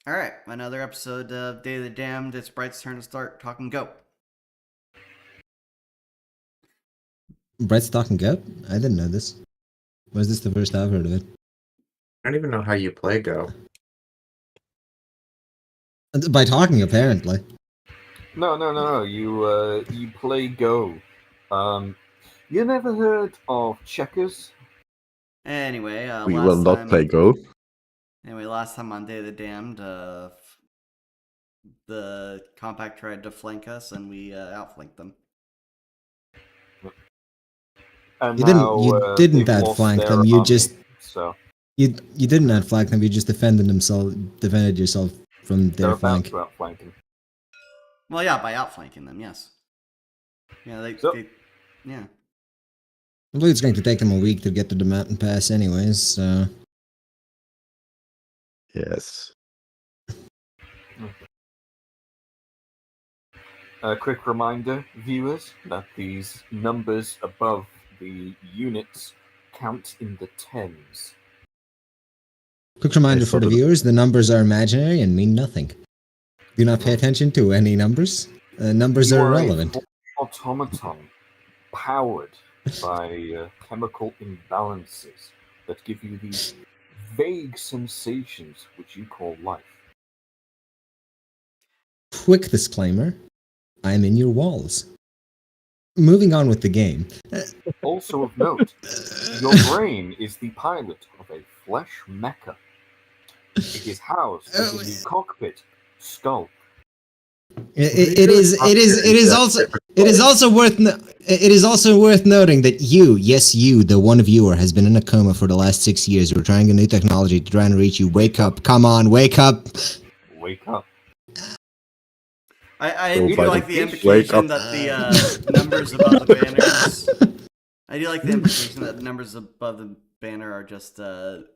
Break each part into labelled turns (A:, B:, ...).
A: Alright, another episode of Day of the Damned. It's Bright's turn to start talking go.
B: Bright's talking go? I didn't know this. Was this the first I've heard of it?
C: I don't even know how you play Go.
B: By talking, apparently.
D: No. You play Go. You never heard of checkers?
A: Anyway,
E: We will not play Go.
A: Anyway, last time on Day of the Damned, the Compact tried to flank us and we outflanked them.
D: And
B: You
D: now,
B: didn't
D: they've lost
B: outflank
D: their
B: them. You
D: army,
B: just
D: so
B: you didn't outflank them. You just defended yourself from
D: they're
B: their
D: about
B: flank.
D: to outflank them.
A: Well, yeah, by outflanking them, yes. Yeah, yeah.
B: I believe it's going to take them a week to get to the mountain pass, anyways. So
E: Yes.
D: A quick reminder, viewers, that these numbers above the units count in the tens.
B: quick reminder for the viewers: the numbers are imaginary and mean nothing. Do not pay attention to any numbers. Numbers
D: You
B: are
D: are
B: irrelevant.
D: an automaton powered by chemical imbalances that give you these vague sensations which you call life.
B: Quick disclaimer: I'm in your walls. Moving on with the game.
D: Also of note, your brain is the pilot of a flesh mecha. It is housed in the cockpit skull.
B: It is also worth noting that you, the one viewer, has been in a coma for the last 6 years. We're trying a new technology to try and reach you. Wake up! Come on, wake up!
D: Wake up.
A: I
E: Oh,
A: do
E: by
A: like
E: the
A: the
E: wake
A: implication
E: up.
A: that the numbers above the banners. I do like the implication that the numbers above the banner are just the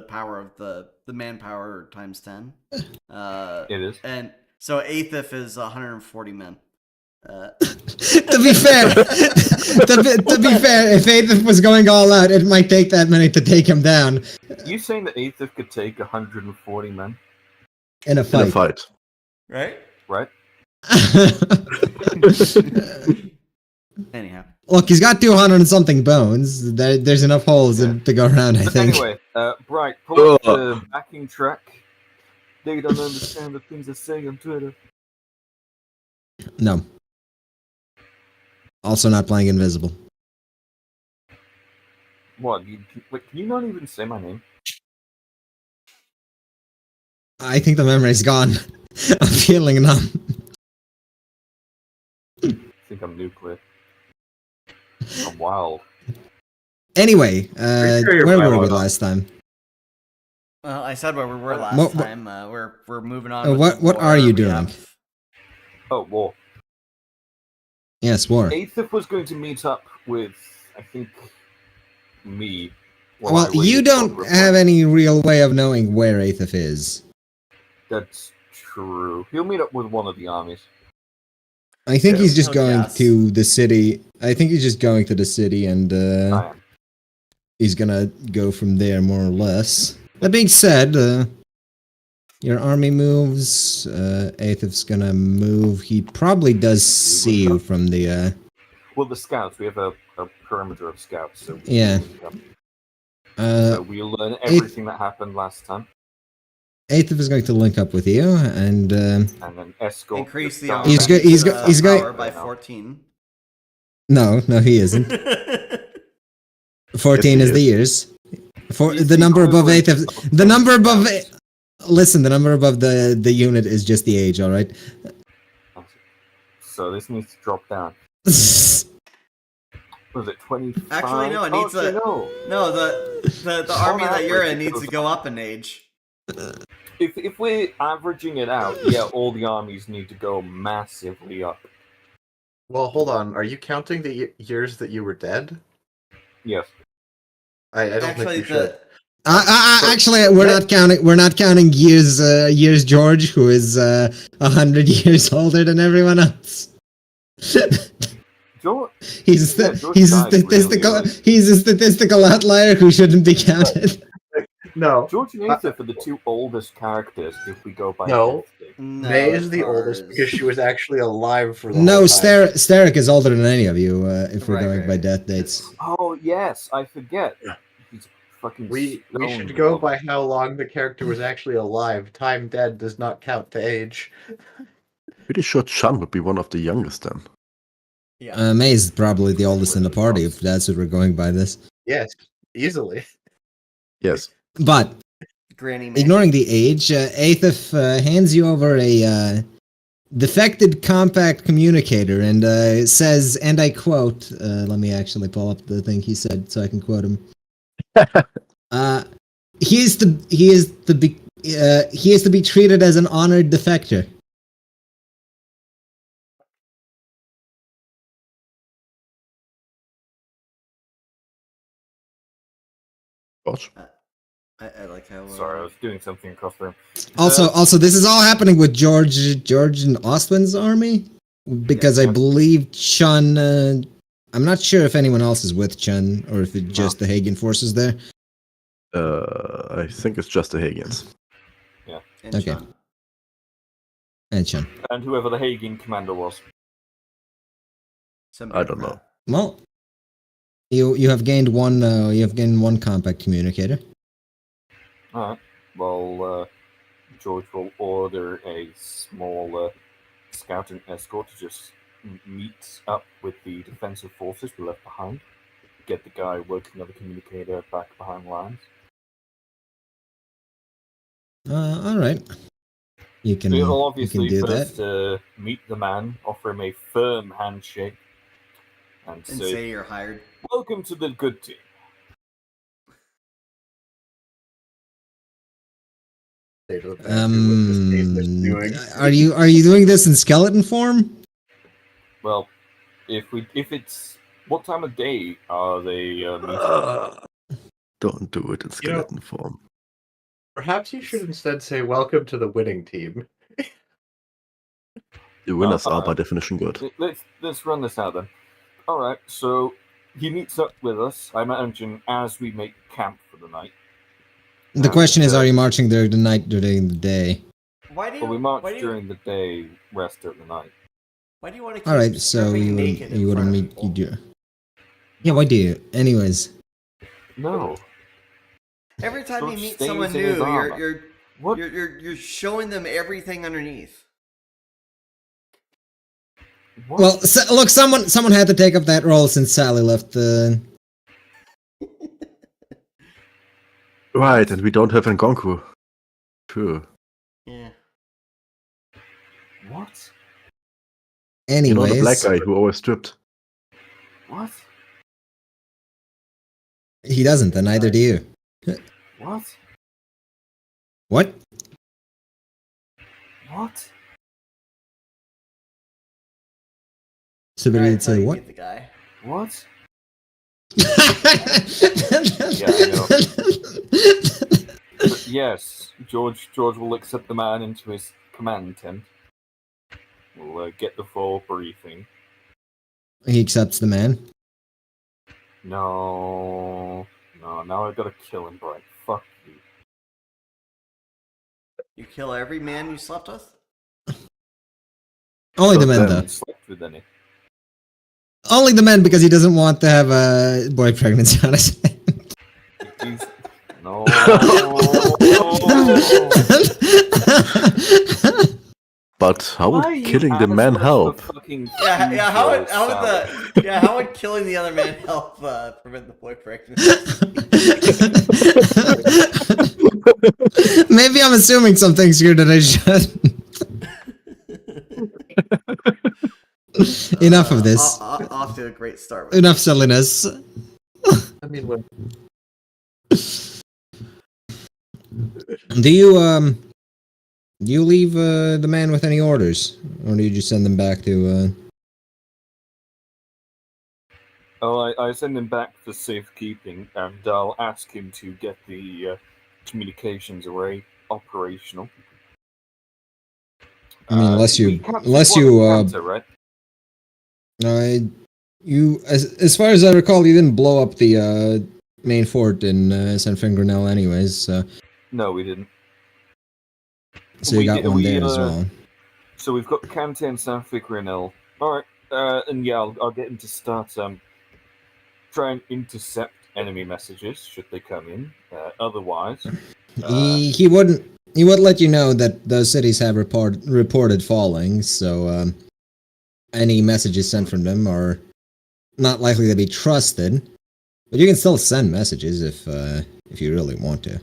A: power of the manpower times 10.
D: It is.
A: And so Aethif is 140 men.
B: To be fair, if Aethif was going all out, it might take that many to take him down
D: You saying that Aethif could take 140 men,
B: in a
E: In a
B: fight.
E: fight.
A: Right?
D: right?
A: Anyhow.
B: Look, he's got 200 and something bones. There's enough holes to go around, I
D: But
B: think.
D: anyway, Bright, pull up the backing track. They don't understand the things I say on Twitter.
B: No. Also not playing Invisible.
D: What? Wait, can you not even say my name?
B: I think the memory's gone. I'm feeling numb.
D: I think I'm nuclear. I'm wild.
B: Anyway,
C: sure you're
B: where were we
C: wild.
B: last time?
A: Well, I said where we were last
B: What-
A: time. We're moving on. With
B: what
A: the
B: are
A: war.
B: you
A: We
B: doing?
A: have-
D: Oh, war.
B: Yes, war.
D: Aethif was going to meet up with, I think, me.
B: Well, you don't have any real way of knowing where Aethif is.
D: That's true. He'll meet up with one of the armies.
B: I think
D: Yeah,
B: he's just
A: he'll
B: going
A: guess.
B: to the city. I think he's just going to the city and
D: I am.
B: he's gonna go from there more or less. That being said, your army moves. Aethif's gonna move. He probably does see you from the.
D: Well, the scouts. We have a perimeter of scouts. So
B: Yeah.
D: So we'll learn everything that happened last time,
B: Aethif is going to link up with you, and
D: and then escort.
A: Increase the
D: guys
A: army.
B: He's he's going-
A: power by 14.
B: no, he isn't. 14
E: Yes,
B: is
E: he
B: the years. For
D: He's
B: the number above
D: equivalent
B: Aethif.
D: of
B: The number above.
D: scouts.
B: Listen, the number above the unit is just the age. All right.
D: So this needs to drop down. Was it 25?
A: Actually, no, it needs
D: actually,
A: a-
D: no.
A: No, the army that you're in needs to go up an age.
D: If we're averaging it out, yeah, all the armies need to go massively up.
C: Well, hold on. Are you counting the years that you were dead?
D: Yes.
C: I don't
A: Actually,
C: think you should.
B: Actually, we're not counting. We're not counting years. George, who is 100 years older than everyone else.
D: George,
B: He's
D: Yeah,
B: the,
D: George
B: he's a
D: died really
B: statistical
D: early.
B: he's a statistical outlier who shouldn't be counted.
C: No.
D: George and Aether are the two oldest characters if we go by
C: No.
D: birthday.
A: No,
C: May is the
A: Tars.
C: oldest because she was actually alive for the
B: No,
C: whole time.
B: Steric is older than any of you, if we're
A: Right,
B: going
A: right,
B: by
A: right.
B: death dates.
D: Oh yes, I forget. He's fucking.
C: We
D: stoned
C: should go
D: old.
C: by how long the character was actually alive. Time dead does not count to age.
E: Pretty sure Chan would be one of the youngest then.
A: Yeah.
B: May is probably the oldest in the party, if that's what we're going by this.
C: Yes, easily.
E: Yes.
B: But,
A: Granny May.
B: ignoring the age, Aethif hands you over a defected compact communicator and says, and I quote, let me actually pull up the thing he said so I can quote him. He is to be treated as an honored defector.
E: George?
A: I like how.
D: Sorry, I was doing something across the room.
B: Also, this is all happening with George and Ostwin's army, because I believe Chun. I'm not sure if anyone else is with Chun or if it's just the Hagen forces there.
E: I think it's just the Hagians.
A: And
B: Okay.
A: Sean.
B: And Chun.
D: And whoever the Hagen commander was.
E: I don't know.
B: Well, you have gained one. You have gained one compact communicator.
D: Alright. Well, George will order a small scouting escort to just meet up with the defensive forces we left behind. Get the guy working on the communicator back behind lines.
B: All right. You can.
D: We'll
B: You can
D: obviously
B: do
D: first
B: that.
D: meet the man, offer him a firm handshake, and
A: And
D: say,
A: say you're hired.
D: "Welcome to the good team."
B: Are you doing this in skeleton form?
D: Well, if it's what time of day are they meeting?
E: Don't do it in skeleton form.
C: Perhaps you should instead say welcome to the winning team.
E: The winners are by
D: alright.
E: definition good.
D: Let's run this out then. All right, so he meets up with us. I imagine as we make camp for the night.
B: The question is, are you marching during the night, during the day?
A: Why do you?
D: Well, we march
A: why do you,
D: during the day, rest at the night.
A: Why do you want to keep
B: All right, so
A: stripping
B: you
A: naked in
B: you
A: front
B: wouldn't
A: of
B: meet
A: people?
B: you do. Yeah, why do you? Anyways,
D: No.
A: Every time you
D: George
A: meet
D: stays
A: someone
D: in his
A: new,
D: armor. What?
A: you're showing them everything underneath.
D: What?
B: well, look, someone had to take up that role since Sally left.
E: Right, and we don't have Ngonku. Sure.
A: Yeah.
D: What?
B: Anyways,
E: You know the black guy who always stripped.
D: What?
B: he doesn't, and neither do you.
D: What?
B: What?
D: What?
B: So
A: All right,
B: did
A: so
B: say
A: you
B: what?
A: meet the guy.
D: What?
B: yeah,
D: But yes, George will accept the man into his command tent. We'll get the full briefing.
B: He accepts the man.
D: No, now I've got to kill him, Brian. Fuck you.
A: You kill every man you slept with.
B: Only the
E: So
B: men,
E: then-
B: though.
D: Haven't slept with any.
B: Only the men, because he doesn't want to have a boy pregnancy on his hand.
D: He's... No.
E: But how
D: Why are
E: would
D: you
E: killing the man
D: assholes
E: help?
D: for fucking
A: How would killing the other man help prevent the boy pregnancy?
B: Maybe I'm assuming some things here that I shouldn't. Enough of this.
A: Off to a great start. With
B: Enough silliness.
C: I mean, when
B: Do you leave the man with any orders, or do you just send them back to?
D: Oh, I send him back for safekeeping, and I'll ask him to get the communications array operational.
B: I mean, unless you,
D: right?
B: you, as far as I recall, you didn't blow up the main fort in San Fingranel anyways, so
D: No, we didn't.
B: you got one there as well.
D: So we've got Kante and San Fingranel. All right, and yeah, I'll get him to start try and intercept enemy messages should they come in. Otherwise,
B: He wouldn't let you know that those cities have reported falling, so any messages sent from them are not likely to be trusted. But you can still send messages if you really want to.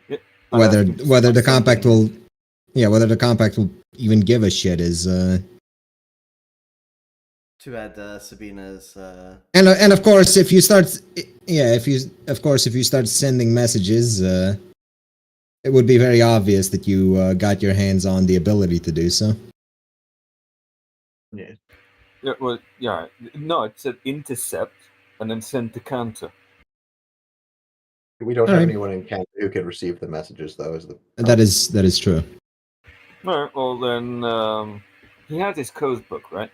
D: yeah,
B: Whether the compact will even give a shit is
A: Too bad Sabina's.
B: and of course if you start sending messages, it would be very obvious that you got your hands on the ability to do so.
C: Yeah.
D: Yeah, well, yeah. No, it said intercept and then send to counter.
C: We don't have
B: Alright.
C: anyone in Canada who can receive the messages, though. Is the
B: That is true.
D: All right, well then, he had his code book, right?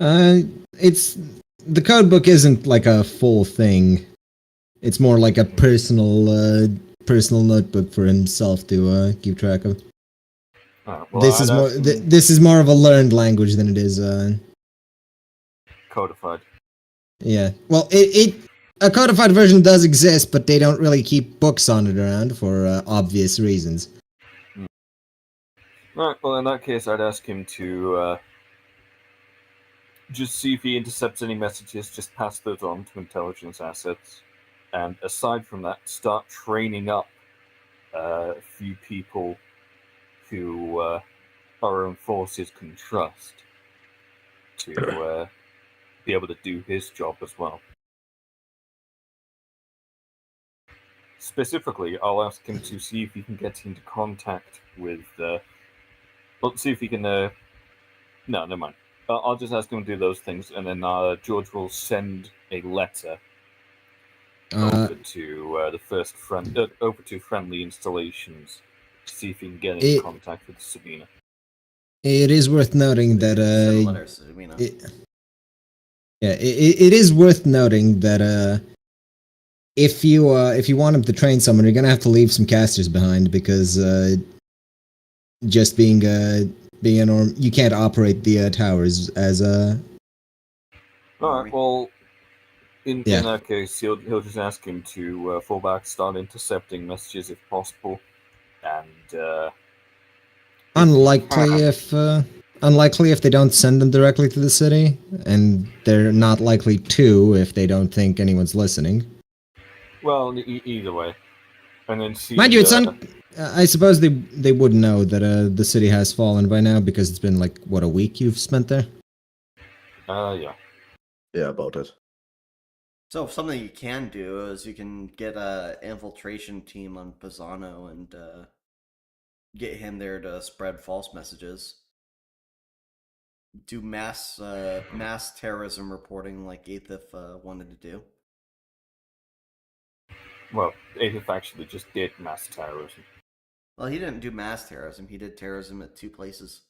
B: It's the code book isn't like a full thing. It's more like a personal notebook for himself to keep track of.
D: Well,
B: This is more of a learned language than it is
D: codified.
B: yeah. Well, a codified version does exist, but they don't really keep books on it around for obvious reasons.
D: All right, well in that case, I'd ask him to just see if he intercepts any messages. Just pass those on to intelligence assets, and aside from that, start training up a few people who our own forces can trust to be able to do his job as well. Specifically, I'll ask him to see if he can get into contact with. Let's see if he can. No, never mind. I'll just ask him to do those things, and then George will send a letter over to the first over to friendly installations to see if he can get in contact with Sabina.
B: It is worth noting that
A: Send letters to Sabina.
B: it is worth noting that if you want him to train someone, you're gonna have to leave some casters behind because just being you can't operate the towers as a.
D: All right. Well, in that case, he'll just ask him to fall back, start intercepting messages if possible, and
B: unlikely if they don't send them directly to the city, and they're not likely to if they don't think anyone's listening.
D: Well, either way, and then see.
B: Mind you, it's I suppose they would know that the city has fallen by now because it's been like what, a week you've spent there.
D: Yeah.
E: Yeah, about it.
A: So something you can do is you can get a infiltration team on Pisano and get him there to spread false messages. Do mass terrorism reporting like Aethif wanted to do.
D: Well, Aethif actually just did mass terrorism.
A: Well, he didn't do mass terrorism. He did terrorism at 2 places.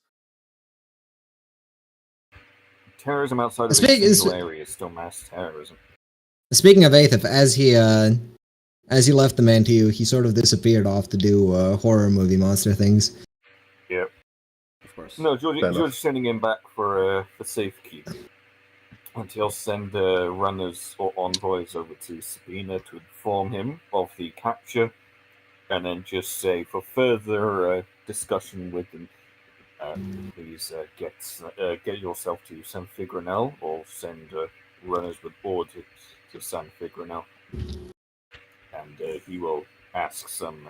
D: Terrorism outside of a single area is still mass terrorism.
B: Speaking of Aethif, as he left the man to you, he sort of disappeared off to do horror movie monster things.
D: Yep.
A: Of course.
D: No, George's sending him back for safekeep. And he'll send runners or envoys over to Sabina to inform him of the capture, and then just say, for further discussion with them, please get yourself to San Fingranel, or send runners with orders to San Fingranel. And he will ask some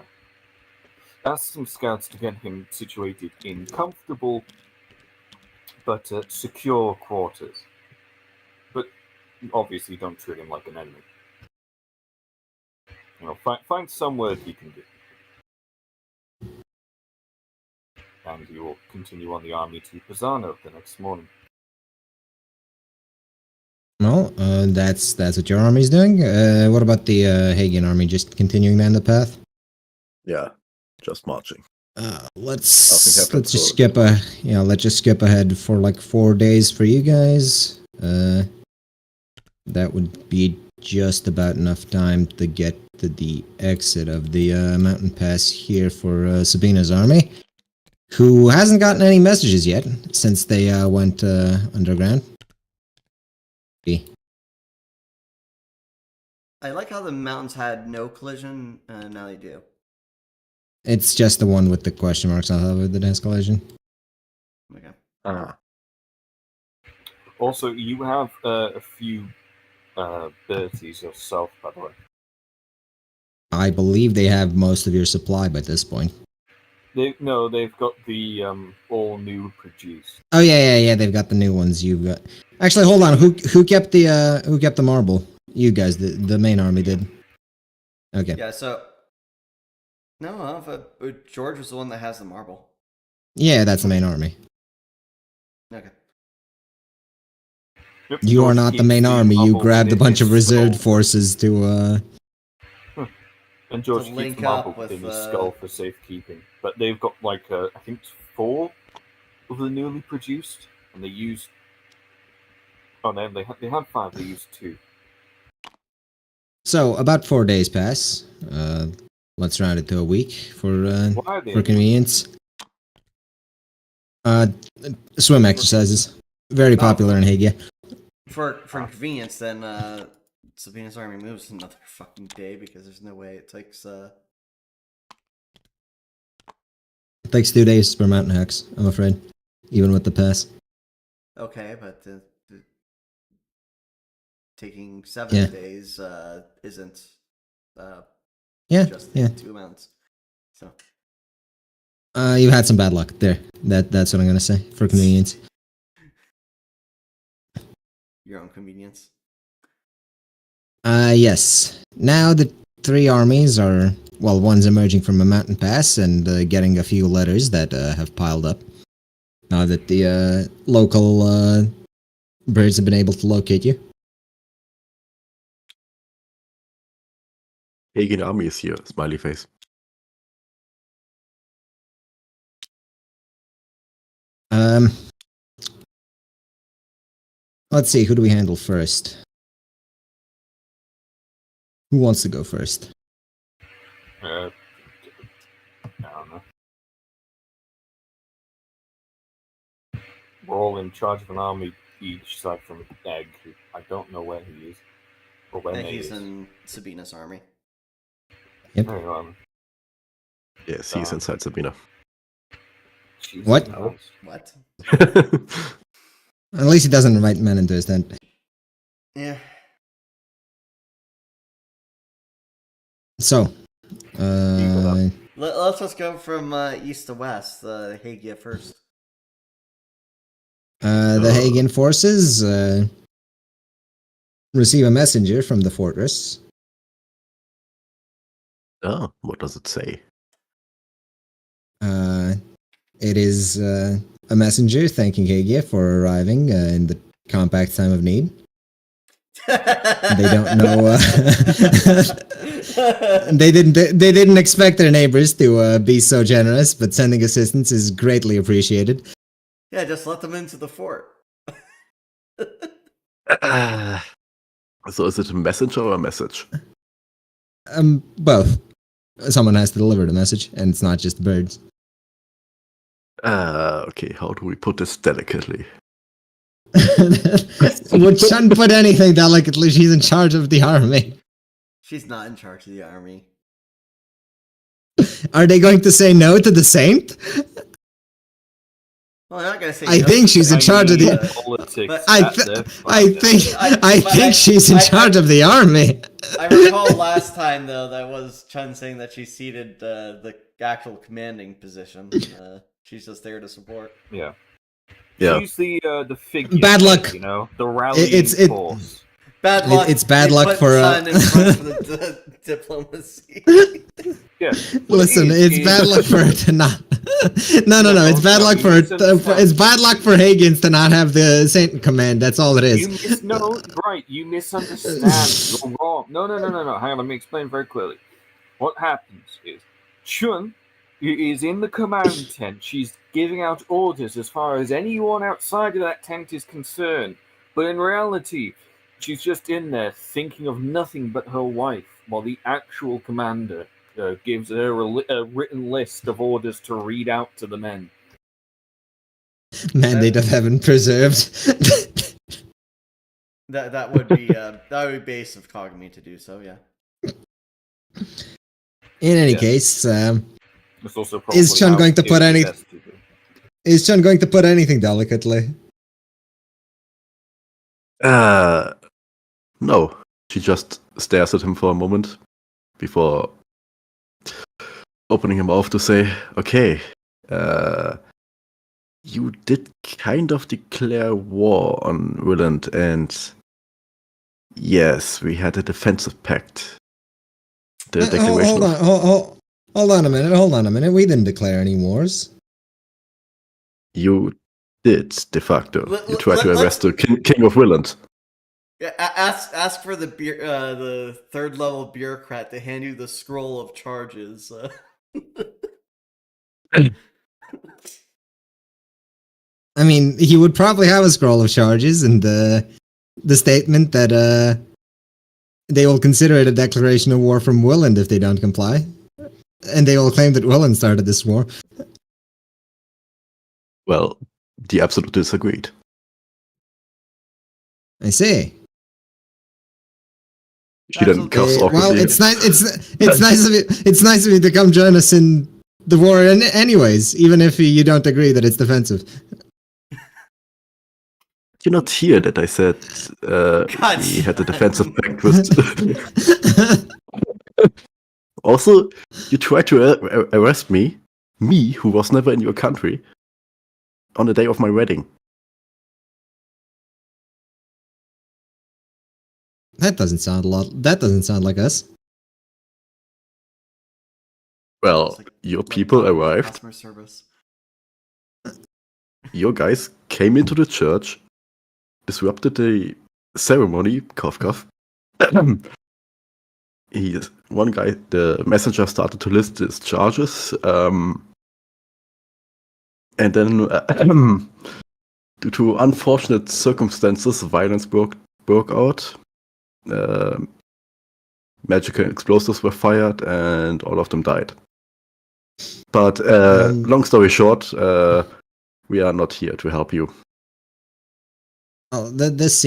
D: scouts to get him situated in comfortable but secure quarters. But obviously, don't treat him like an enemy. You know, find some work he can do, and he will continue on the army to Pisano the next morning.
B: Well, that's what your army's doing. What about the Hagian army? Just continuing down the path?
E: Yeah, just marching.
B: Let's just skip ahead for like 4 days for you guys. That would be just about enough time to get to the exit of the mountain pass here for Sabina's army, who hasn't gotten any messages yet since they went underground.
A: I like how the mountains had no collision, and now they do.
B: It's just the one with the question marks on top of it that has collision.
A: Okay.
C: Ah.
D: Also, you have a few abilities yourself, by the way.
B: I believe they have most of your supply by this point.
D: They've got the all new produce.
B: Oh yeah, they've got the new ones. You've got. Actually, hold on. Who kept the marble? You guys, the main army did. Okay.
A: Yeah, so... No, I don't know if George was the one that has the marble.
B: Yeah, that's the main army.
A: Okay.
D: Yep,
B: You
D: George
B: are not the
D: keeps
B: main army. You
D: marble
B: grabbed a
D: within
B: bunch of
D: his
B: reserved
D: skull.
B: forces to.
D: And George
A: to
D: keeps
A: link
D: the marble
A: up with,
D: within his skull for safekeeping. But they've got like I think 4 of the newly produced, and they used. Oh no, they had 5. They used 2.
B: So about 4 days pass. Let's round it to a week for
D: Why are they
B: convenience. Swim exercises, very popular in Hagia.
A: For convenience, then Sabina's army moves another fucking day because there's no way it takes.
B: It takes 2 days per mountain hacks, I'm afraid, even with the pass.
A: Okay, but taking 7
B: Yeah.
A: days isn't
B: Yeah,
A: just
B: yeah.
A: 2 amounts. So
B: You've had some bad luck there. That's what I'm gonna say for convenience.
A: your own convenience.
B: Yes. Now the 3 armies are, well, one's emerging from a mountain pass and getting a few letters that have piled up. Now that the local birds have been able to locate you.
E: Hagen army is here. Smiley face.
B: Let's see, who do we handle first? Who wants to go first?
D: I don't know. We're all in charge of an army each side from Egg, who I don't know where he is. Or when
A: And
D: he
A: he's
D: is.
A: in Sabina's army.
B: Yep.
D: Hang on.
E: Yes, he's inside Sabina.
D: Jesus
B: What?
D: Christ.
A: What?
B: At least he doesn't invite men into his tent.
A: Yeah.
B: So,
A: Let's just go from east to west. Hagia first.
B: the Hagen forces receive a messenger from the fortress.
E: Oh, what does it say?
B: It is a messenger thanking Hagia for arriving in the compact time of need. They don't know. They didn't expect their neighbors to be so generous, but sending assistance is greatly appreciated.
A: Yeah, just let them into the fort.
E: So is it a messenger or a message?
B: Both. Someone has to deliver the message, and it's not just the birds.
E: Okay, how do we put this delicately?
B: We shouldn't put anything delicately. She's in charge of the army.
A: She's not in charge of the army.
B: Are they going to say no to the saint?
A: Well, they're not gonna say.
B: I
A: no
B: think
A: to
B: she's in charge of the.
D: Politics
A: But-
B: I think she's in charge of the army.
A: I recall last time though that was Chun saying that she ceded the actual commanding position. She's just there to support.
D: Yeah.
E: Yeah.
D: She's the figure.
B: Bad luck.
D: You know, the rallying
B: It-
D: force.
A: Bad luck.
B: It's bad
A: They
B: luck
A: put
B: for,
A: Chun in front of the diplomacy.
D: Yeah.
B: Listen, it's bad luck for her to not. No. It's bad luck for it's bad luck for Higgins to not have the Saint in command. That's all it is.
D: You misunderstand. You're wrong. No. Hang on, let me explain very clearly. What happens is Chun is in the command tent. She's giving out orders as far as anyone outside of that tent is concerned. But in reality, She's just in there thinking of nothing but her wife, while the actual commander gives her a written list of orders to read out to the men.
B: Mandate of heaven preserved.
A: That would be base of Kagami to do so. Yeah.
B: In any
D: Yes.
B: case,
D: It's also probably
B: is Chun
D: how
B: going to
D: it
B: put
D: is
B: any?
D: best to do.
B: Is Chun going to put anything delicately?
E: No. She just stares at him for a moment before opening her mouth to say, okay, you did kind of declare war on Willand, and yes, we had a defensive pact. The declaration
B: Hold on a minute. We didn't declare any wars.
E: You did, de facto. You tried to
A: let's-
E: arrest the king of Willand.
A: Yeah. Ask for the the third level bureaucrat to hand you the scroll of charges.
B: I mean, he would probably have a scroll of charges and the statement that they will consider it a declaration of war from Willand if they don't comply. And they will claim that Willand started this war.
E: Well, the absolutists agreed.
B: I see.
E: She didn't cuss awkwardly.
B: Well, it's nice. It's nice of you. It's nice of you to come join us in the war, anyways. Even if you don't agree that it's defensive.
E: You're not here that I said we had a defensive pact with. Also, you tried to arrest me, who was never in your country, on the day of my wedding.
B: That doesn't sound a lot. That doesn't sound like us.
E: Well, your people arrived.
A: Customer service.
E: Your guys came into the church, disrupted the ceremony. Cough, cough. One guy, the messenger, started to list his charges, and then, due to unfortunate circumstances, violence broke out. Magical explosives were fired, and all of them died. But long story short, we are not here to help you.
B: Oh, this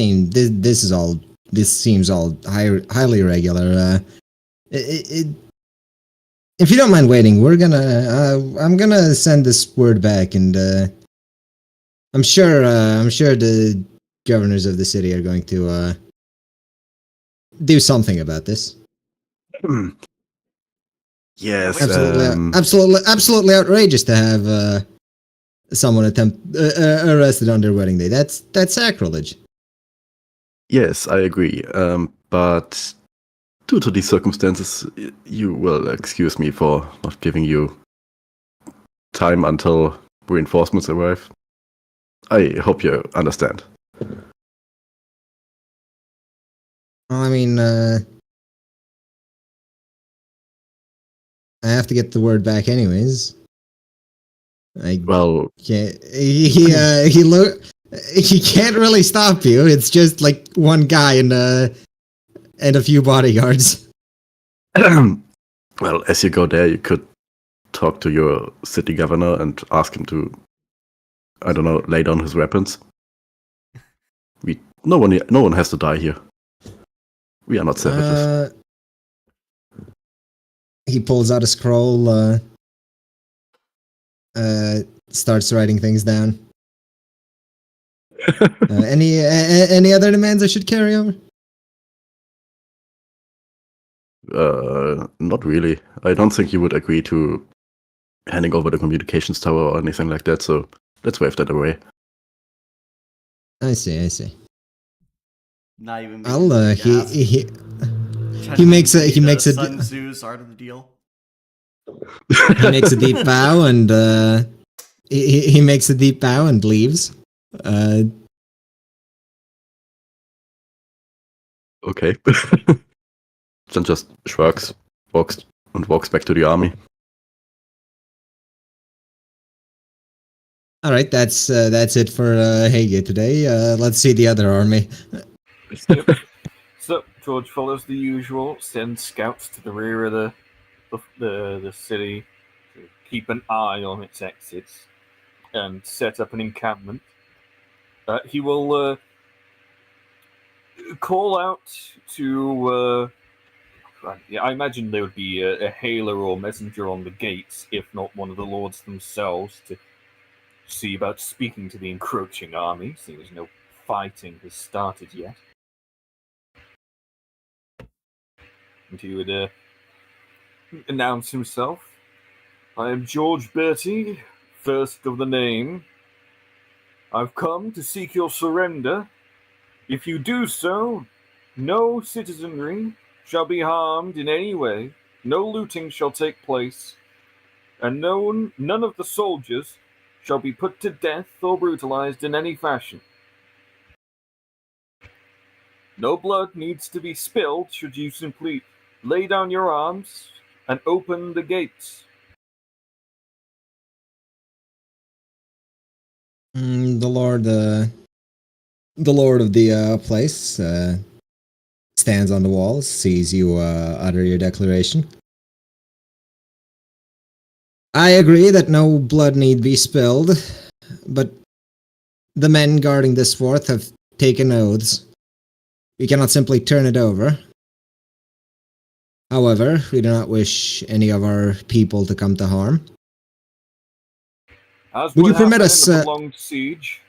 B: seems all highly irregular. If you don't mind waiting, I'm gonna send this word back, and I'm sure the governors of the city are going to do something about this.
E: Yes,
B: Absolutely outrageous to have someone arrested on their wedding day. That's sacrilege.
E: yes, I agree. But due to these circumstances, you will excuse me for not giving you time until reinforcements arrive. I hope you understand.
B: I mean, I have to get the word back anyways.
E: Well,
B: He can't really stop you. It's just like one guy and a few bodyguards.
E: well, as you go there, you could talk to your city governor and ask him to, I don't know, lay down his weapons. No one has to die here. We are not savages.
B: He pulls out a scroll. Starts writing things down. Any other demands I should carry over?
E: Not really. I don't think you would agree to handing over the communications tower or anything like that, so let's wave that away.
B: I see.
A: Not even.
B: I'll he makes a
A: Sun Tzu's art of the deal.
B: he makes a deep bow and he makes a deep bow and leaves.
E: Okay. Then just shrugs, walks back to the army.
B: All right, that's it for Hege today. Let's see the other army.
D: Yep. So George follows the usual, sends scouts to the rear of the city to keep an eye on its exits and set up an encampment. He will call out to. I imagine there would be a hailer or messenger on the gates, if not one of the lords themselves, to see about speaking to the encroaching army, seeing as no fighting has started yet. And he would announce himself. I am George Bertie, first of the name. I've come to seek your surrender. If you do so, no citizenry shall be harmed in any way, no looting shall take place, and none of the soldiers shall be put to death or brutalized in any fashion. No blood needs to be spilled should you simply lay down your arms and open the gates.
B: The lord of the place stands on the walls, sees you utter your declaration. I agree that no blood need be spilled, but the men guarding this fort have taken oaths. We cannot simply turn it over. However, we do not wish any of our people to come to harm.
D: As
B: Would you
D: would
B: permit
D: happen
B: us,
D: in a prolonged siege.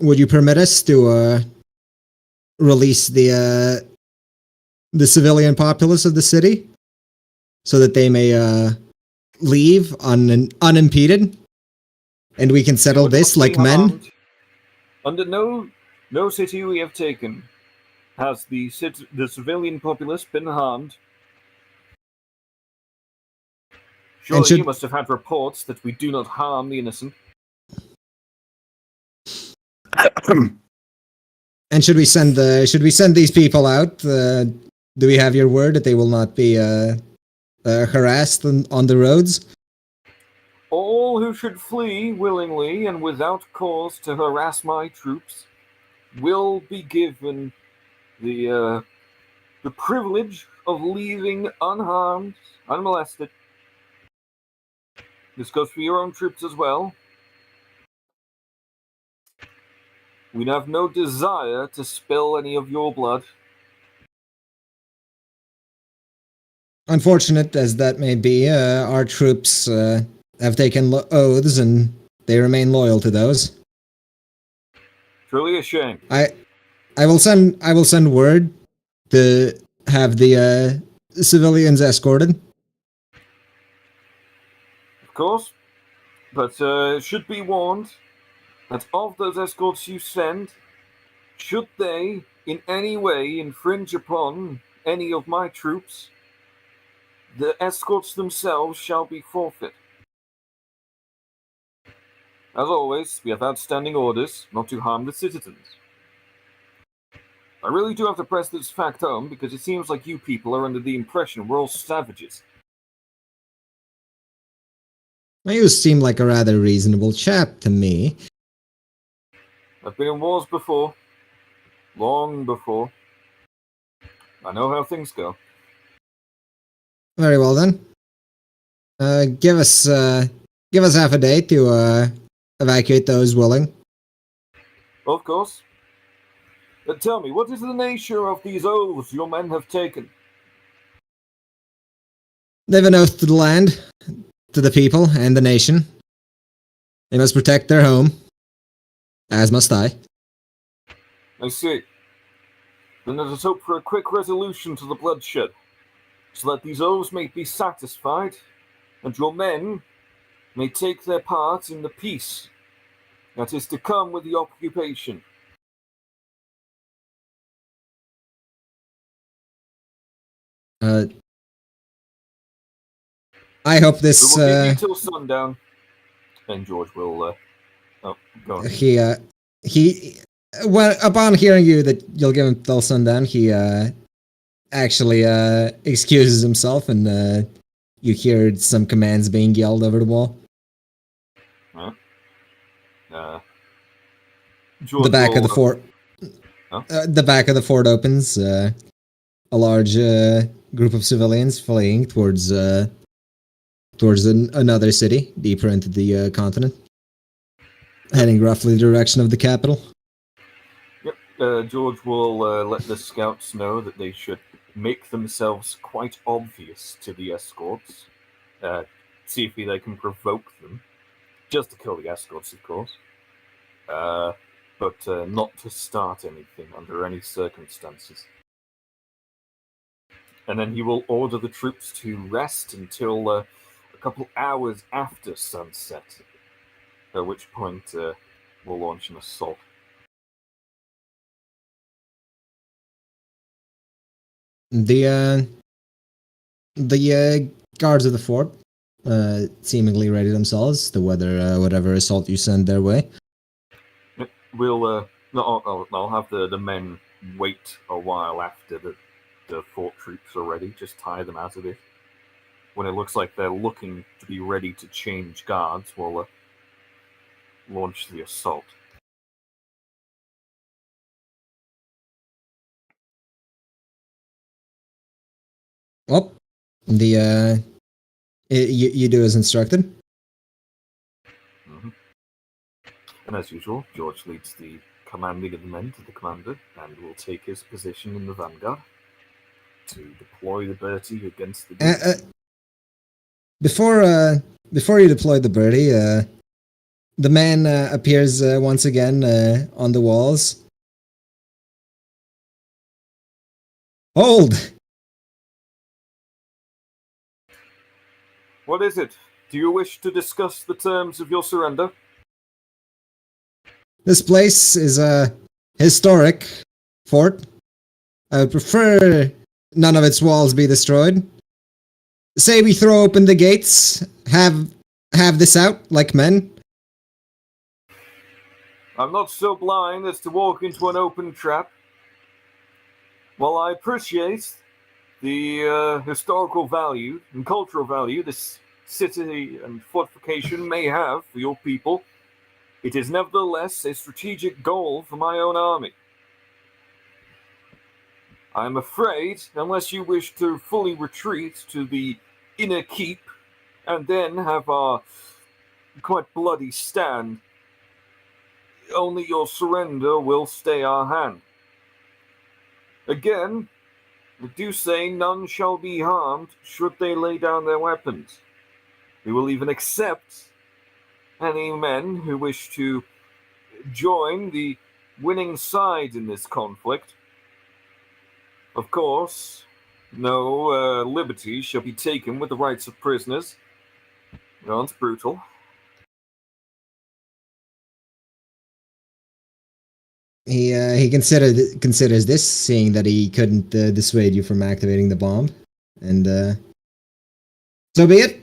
B: Would you permit us to release the civilian populace of the city so that they may leave unimpeded, and we can settle this like men?
D: Harmed. Under no city we have taken has the civilian populace been harmed. Surely you must have had reports that we do not harm the innocent.
B: And should we send these people out? Do we have your word that they will not be harassed on the roads?
D: All who should flee willingly and without cause to harass my troops will be given the privilege of leaving unharmed, unmolested. This goes for your own troops as well. We have no desire to spill any of your blood.
B: Unfortunate as that may be, our troops have taken oaths and they remain loyal to those.
D: Truly a shame.
B: I will send word to have the civilians escorted.
D: Of course, but should be warned that of those escorts you send, should they in any way infringe upon any of my troops, the escorts themselves shall be forfeit. As always, we have outstanding orders not to harm the citizens. I really do have to press this fact home because it seems like you people are under the impression we're all savages.
B: You seem like a rather reasonable chap to me.
D: I've been in wars before. Long before. I know how things go.
B: Very well then. Give us half a day to evacuate those willing.
D: Of course. But tell me, what is the nature of these oaths your men have taken?
B: They've an oath to the land, to the people, and the nation. They must protect their home, as must I.
D: I see. Then let us hope for a quick resolution to the bloodshed, so that these oaths may be satisfied, and your men may take their part in the peace that is to come with the occupation.
B: I hope this.
D: We will give you till sundown. And George will. Oh, go on.
B: He. Well, upon hearing you that you'll give him till sundown, he actually excuses himself, and you hear some commands being yelled over the wall.
D: Huh?
B: The back of the fort. The back of the fort opens. A large group of civilians fleeing towards another city deeper into the continent, heading roughly the direction of the capital.
D: Yep. George will let the scouts know that they should make themselves quite obvious to the escorts. See if they can provoke them. Just to kill the escorts, of course. But not to start anything under any circumstances. And then he will order the troops to rest until a couple hours after sunset, at which point we'll launch an assault.
B: The guards of the fort seemingly ready themselves to weather whatever assault you send their way.
D: We'll no, I'll have the men wait a while after the fort troops are ready. Just tie them out of it. When it looks like they're looking to be ready to change guards, we'll launch the assault.
B: Well, you do as instructed.
D: Mm-hmm. And as usual, George leads the commanding of the men to the commander and will take his position in the vanguard to deploy the Bertie against the
B: Before you deploy the birdie, the man appears once again on the walls. Hold!
D: What is it? Do you wish to discuss the terms of your surrender?
B: This place is a historic fort. I would prefer none of its walls be destroyed. Say we throw open the gates, have this out like men.
D: I'm not so blind as to walk into an open trap. While I appreciate the historical value and cultural value this city and fortification may have for your people, it is nevertheless a strategic goal for my own army. I'm afraid, unless you wish to fully retreat to the inner keep and then have our quite bloody stand, only your surrender will stay our hand. Again, I do say none shall be harmed should they lay down their weapons. We will even accept any men who wish to join the winning side in this conflict. Of course, no liberties shall be taken with the rights of prisoners. No, it's brutal.
B: He considers this, seeing that he couldn't dissuade you from activating the bomb, and so be it.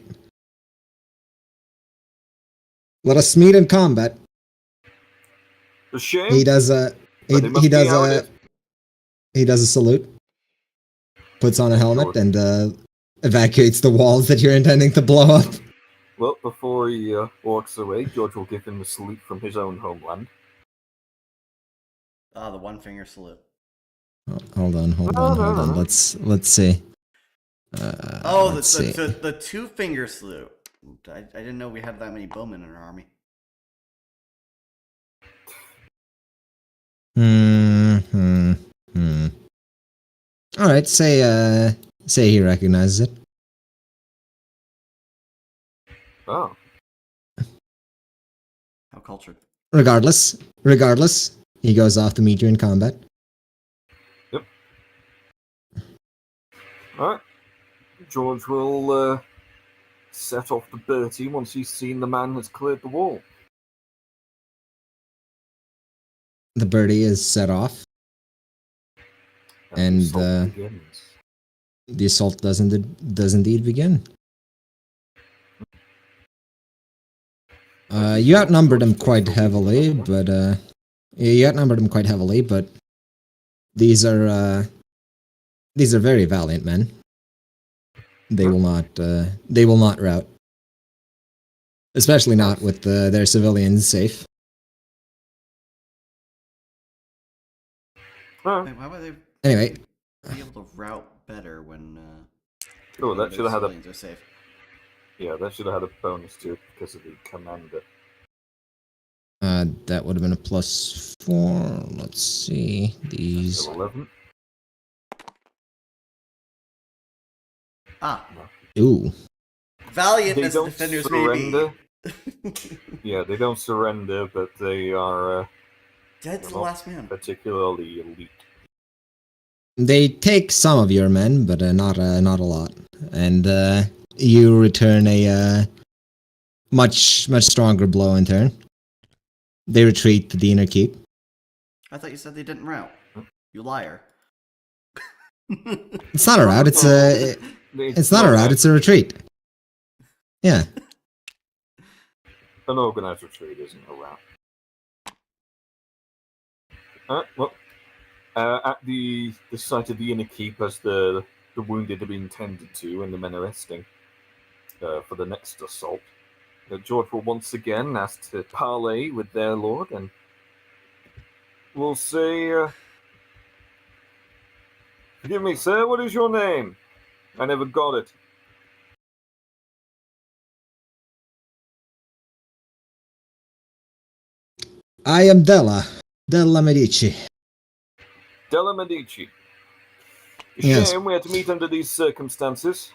B: Let us meet in combat.
D: A shame.
B: He does a salute, puts on a helmet, and evacuates the walls that you're intending to blow up.
D: Well, before he walks away, George will give him a salute from his own homeland.
A: Ah, the one finger salute.
B: Hold on. Let's see.
A: The two finger salute. I didn't know we had that many bowmen in our army.
B: All right, say he recognizes it.
D: Oh.
A: How cultured.
B: Regardless, he goes off to meet you in combat.
D: Yep. Alright. George will set off the Bertie once he's seen the man has cleared the wall.
B: The birdie is set off, and the assault does indeed begin. You outnumbered them quite heavily, but these are very valiant men. They will not rout, especially not with their civilians safe.
A: Wait, why would they
B: Anyway,
A: be able to route better when
D: Oh, that
A: their
D: should have had a
A: civilians are safe?
D: yeah, that should have had a bonus to it because of the commander.
B: that would have been a +4. Let's see these.
D: Still 11.
A: Ah,
B: Ooh,
A: valiant
D: They
A: as the
D: don't
A: defenders
D: surrender.
A: may be.
D: Yeah, they don't surrender, but they are
A: Dead to the
D: not
A: last man.
D: particularly elite.
B: they take some of your men, but not a lot, and you return a much stronger blow in turn. They retreat to the inner keep.
A: I thought you said they didn't route. You liar.
B: It's not a rout. It's not a rout. It's a retreat. Yeah.
D: An organized retreat isn't a rout. Well, at the site of the inner keep, as the wounded have been tended to and the men are resting for the next assault, George will once again ask to parley with their lord, and will say, "Forgive me, sir. What is your name? I never got it."
B: I am Della Medici.
D: Della Medici.
B: Yes.
D: Shame we had to meet under these circumstances.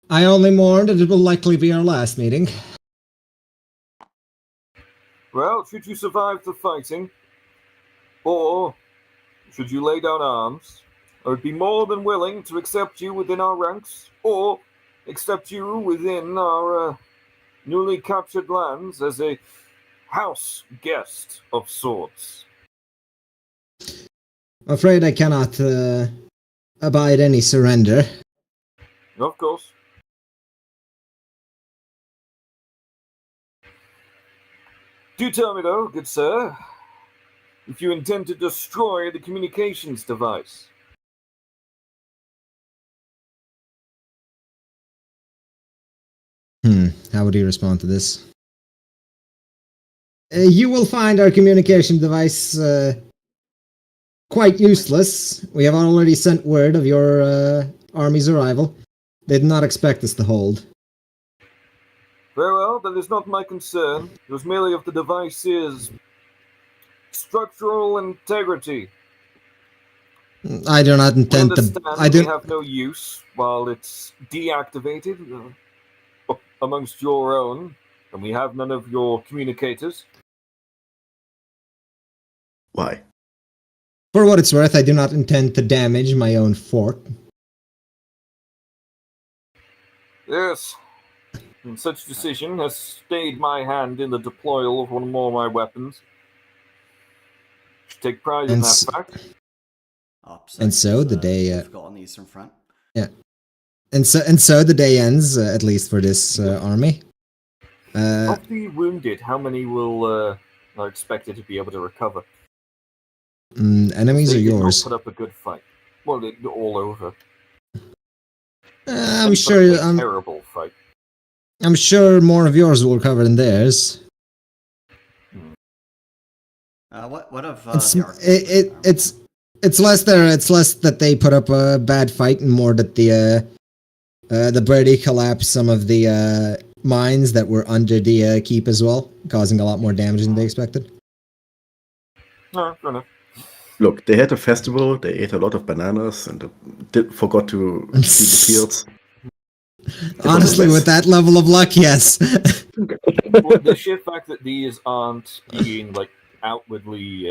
B: I only mourn that it will likely be our last meeting.
D: Well, should you survive the fighting, or should you lay down arms, I would be more than willing to accept you within our ranks, or accept you within our newly captured lands as a house guest of sorts.
B: I'm afraid I cannot abide any surrender.
D: Of course. Do tell me, though, good sir, if you intend to destroy the communications device.
B: How would you respond to this? You will find our communication device quite useless. We have already sent word of your army's arrival. They did not expect us to hold.
D: Very well, that is not my concern. It was merely of the device's structural integrity.
B: I do not intend
D: We
B: to.
D: understand we have no use while it's deactivated amongst your own, and we have none of your communicators.
E: Why?
B: For what it's worth, I do not intend to damage my own fort.
D: Yes. And such decision has stayed my hand in the deployal of one more of my weapons. Should take pride in that fact.
B: And so the day
A: difficult on the Eastern Front.
B: Yeah, and so the day ends, at least for this army.
D: Of the wounded, how many will are expected to be able to recover?
B: Enemies
D: they
B: are
D: did
B: yours.
D: Not put up a good fight. Well, they're all over.
B: I'm
D: They
B: sure.
D: put up a terrible fight.
B: I'm sure more of yours will recover than theirs.
A: What of
B: it's less there. It's less that they put up a bad fight, and more that the Brady collapsed some of the mines that were under the keep as well, causing a lot more damage than they expected.
D: No, fair enough.
E: Look, they had a festival. They ate a lot of bananas and forgot to feed the fields.
B: Honestly, with that level of luck, yes.
D: Well, the sheer fact that these aren't being like outwardly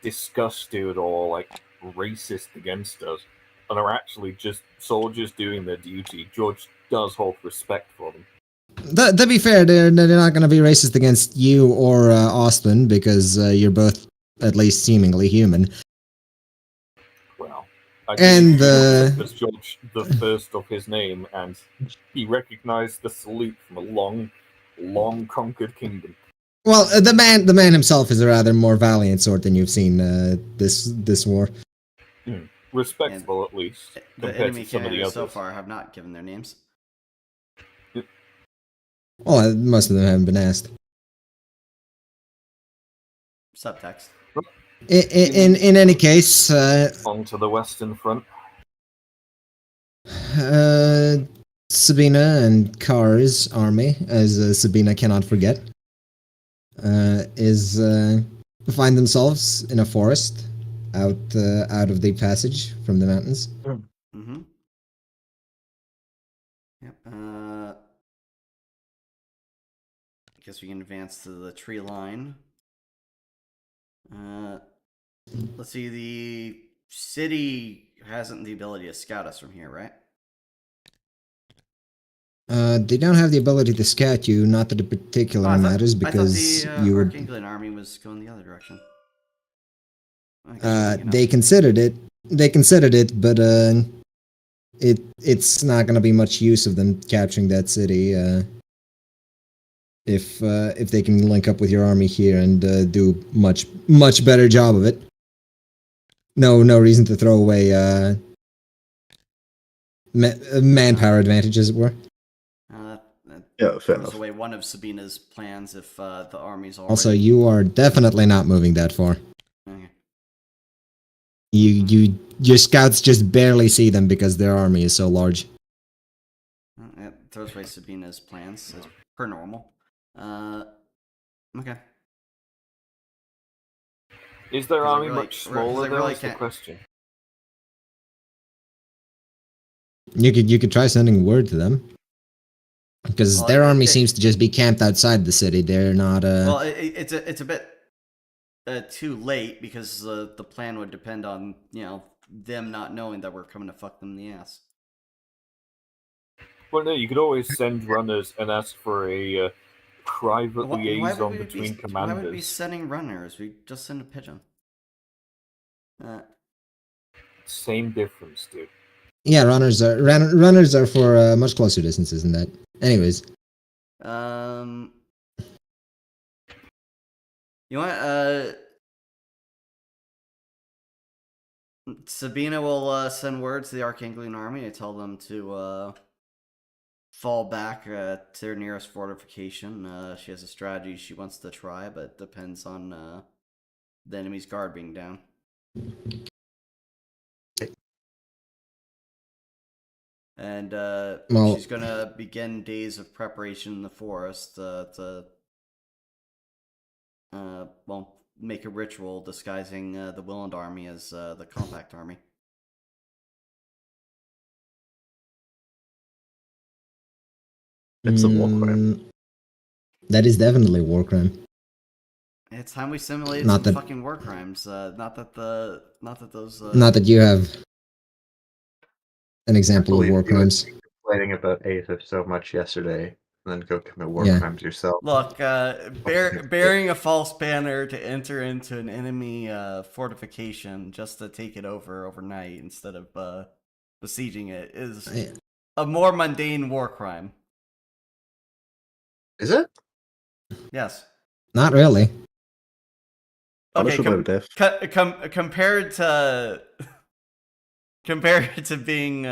D: disgusted or like racist against us, and are actually just soldiers doing their duty, George does hold respect for them.
B: To be fair, they're not going to be racist against you or Austin because you're both at least seemingly human.
D: Well, was George the first of his name, and he recognized the salute from a long conquered kingdom.
B: Well, the man himself is a rather more valiant sort than you've seen this war.
D: Respectable, at least.
A: The enemy commanders so far have not given their names.
B: Well, most of them haven't been asked.
A: Subtext.
B: In any case,
D: On to the Western Front.
B: Sabina and Kar's army, as Sabina cannot forget, is find themselves in a forest out of the passage from the mountains.
A: Mm-hmm. Yep. I guess we can advance to the tree line. Let's see. The city hasn't the ability to scout us from here, right?
B: They don't have the ability to scout you, not that it particularly matters, because
A: I thought the
B: you would.
A: Arkaine army was going the other direction. I guess we're hanging
B: They
A: out.
B: considered it. They considered it, but it's not going to be much use of them capturing that city. If they can link up with your army here and do much better job of it. No reason to throw away manpower advantage, as it were.
A: That
E: Yeah, fair
A: throws
E: enough.
A: away one of Sabina's plans if the army's already.
B: Also, you are definitely not moving that far.
A: Okay.
B: Your scouts just barely see them because their army is so large.
A: It throws away Sabina's plans as per normal. Okay.
D: Is their
A: 'Cause I
D: army
A: really-
D: much
A: 'cause I
D: smaller?
A: really
D: That's the
A: can't-
D: question.
B: You could try sending word to them. Because
A: Well,
B: their army seems to just be camped outside the city. They're not.
A: Well, it's a bit too late because the plan would depend on them not knowing that we're coming to fuck them in the ass.
D: Well, no, you could always send runners and ask for a private
A: Why
D: liaison
A: would we
D: between
A: be,
D: commanders.
A: Why would we be sending runners? We just send a pigeon.
D: Same difference, dude.
B: Yeah, runners are for much closer distances than that. Anyways,
A: you want Sabina will send word to the Arkaine army to tell them to fall back to their nearest fortification. She has a strategy she wants to try, but it depends on the enemy's guard being down. And
B: Well-
A: she's gonna begin days of preparation in the forest to make a ritual disguising the Willand army as the Compact army.
C: It's a war crime.
B: That is definitely a war crime.
A: It's time we simulated
B: Not
A: some
B: that-
A: fucking war crimes. Not that those.
B: Not that you have an example of
C: believe
B: war
C: you would
B: crimes.
C: be complaining about Aether so much yesterday, and then go commit war
B: Yeah.
C: crimes yourself.
A: Look, bearing a false banner to enter into an enemy fortification just to take it over overnight instead of besieging it is a more mundane war crime.
C: Is it?
A: Yes.
B: Not really.
A: Okay.
E: Punishable death.
A: Compared to being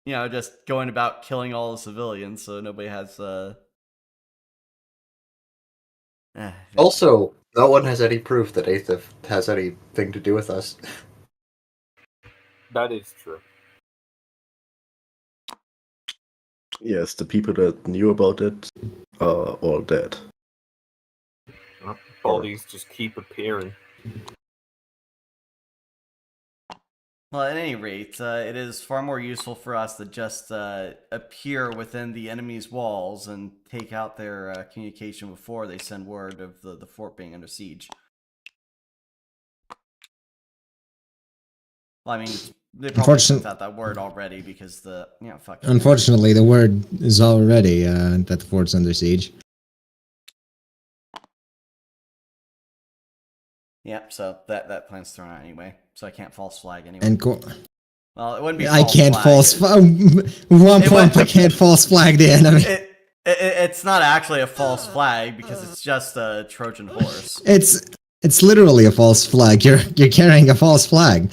A: just going about killing all the civilians, so nobody has
C: Also, no one has any proof that Aether has anything to do with us.
D: That is true.
E: Yes, the people that knew about it are all dead.
D: Bodies just keep appearing.
A: Well, at any rate, it is far more useful for us to just appear within the enemy's walls and take out their communication before they send word of the fort being under siege. Well, I mean, they probably sent out that word already because fuck.
B: Unfortunately, the word is already that the fort's under siege.
A: Yep, so that plan's thrown out anyway. So I can't false flag anyway.
B: And
A: well, it wouldn't be.
B: I
A: False
B: can't
A: flag.
B: false. I can't false flag the enemy.
A: It's not actually a false flag because it's just a Trojan horse.
B: It's literally a false flag. You're carrying a false flag.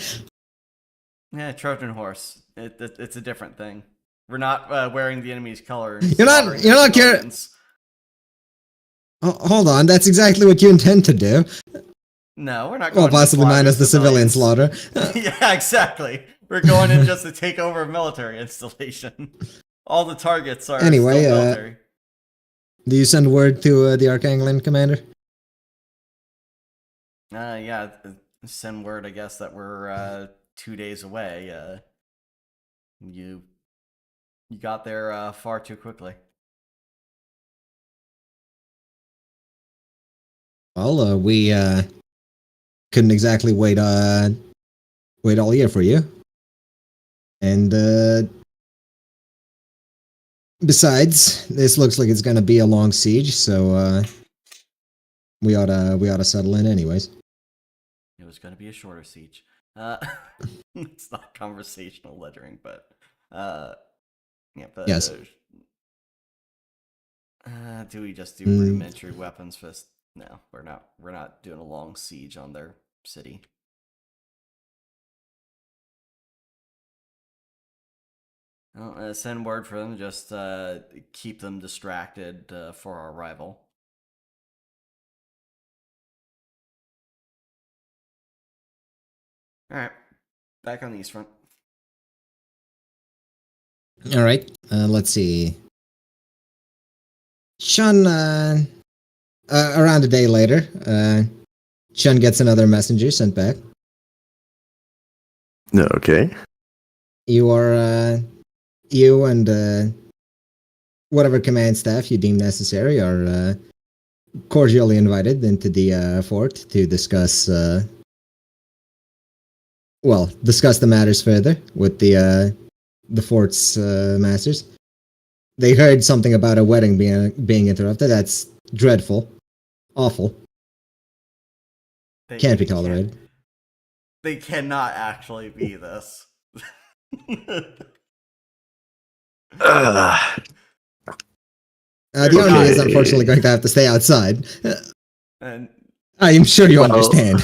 A: Yeah, Trojan horse. It's a different thing. We're not wearing the enemy's colors.
B: You're not carrying. Oh, hold on, that's exactly what you intend to do.
A: No, we're not going
B: Well,
A: to
B: possibly
A: slaughter
B: minus the civilian
A: civilians.
B: slaughter.
A: Yeah, exactly. We're going in just to take over a military installation. All the targets are
B: Anyway,
A: still military.
B: Do you send word to the Arkaine commander?
A: Yeah, send word, I guess, that we're 2 days away. You got there far too quickly.
B: Well, we couldn't exactly wait all year for you. And besides, this looks like it's gonna be a long siege, so we oughta settle in anyways.
A: It was going to be a shorter siege. It's not conversational lettering, but yeah. But
B: Yes.
A: do we just do rudimentary weapons for this? No, we're not. We're not doing a long siege on their city. Well, send word for them. Just keep them distracted for our arrival. All right, back on the east front.
B: All right. Let's see. Shun, around a day later, Shun gets another messenger sent back.
E: No, okay.
B: You and whatever command staff you deem necessary are cordially invited into the fort to discuss the matters further with the fort's masters. They heard something about a wedding being interrupted. That's dreadful. Awful. Can't be tolerated.
A: They cannot actually be this.
B: The army is unfortunately going to have to stay outside.
A: And
B: I am sure you understand.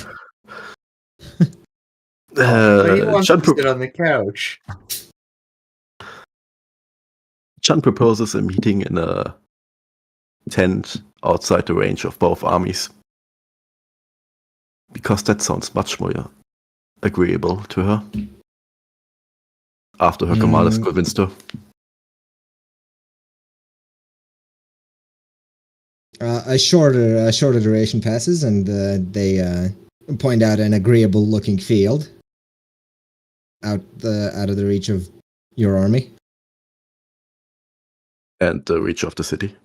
C: He wants to sit on the couch.
E: Chan proposes a meeting in a tent outside the range of both armies. Because that sounds much more agreeable to her. After her commander has convinced her.
B: A shorter duration passes, and they point out an agreeable-looking field out of the reach of your army.
E: And the reach of the city.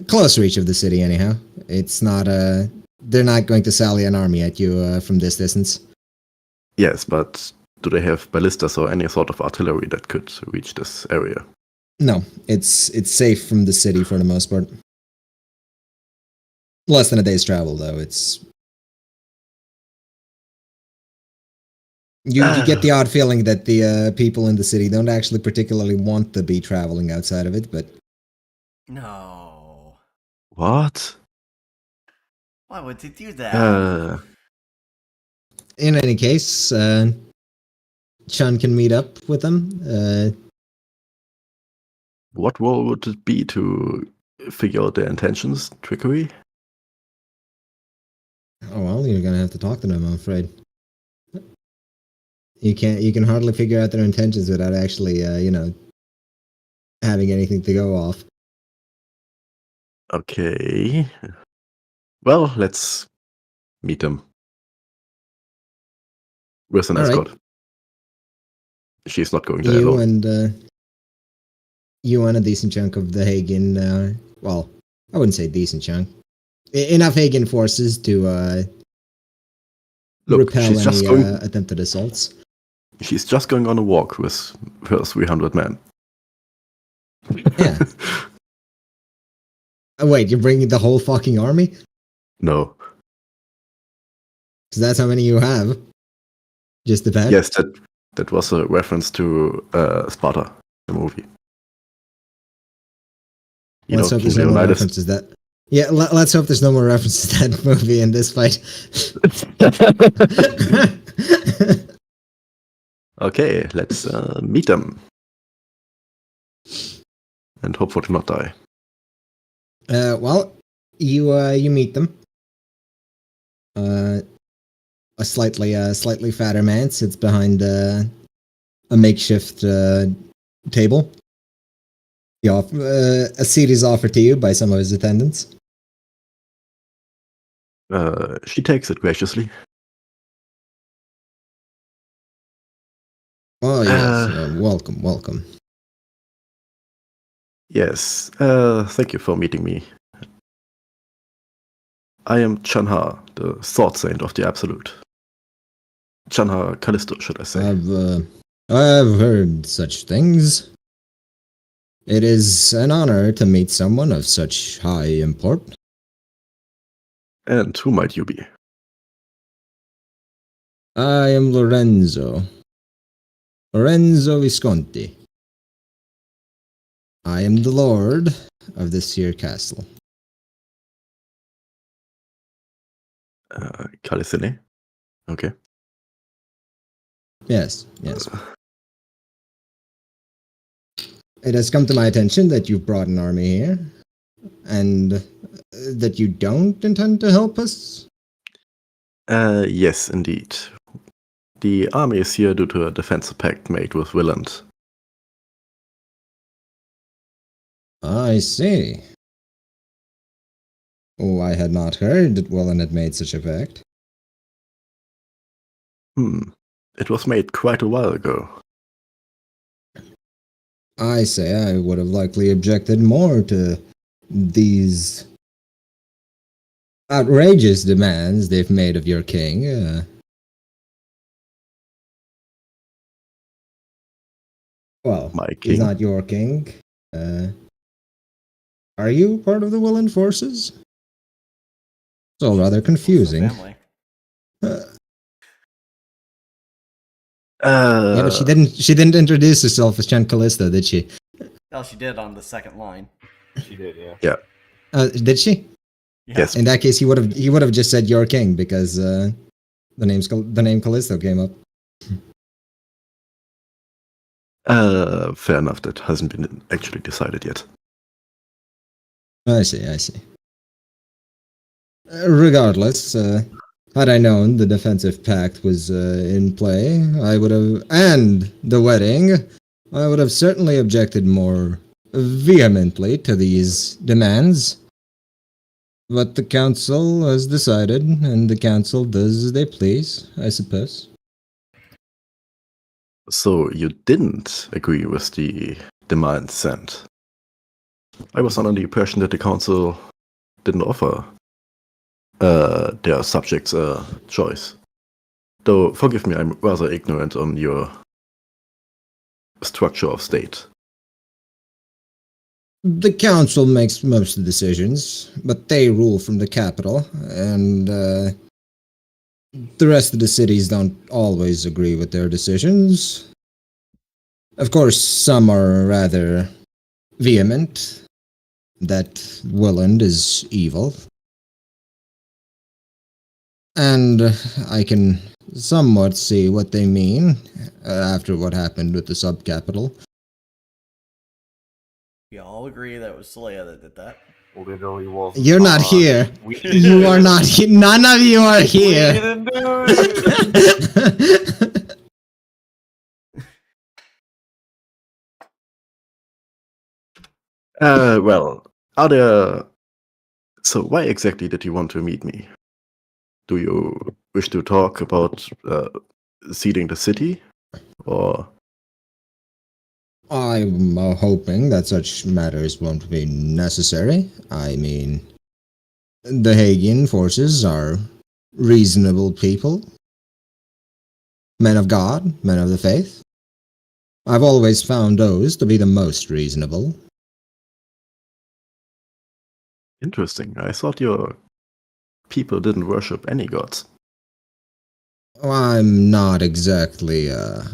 B: Close reach of the city, anyhow. It's not they're not going to sally an army at you from this distance.
E: Yes, but do they have ballistas or any sort of artillery that could reach this area?
B: No, it's safe from the city for the most part. Less than a day's travel, though. It's you get the odd feeling that the people in the city don't actually particularly want to be traveling outside of it, but
A: no.
E: What?
A: Why would they do that?
B: In any case, Chun can meet up with them.
E: What role would it be to figure out their intentions? Trickery?
B: Oh well, you're gonna have to talk to them, I'm afraid. You can hardly figure out their intentions without actually, having anything to go off.
E: Okay. Well, let's meet them. With an escort. Right. She's not going there alone.
B: You and a decent chunk of the Hagen, well, I wouldn't say decent chunk. Enough Hagen forces to repel any attempted assaults.
E: She's just going on a walk with her 300 men.
B: Yeah. Wait, you're bringing the whole fucking army?
E: No.
B: Because that's how many you have. Just the bad?
E: Yes, that was a reference to Sparta, the movie.
B: Let's hope there's no more references to that. Yeah, let's hope there's no more references to that movie in this fight.
E: Okay, let's meet them. And hopefully not die.
B: Well, you meet them. A slightly fatter man sits behind a makeshift table. A seat is offered to you by some of his attendants.
E: She takes it graciously.
B: Oh yes, welcome.
E: Yes, thank you for meeting me. I am Chanha, the Sword Saint of the Absolute. Chanha Callisto, should I say.
B: I've heard such things. It is an honor to meet someone of such high import.
E: And who might you be?
B: I am Lorenzo Visconti. I am the lord of this here castle.
E: Calicine? Okay.
B: Yes. It has come to my attention that you've brought an army here, and that you don't intend to help us.
E: Yes, indeed. The army is here due to a defensive pact made with Willand.
B: I see. Oh, I had not heard that Welland had made such a pact.
E: It was made quite a while ago.
B: I say I would have likely objected more to these outrageous demands they've made of your king. Well,
E: My
B: he's
E: king?
B: not your king. Are you part of the Willand forces? It's all rather confusing.
A: Family.
B: Yeah, but she didn't introduce herself as Chan Callisto, did she?
A: Oh, she did on the second line.
D: She did, yeah.
E: Yeah.
B: Did she?
A: Yeah.
E: Yes.
B: In that case, he would have just said your king because the name Callisto came up.
E: Fair enough, that hasn't been actually decided yet.
B: I see. Regardless, had I known the defensive pact was in play, I would have, and the wedding, I would have certainly objected more vehemently to these demands. But the council has decided, and the council does as they please, I suppose.
E: So you didn't agree with the demands sent? I was under the impression that the council didn't offer their subjects a choice. Though, forgive me, I'm rather ignorant on your structure of state.
B: The council makes most of the decisions, but they rule from the capital, and the rest of the cities don't always agree with their decisions. Of course, some are rather vehement that Willand is evil. And I can somewhat see what they mean after what happened with the subcapital.
A: We all agree that it was Saleya that did that.
D: Literally was.
B: You're not here.
D: We
B: You are not here. None of you are
D: We
B: here.
D: didn't do it.
E: Well, are there... So why exactly did you want to meet me? Do you wish to talk about ceding the city? Or...
B: I'm hoping that such matters won't be necessary. I mean, the Hagian forces are reasonable people. Men of God, men of the faith. I've always found those to be the most reasonable.
E: Interesting. I thought your people didn't worship any gods.
B: I'm not exactly a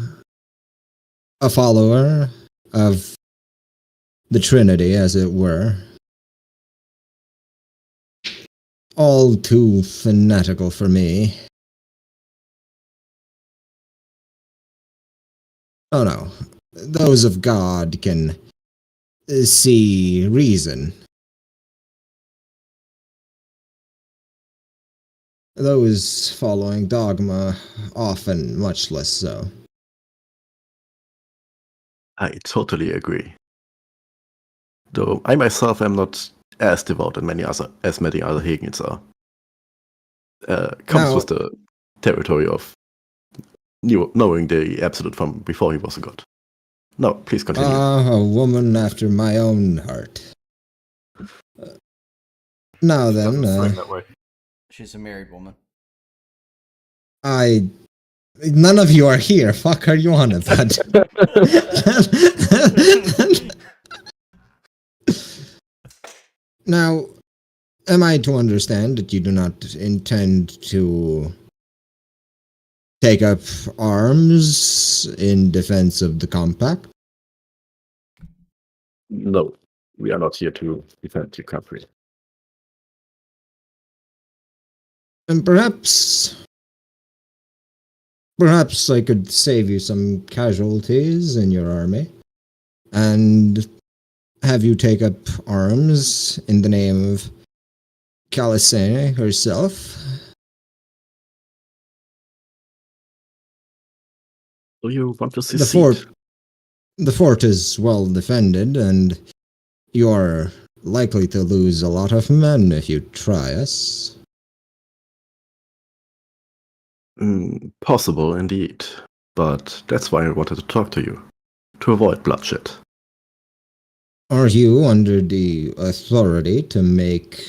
B: follower of the Trinity, as it were. All too fanatical for me. Oh no, those of God can see reason. those following dogma often much less so.
E: I totally agree. Though I myself am not as devout as many other Hegans are. Comes
B: Now-
E: with the territory of knowing the Absolute from before he was a god. No, please continue.
B: A woman after my own heart. Now
D: Doesn't
B: then,
D: swing that way.
A: She's a married woman.
B: none of you are here. Fuck are you on about? Now, am I to understand that you do not intend to take up arms in defense of the compact?
E: No, we are not here to defend your country.
B: And perhaps I could save you some casualties in your army and have you take up arms in the name of Calisene herself.
E: Do you want to secede?
B: The fort is well defended, and you are likely to lose a lot of men if you try us.
E: Possible indeed, but that's why I wanted to talk to you, to avoid bloodshed.
B: Are you under the authority to make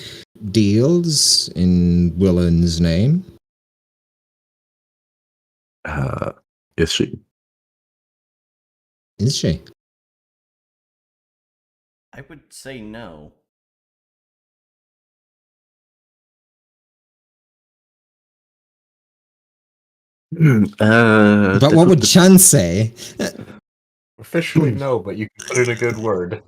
B: deals in Willen's name?
E: Is she?
B: Is she?
A: I would say no.
B: But what would Chan say?
C: Officially, no, but you can put in a good word.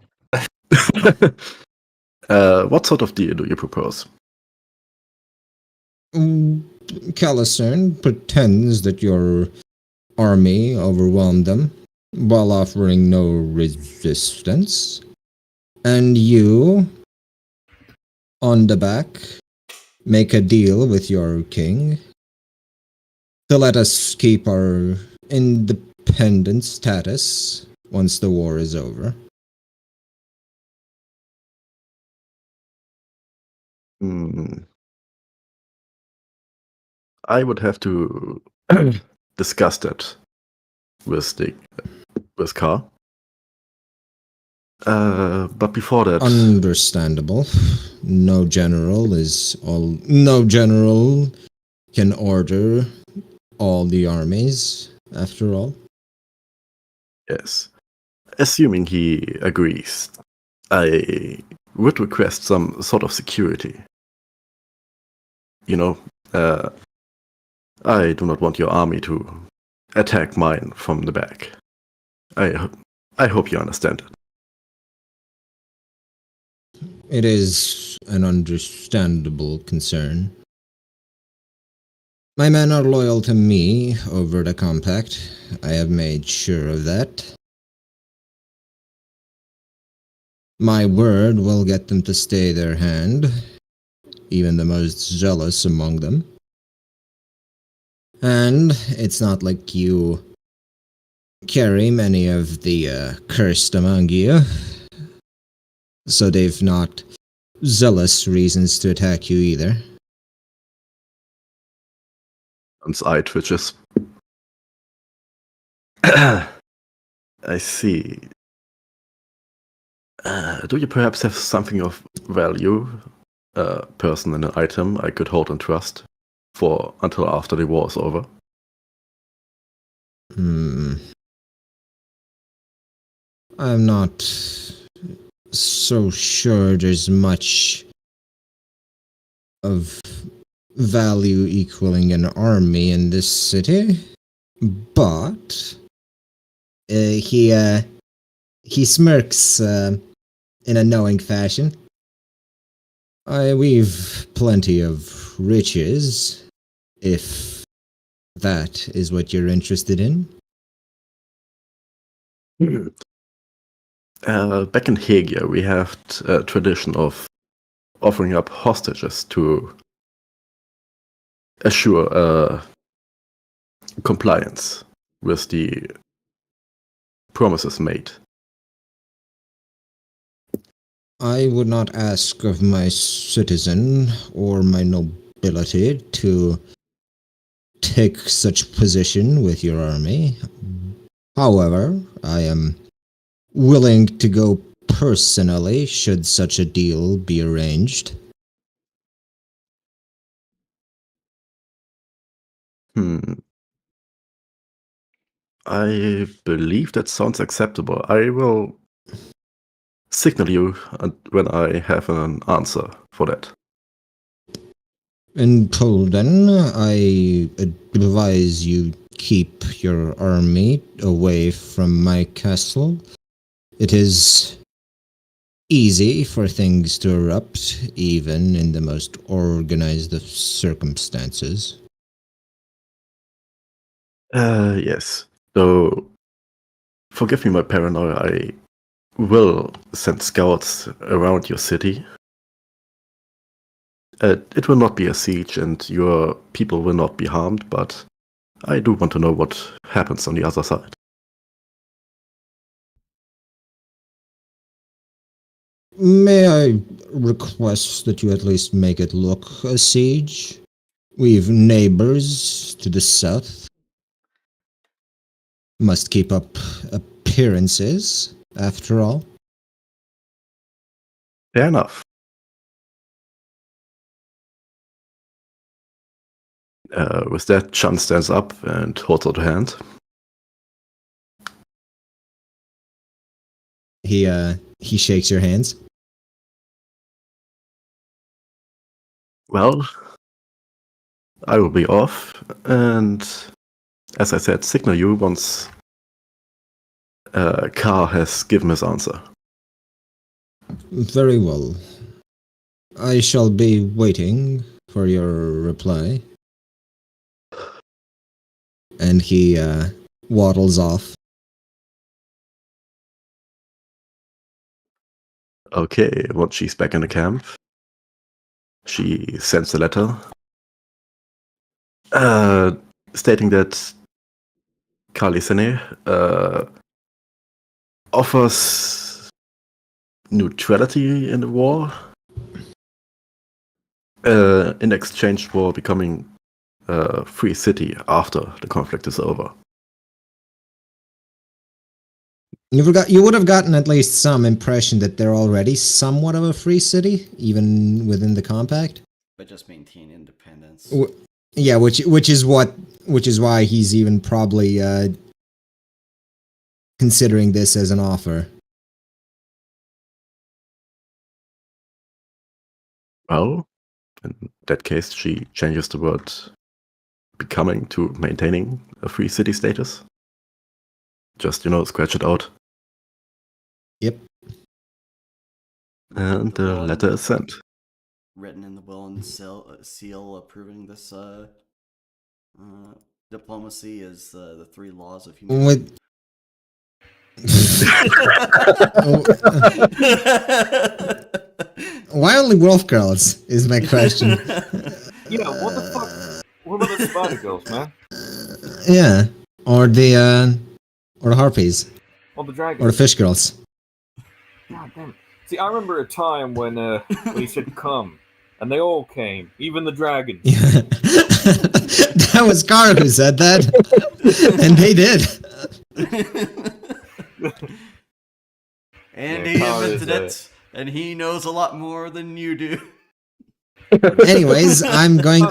E: What sort of deal do you propose?
B: Calisern pretends that your army overwhelmed them while offering no resistance. And you, on the back, make a deal with your king to let us keep our independent status once the war is over.
E: I would have to discuss that with Carr. But before that,
B: Understandable. No general can order all the armies, after all.
E: yes, assuming he agrees, I would request some sort of security. You know, I do not want your army to attack mine from the back. I hope you understand it.
B: It is an understandable concern. My men are loyal to me over the compact. I have made sure of that. My word will get them to stay their hand, even the most zealous among them. And it's not like you carry many of the cursed among you, so they've not zealous reasons to attack you either.
E: Hans eye twitches. I see. Do you perhaps have something of value, a person and an item I could hold and trust for until after the war is over?
B: I'm not so sure there's much of value equaling an army in this city, but he smirks in a knowing fashion. We've plenty of riches, if that is what you're interested in.
E: Back in Hegia, we have a tradition of offering up hostages to assure compliance with the promises made.
B: I would not ask of my citizen or my nobility to take such position with your army. However, I am willing to go personally should such a deal be arranged.
E: I believe that sounds acceptable. I will signal you when I have an answer for that.
B: Until then, I advise you keep your army away from my castle. It is easy for things to erupt, even in the most organized of circumstances.
E: Yes. So, forgive me my paranoia. I will send scouts around your city. It will not be a siege and your people will not be harmed, but I do want to know what happens on the other side.
B: May I request that you at least make it look a siege? We've neighbors to the south. Must keep up appearances, after all.
E: Fair enough. With that, Chan stands up and holds out a hand.
B: He shakes your hands.
E: Well, I will be off, and as I said, signal you once Carr has given his answer.
B: Very well. I shall be waiting for your reply. And he waddles off.
E: Okay, once she's back in the camp, she sends a letter stating that Kalisene offers neutrality in the war in exchange for becoming a free city after the conflict is over.
B: You would have gotten at least some impression that they're already somewhat of a free city, even within the compact.
A: But just maintain independence.
B: Yeah, which is why he's even probably considering this as an offer.
E: Well, in that case, she changes the word becoming to maintaining a free city status. Just, scratch it out.
B: Yep.
E: And the letter is sent.
A: Written in the will and seal approving this diplomacy is the 3 laws of humanity.
B: Why only wolf girls is my question.
D: Yeah, what the fuck? What about the spider girls, man?
B: Yeah, or the harpies,
D: Or the dragons?
B: or the fish girls.
D: God damn. See, I remember a time when he said come, and they all came, even the dragons.
B: Yeah. That was Carr who said that, and they did.
A: And
D: Yeah,
A: he
D: Carr
A: invented
D: is,
A: it, and he knows a lot more than you do.
B: Anyways, I'm going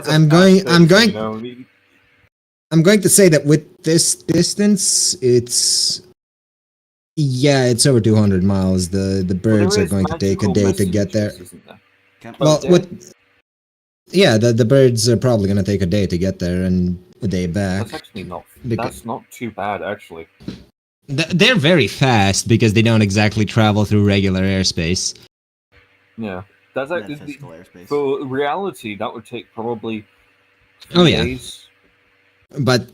B: to say that with this distance, it's over 200 miles. The birds are going to take a day to get there. Well, the birds are probably going to take a day to get there and a day back.
D: That's actually not. That's not too bad, actually.
B: They're very fast because they don't exactly travel through regular airspace.
D: Yeah, that's actually
A: Metaphysical airspace.
D: for reality. That would take probably 3
B: Oh, yeah.
D: days.
B: But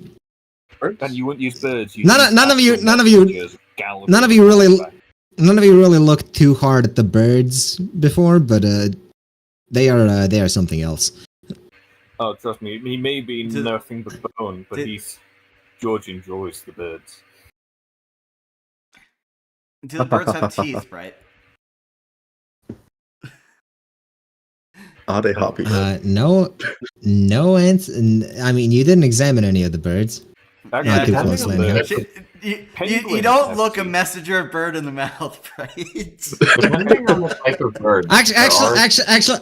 D: And you wouldn't use birds.
B: none of you really looked too hard at the birds before, but they are something else.
D: Oh, trust me, he may be
A: Do-
D: nothing but bone, but George enjoys the birds.
A: Do the birds have teeth, right?
E: Are they happy?
B: No answer. I mean, you didn't examine any of the birds.
D: Actually,
B: Not too
D: depending
B: closely,
D: on the-
B: anyhow.
A: You
D: Penguins
A: don't
D: have
A: look a
D: teeth.
A: messenger bird in the mouth, right?
C: Depending on the type of bird.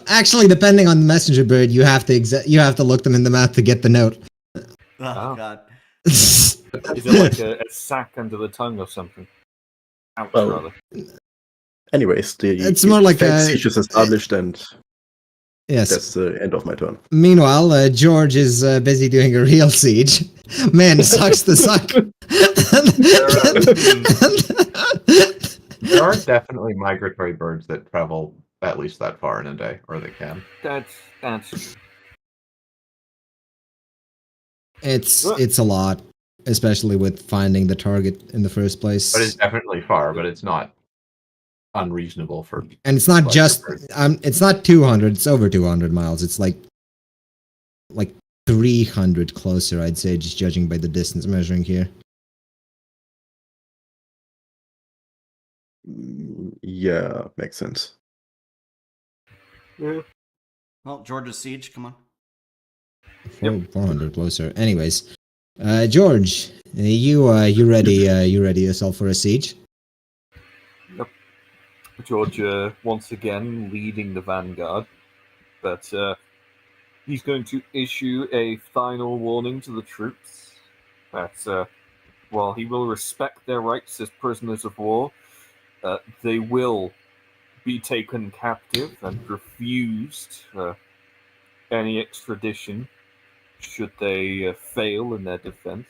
B: Actually, depending on the messenger bird, you have to look them in the mouth to get the note.
A: Oh god.
D: Is it like a sack under the tongue or something? Ouch,
E: Well,
D: rather.
E: Anyways, the
B: It's more like
E: fact
B: a-
E: siege is established, and
B: Yes.
E: that's the end of my turn.
B: Meanwhile, George is busy doing a real siege. Man, sucks to suck.
C: There are definitely migratory birds that travel at least that far in a day, or they can.
D: That's
B: It's a lot, especially with finding the target in the first place.
C: But it's definitely far, but it's not unreasonable for.
B: And it's not
C: like
B: just
C: the bird.
B: it's not 200, it's over 200 miles. It's like 300 closer, I'd say, just judging by the distance measuring here.
E: Yeah, makes sense.
A: Well, George's siege, come on.
B: 400 closer. Anyways, George, you ready yourself for a siege?
D: George once again leading the vanguard, but he's going to issue a final warning to the troops that while he will respect their rights as prisoners of war, they will be taken captive and refused any extradition should they fail in their defense,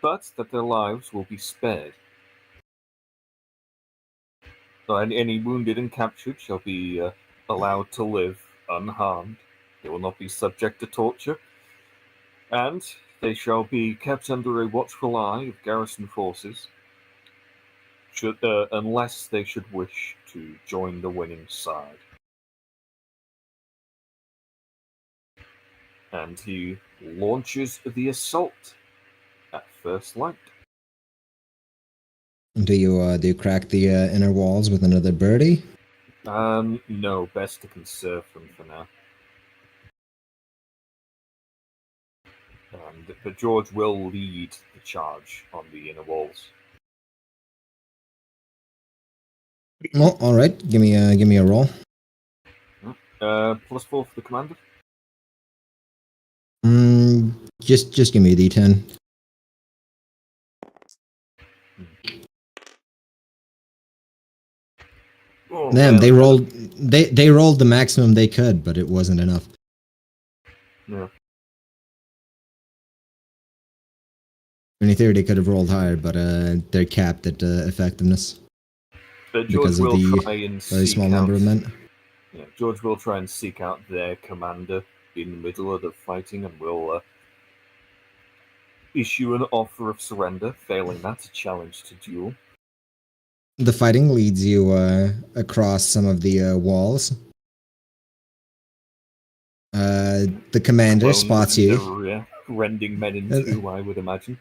D: but that their lives will be spared. So any wounded and captured shall be allowed to live unharmed. They will not be subject to torture, and they shall be kept under a watchful eye of garrison forces, unless they should wish to join the winning side. And he launches the assault at first light.
B: Do you crack the inner walls with another birdie?
D: No, best to conserve them for now. But George will lead the charge on the inner walls.
B: Well, all right. Give me a roll.
D: +4 for the commander.
B: Just give me a D10.
D: Oh,
B: Damn,
D: man.
B: they rolled the maximum they could, but it wasn't enough.
D: Yeah.
B: In theory, they could have rolled higher, but they're capped at effectiveness
D: But
B: because
D: George
B: of
D: will
B: the
D: try and
B: very
D: seek
B: small number
D: out,
B: of men.
D: Yeah, George will try and seek out their commander in the middle of the fighting and will issue an offer of surrender. Failing that, a challenge to duel.
B: The fighting leads you across some of the walls. The commander
D: Clones
B: spots
D: and
B: you.
D: they're, rending men in two, I would imagine.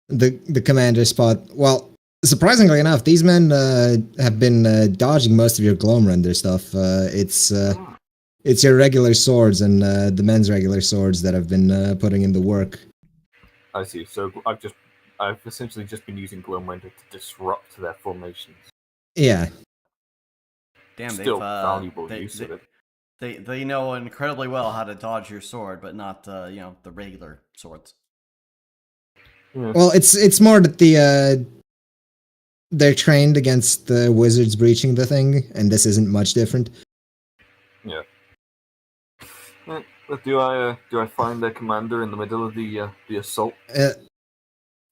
B: The commander spot. Well, surprisingly enough, these men have been dodging most of your gloam render stuff. It's your regular swords and the men's regular swords that have been putting in the work.
D: I see. So I've essentially just been using Gloomrender to disrupt their formations.
B: Yeah.
A: Damn,
D: Still
A: they've
D: valuable use of it.
A: They know incredibly well how to dodge your sword, but not the regular swords.
D: Yeah.
B: Well, it's more that they're trained against the wizards breaching the thing, and this isn't much different.
D: Yeah. But do I find their commander in the middle of the assault?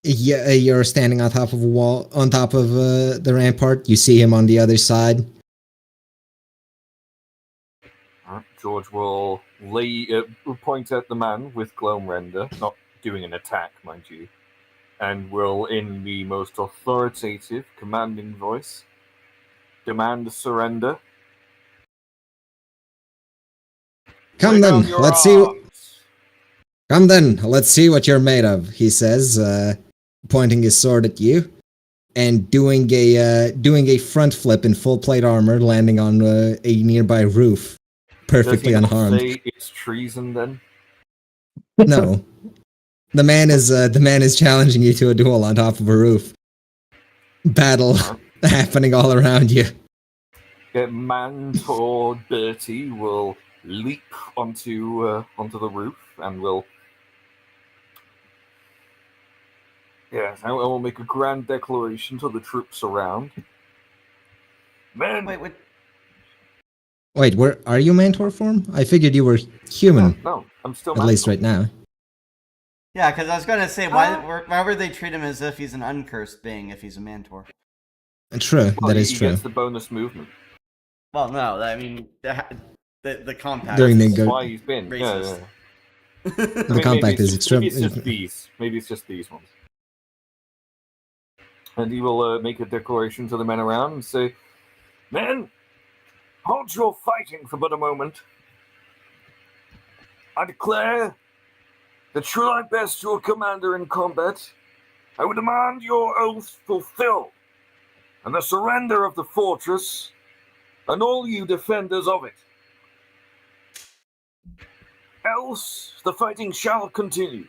B: Yeah, you're standing on top of a wall, on top of the rampart. You see him on the other side.
D: George will point at the man with Gloomrender, not doing an attack, mind you, and will, in the most authoritative, commanding voice, demand surrender.
B: Come
D: Lay
B: then,
D: down your
B: let's see.
D: arms.
B: Come then, let's see what you're made of, he says, pointing his sword at you, and doing a front flip in full plate armor, landing on a nearby roof, perfectly
D: Does he not
B: unharmed.
D: say it's treason then?
B: No, the man is challenging you to a duel on top of a roof. Battle happening all around you.
D: Mantor Bertie will leap onto the roof and will. Yes, I will make a grand declaration to the troops around. Men,
B: Wait, where are you Mantor form? I figured you were human,
D: no, I'm still.
B: at least right now.
A: Yeah, because I was gonna say, why would they treat him as if he's an uncursed being if he's a Mantor?
B: True,
D: Well,
B: that is
D: he
B: true.
D: gets the bonus movement.
A: Well, no, I mean the compact.
B: During the
D: That's why he's been.
A: Racist.
B: The compact is extremely.
D: Maybe it's just these. Maybe it's just these ones. And he will make a declaration to the men around and say, "Men, hold your fighting for but a moment. I declare that should I best your commander in combat, I would demand your oath fulfilled, and the surrender of the fortress, and all you defenders of it. Else the fighting shall continue."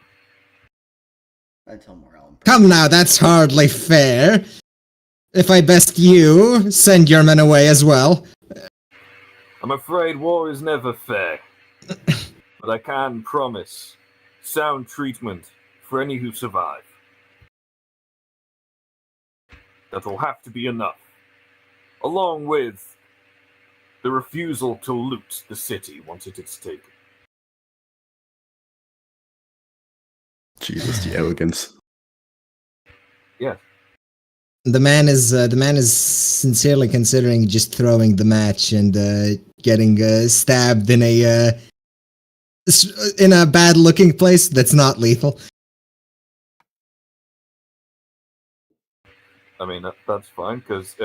A: I tell Morale.
B: Come now, that's hardly fair. If I best you, send your men away as well.
D: I'm afraid war is never fair, but I can promise sound treatment for any who survive. That'll have to be enough, along with the refusal to loot the city once it is taken.
E: Jesus, the arrogance.
D: Yeah.
B: The man is sincerely considering just throwing the match and getting stabbed in a bad looking place that's not lethal.
D: I mean, that's fine, because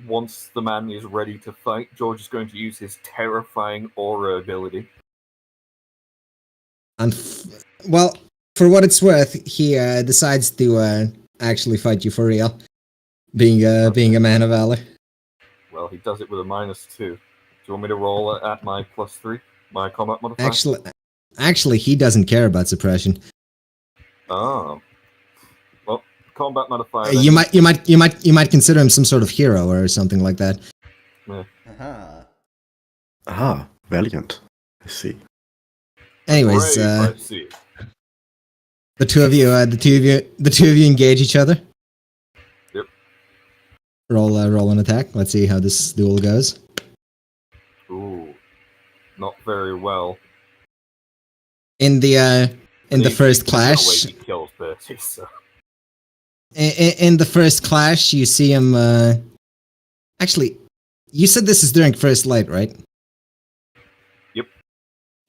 D: once the man is ready to fight, George is going to use his terrifying aura ability.
B: Well, for what it's worth, he decides to actually fight you for real, being a man of valor.
D: Well, he does it with a -2. Do you want me to roll at my +3, my combat modifier?
B: Actually, he doesn't care about suppression.
D: Oh. Well, combat modifier.
B: You might consider him some sort of hero or something like that.
D: Yeah.
A: Uh-huh.
E: Ah, valiant. I see.
B: Anyways,
D: Brave, I see.
B: the two of you engage each other.
D: Yep.
B: Roll an attack. Let's see how this duel goes.
D: Ooh, not very well.
B: In the first
D: He
B: clash,
D: kills Bertie, so.
B: in the first clash, you see him. Actually, you said this is during first light, right?
D: Yep.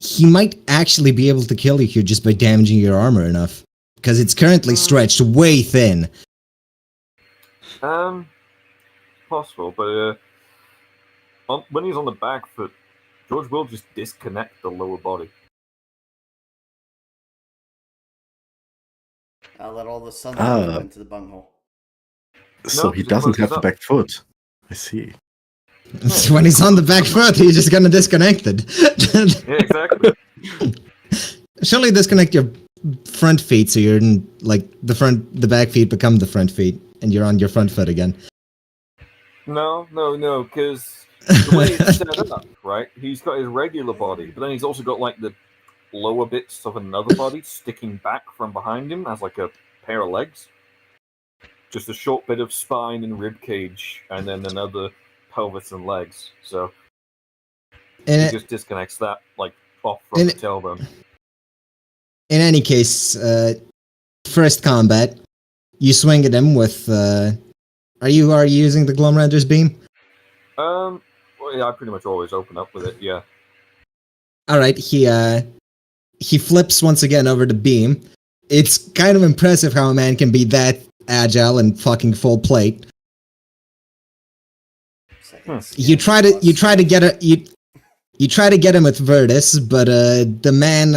B: He might actually be able to kill you here just by damaging your armor enough, because it's currently stretched way thin.
D: Possible, but when he's on the back foot, George will just disconnect the lower body.
A: I'll let all the sunlight go into the bunghole.
E: So
D: No,
E: he
D: just
E: doesn't
D: close
E: have
D: it
E: the
D: up.
E: back foot. I see.
B: When he's on the back foot, he's just gonna disconnect it.
D: Yeah, exactly.
B: Surely disconnect your front feet so you're in, like the back feet become the front feet and you're on your front foot again.
D: No, because the way it's set up, right? He's got his regular body, but then he's also got like the lower bits of another body sticking back from behind him as like a pair of legs. Just a short bit of spine and rib cage, and then another pelvis and legs. So he just disconnects that like off from the tailbone.
B: In any case, first combat, you swing at him with. Are you using the Glomrander's beam?
D: Well, yeah, I pretty much always open up with it. Yeah.
B: All right, he flips once again over the beam. It's kind of impressive how a man can be that agile and fucking full plate. You try to get him with Virtus, but the man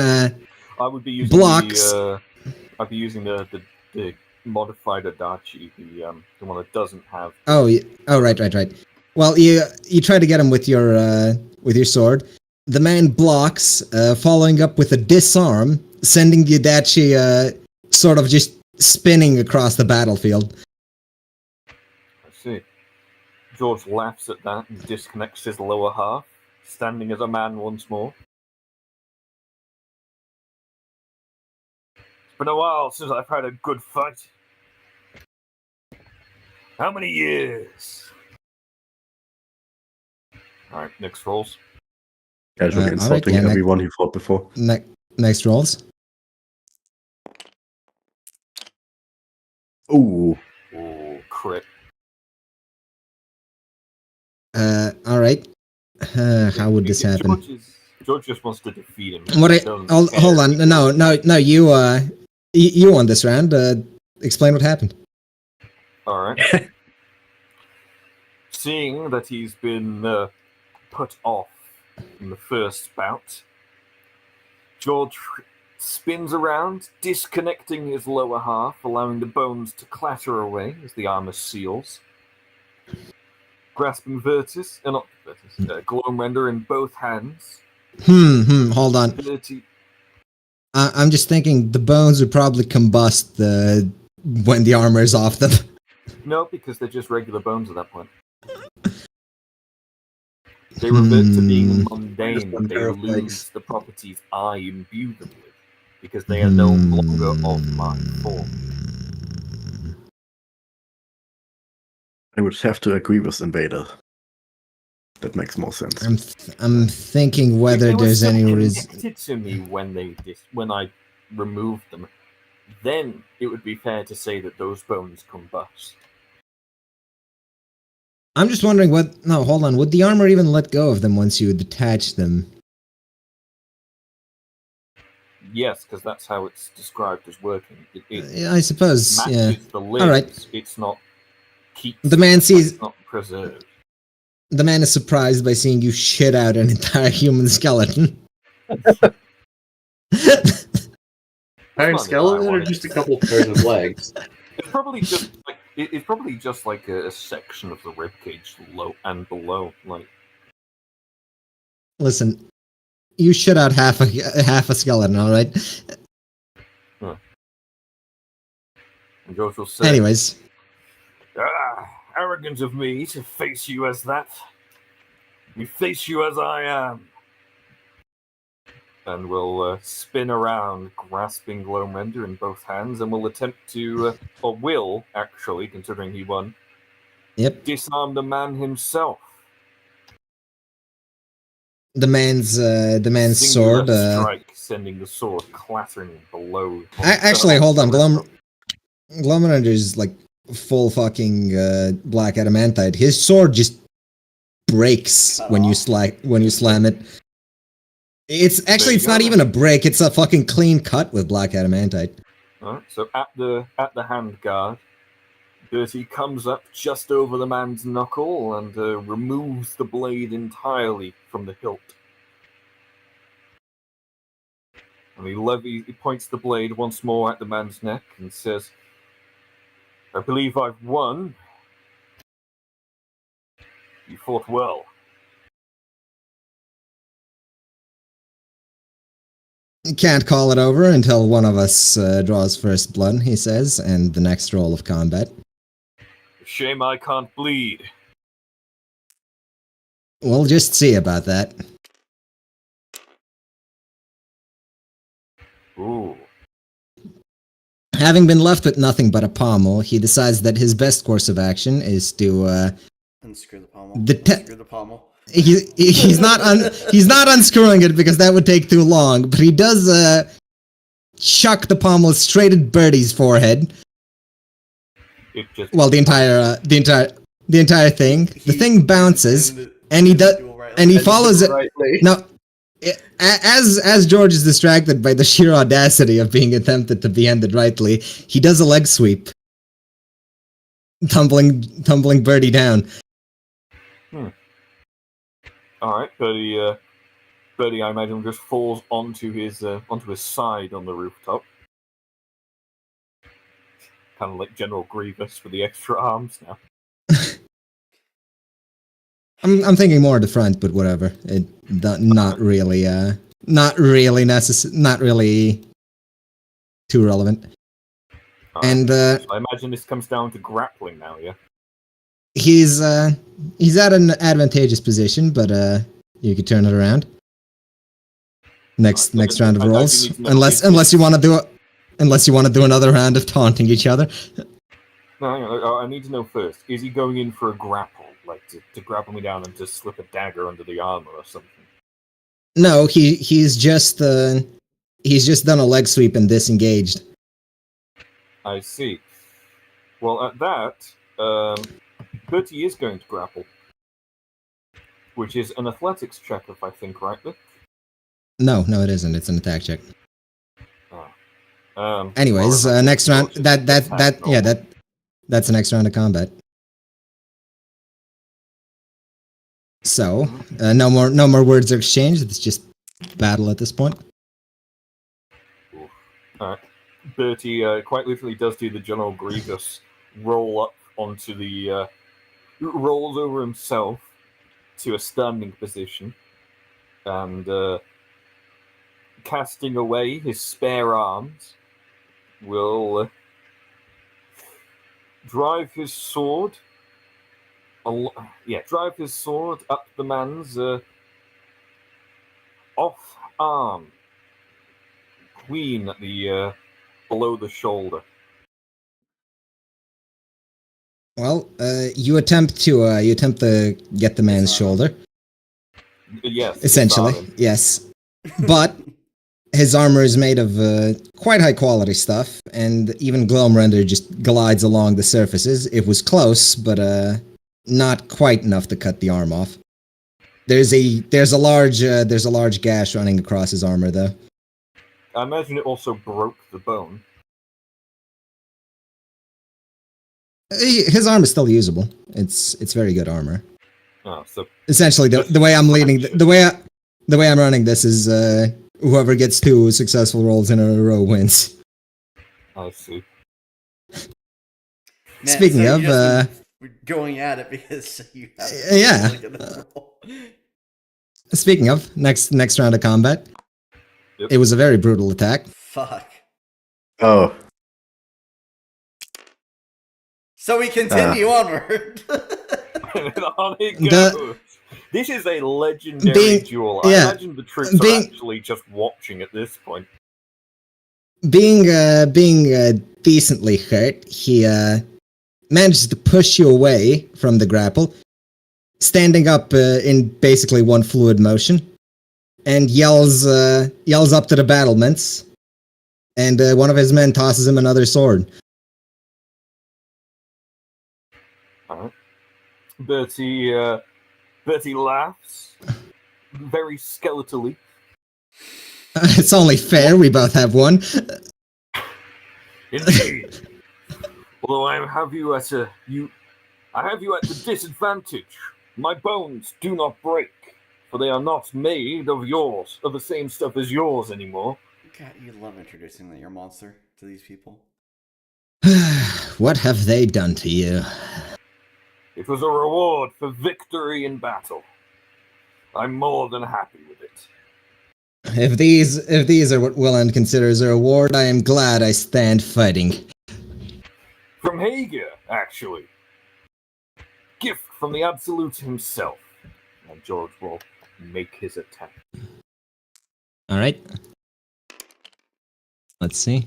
D: I would be using
B: blocks.
D: I'd be using the modified Adachi, the one that doesn't have.
B: Oh, right. Well, you try to get him with your sword. The man blocks, following up with a disarm, sending the Adachi sort of just spinning across the battlefield.
D: I see. George laughs at that and disconnects his lower half, standing as a man once more. It's been a while since I've had a good fight. How many years? Alright, next rolls.
E: Casually
B: alright,
E: insulting
B: yeah,
E: everyone he fought before.
B: Next rolls.
E: Ooh.
D: Ooh, crit.
B: Alright. How would this happen?
D: George just wants to defeat him.
B: Hold on. No, you won this round. Explain what happened.
D: Alright. Seeing that he's been put off in the first bout, George spins around, disconnecting his lower half, allowing the bones to clatter away as the armor seals. Grasping Gloam Render in both hands.
B: Hold on. I'm just thinking the bones would probably combust when the armor is off them.
D: No, because they're just regular bones at that point. They revert to being mundane. They lose the properties I imbue them with, because they are no longer of my form.
E: I would have to agree with Invader. That makes more sense.
B: I'm thinking whether there's any reason.
D: Connected to me when I removed them, then it would be fair to say that those bones combust.
B: I'm just wondering what. No, hold on. Would the armor even let go of them once you detach them?
D: Yes, because that's how it's described as working. It
B: I suppose. Yeah.
D: the limbs.
B: All right.
D: It's not keeps.
B: The man sees.
D: It's not preserved.
B: The man is surprised by seeing you shit out an entire human skeleton.
C: Entire skeleton, or just a couple pairs of legs?
D: It's probably just like a section of the ribcage low and below. Like,
B: listen, you shit out half a skeleton, all right?
D: Huh. And George will say,
B: anyways,
D: arrogant of me to face you as that. We face you as I am. And we'll spin around, grasping Gloam Render in both hands, and we'll attempt to, or will, actually, considering he won, disarm the man himself.
B: The man's
D: Singular
B: sword.
D: Strike, sending the sword clattering below.
B: Actually, hold on. Gloam Render is like full fucking black adamantite. His sword just breaks when you slam it. It's not even a break. It's a fucking clean cut with black adamantite.
D: All right, so at the hand guard, Bertie comes up just over the man's knuckle and removes the blade entirely from the hilt. And he points the blade once more at the man's neck and says, "I believe I've won. You fought well."
B: Can't call it over until one of us draws first blood, he says, and the next roll of combat.
D: Shame I can't bleed.
B: We'll just see about that.
D: Ooh.
B: Having been left with nothing but a pommel, he decides that his best course of action is to
A: unscrew the pommel.
B: Unscrew
A: the pommel.
B: He's not unscrewing it because that would take too long, but he does chuck the pommel straight at Birdie's forehead. Well, the entire thing. The thing bounces, and he follows it. Now, as George is distracted by the sheer audacity of being attempted to be ended rightly, he does a leg sweep, tumbling Birdie down.
D: All right, Birdie Birdie, I imagine, just falls onto his side on the rooftop. Kind of like General Grievous with the extra arms now.
B: I'm thinking more at the front, but whatever. Not really not really too relevant. And
D: I imagine this comes down to grappling now, yeah.
B: he's at an advantageous position, but you could turn it around. Next round of rolls, unless you want to do another round of taunting each other.
D: No, I need to know first. Is he going in for a grapple, like to grapple me down and to slip a dagger under the armor or something?
B: No, he's just done a leg sweep and disengaged.
D: I see. Well, at that, Bertie is going to grapple, which is an athletics check, if I think rightly.
B: No, it isn't. It's an attack check.
D: Oh.
B: Anyways, next round. That's the next round of combat. So, no more words are exchanged. It's just battle at this point.
D: Alright. Bertie quite literally does do the General Grievous roll up onto the rolls over himself to a standing position and casting away his spare arms will drive his sword up the man's off arm, queen at the below the shoulder.
B: Well, you attempt to get the man's shoulder.
D: Yes,
B: Essentially, yes. But his armor is made of quite high quality stuff, and even Gloam Render just glides along the surfaces. It was close, but not quite enough to cut the arm off. There's a large gash running across his armor, though.
D: I imagine it also broke the bone.
B: His arm is still usable. It's very good armor.
D: Oh, so
B: Essentially, the way I'm leading, the way I'm running this is whoever gets 2 successful rolls in a row wins.
D: I see.
A: Man,
B: Speaking
A: so
B: of,
A: you just been going at it because you have
B: yeah.
A: look at the roll.
B: Speaking of, next round of combat.
D: Yep.
B: It was a very brutal attack.
A: Fuck.
E: Oh,
A: So we continue onward.
D: On it
B: The-
D: goes. This is a legendary duel. I imagine the troops are actually just watching at this point.
B: Being decently hurt, he manages to push you away from the grapple, standing up in basically one fluid motion, and yells up to the battlements, and one of his men tosses him another sword.
D: Alright. Bertie laughs, very skeletally.
B: It's only fair, we both have one.
D: Indeed. Although I have you at the disadvantage. My bones do not break, for they are not made of the same stuff as yours anymore.
A: God, you love introducing your monster to these people.
B: What have they done to you?
D: It was a reward for victory in battle. I'm more than happy with it.
B: If these are what Willand considers a reward, I am glad I stand fighting.
D: From Hager, actually. Gift from the Absolute himself. And George will make his attack.
B: Alright. Let's see.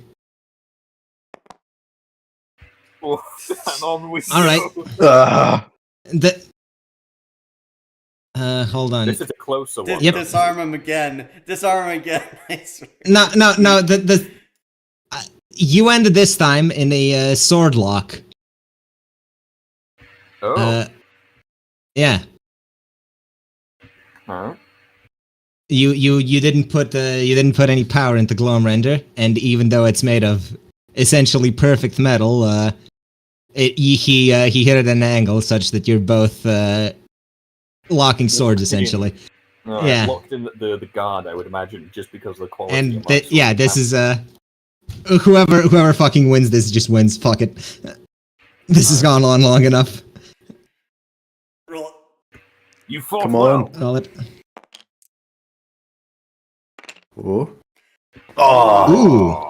D: Oh, and on we
B: All right.
D: go.
B: Hold on.
D: This is a closer one.
B: Yep.
A: Disarm him again. Disarm him again. I swear.
B: No. You ended this time in a sword lock.
D: Oh.
B: Yeah.
D: Huh?
B: You didn't put any power into Gloam Render, and even though it's made of essentially perfect metal, he hit it at an angle such that you're both locking swords essentially. Yeah.
D: Locked in the guard, I would imagine, just because of the quality.
B: And
D: of my
B: yeah,
D: sword.
B: this is whoever fucking wins this just wins. Fuck it. This has gone on long enough.
A: Roll.
D: You fought
E: Come
D: well.
E: on.
B: Roll it.
E: Oh.
B: Ooh.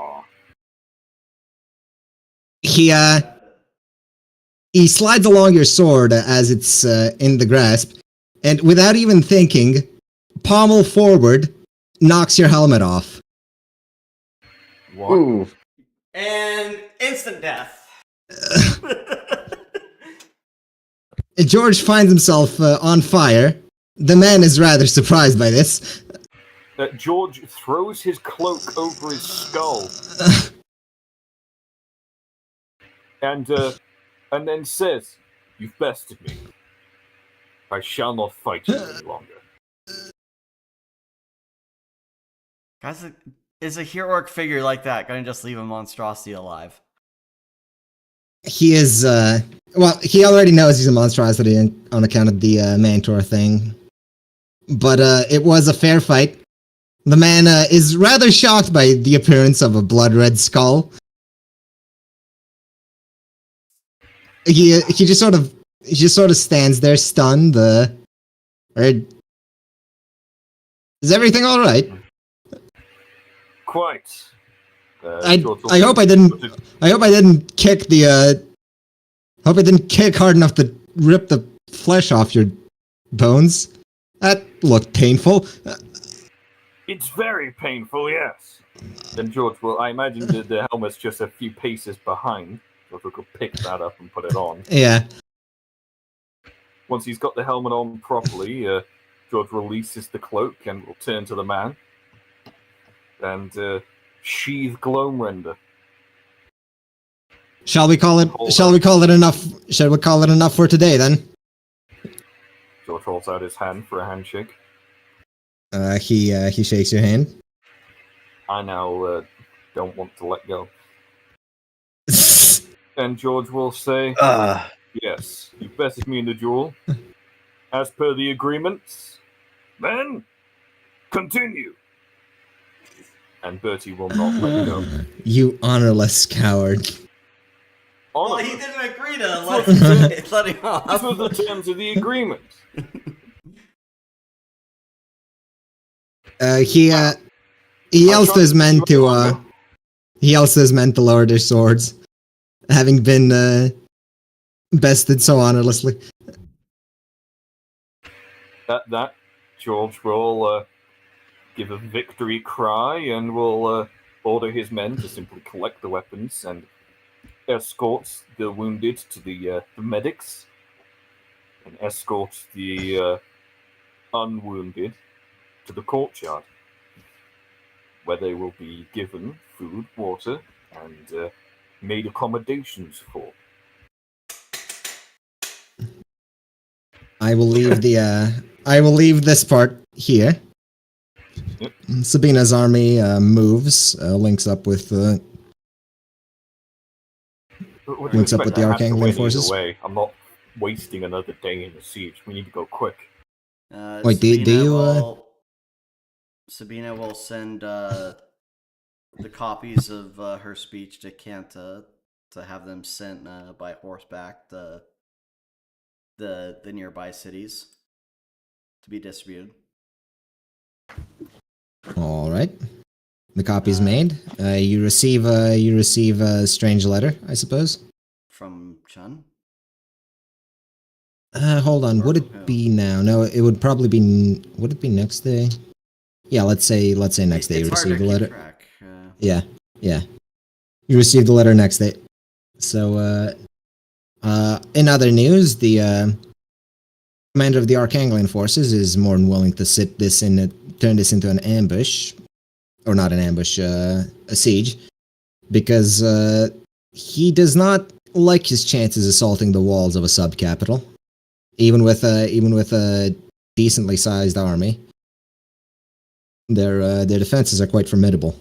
B: He slides along your sword as it's in the grasp, and without even thinking, pommel forward, knocks your helmet off.
D: What?
E: Ooh.
A: And instant death.
B: George finds himself on fire. The man is rather surprised by this.
D: George throws his cloak over his skull and then says, "You've bested me. I shall not fight you any longer."
A: Guys, is a heroic figure like that gonna just leave a monstrosity alive?
B: He is, well, he already knows he's a monstrosity on account of the Mantor thing. But it was a fair fight. The man is rather shocked by the appearance of a blood-red skull. He just sort of stands there stunned. Is everything all right?
D: Quite.
B: I hope I didn't kick the hope I didn't kick hard enough to rip the flesh off your bones. That looked painful.
D: It's very painful, yes. Then George will, I imagine the helmet's just a few paces behind. George will pick that up and put it on.
B: Yeah.
D: Once he's got the helmet on properly, George releases the cloak and will turn to the man and sheathe Gloamrender.
B: Shall we call it enough for today then?
D: George holds out his hand for a handshake.
B: He shakes your hand.
D: I now don't want to let go. And George will say, "Yes, you bested me in the duel. As per the agreements, then continue." And Bertie will not let go.
B: You honorless coward.
A: Well, he didn't agree to let him off.
D: This was the terms of the agreement.
B: He yells to his men to lower their swords, having been bested so honorlessly.
D: At that, George will give a victory cry and will order his men to simply collect the weapons and escort the wounded to the medics and escort the unwounded to the courtyard, where they will be given food, water, and made accommodations for.
B: I will leave this part here.
D: Yep.
B: Sabina's army moves, links up with links up with the Arkaine forces.
D: I'm not wasting another day in the siege. We need to go quick.
B: Wait, do you?
A: Sabina will send the copies of her speech to Kanta to have them sent by horseback to the nearby cities to be distributed.
B: All right, the copy's made. You receive a strange letter, I suppose.
A: From Chun.
B: Hold on. Would it be now? No, it would probably be. Would it be next day? Yeah, let's say next day you receive the letter. Yeah. You received the letter next day. So, in other news, the commander of the Arkanglian forces is more than willing to turn this into an ambush, or not an ambush, a siege, because he does not like his chances assaulting the walls of a sub-capital, even with a decently sized army. Their defenses are quite formidable.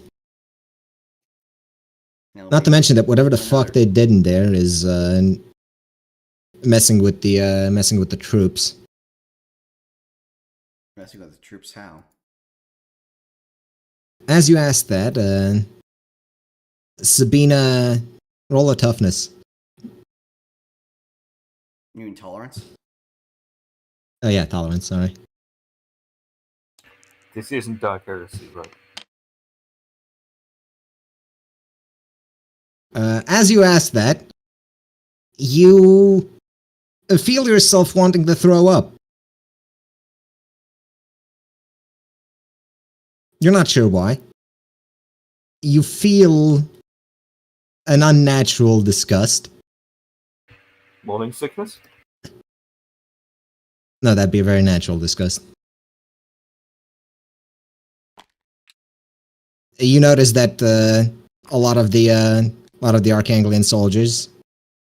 B: Not to mention that whatever the fuck they did in there is messing with the troops.
A: Asking about the troops how.
B: As you ask that, Sabina, roll a toughness.
A: You mean tolerance?
B: Oh yeah, tolerance. Sorry.
D: This isn't Dark Heresy, right?
B: As you ask that, you feel yourself wanting to throw up. You're not sure why. You feel an unnatural disgust.
D: Morning sickness?
B: No, that'd be a very natural disgust. You notice that a lot of the Arkanglian soldiers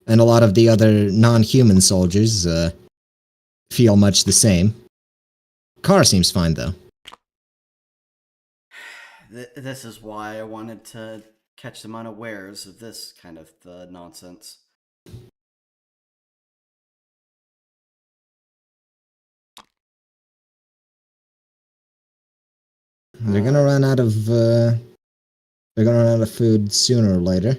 B: and a lot of the other non-human soldiers feel much the same. Carr seems fine though.
A: This is why I wanted to catch them unawares of this kind of nonsense.
B: They're gonna run out of food sooner or later.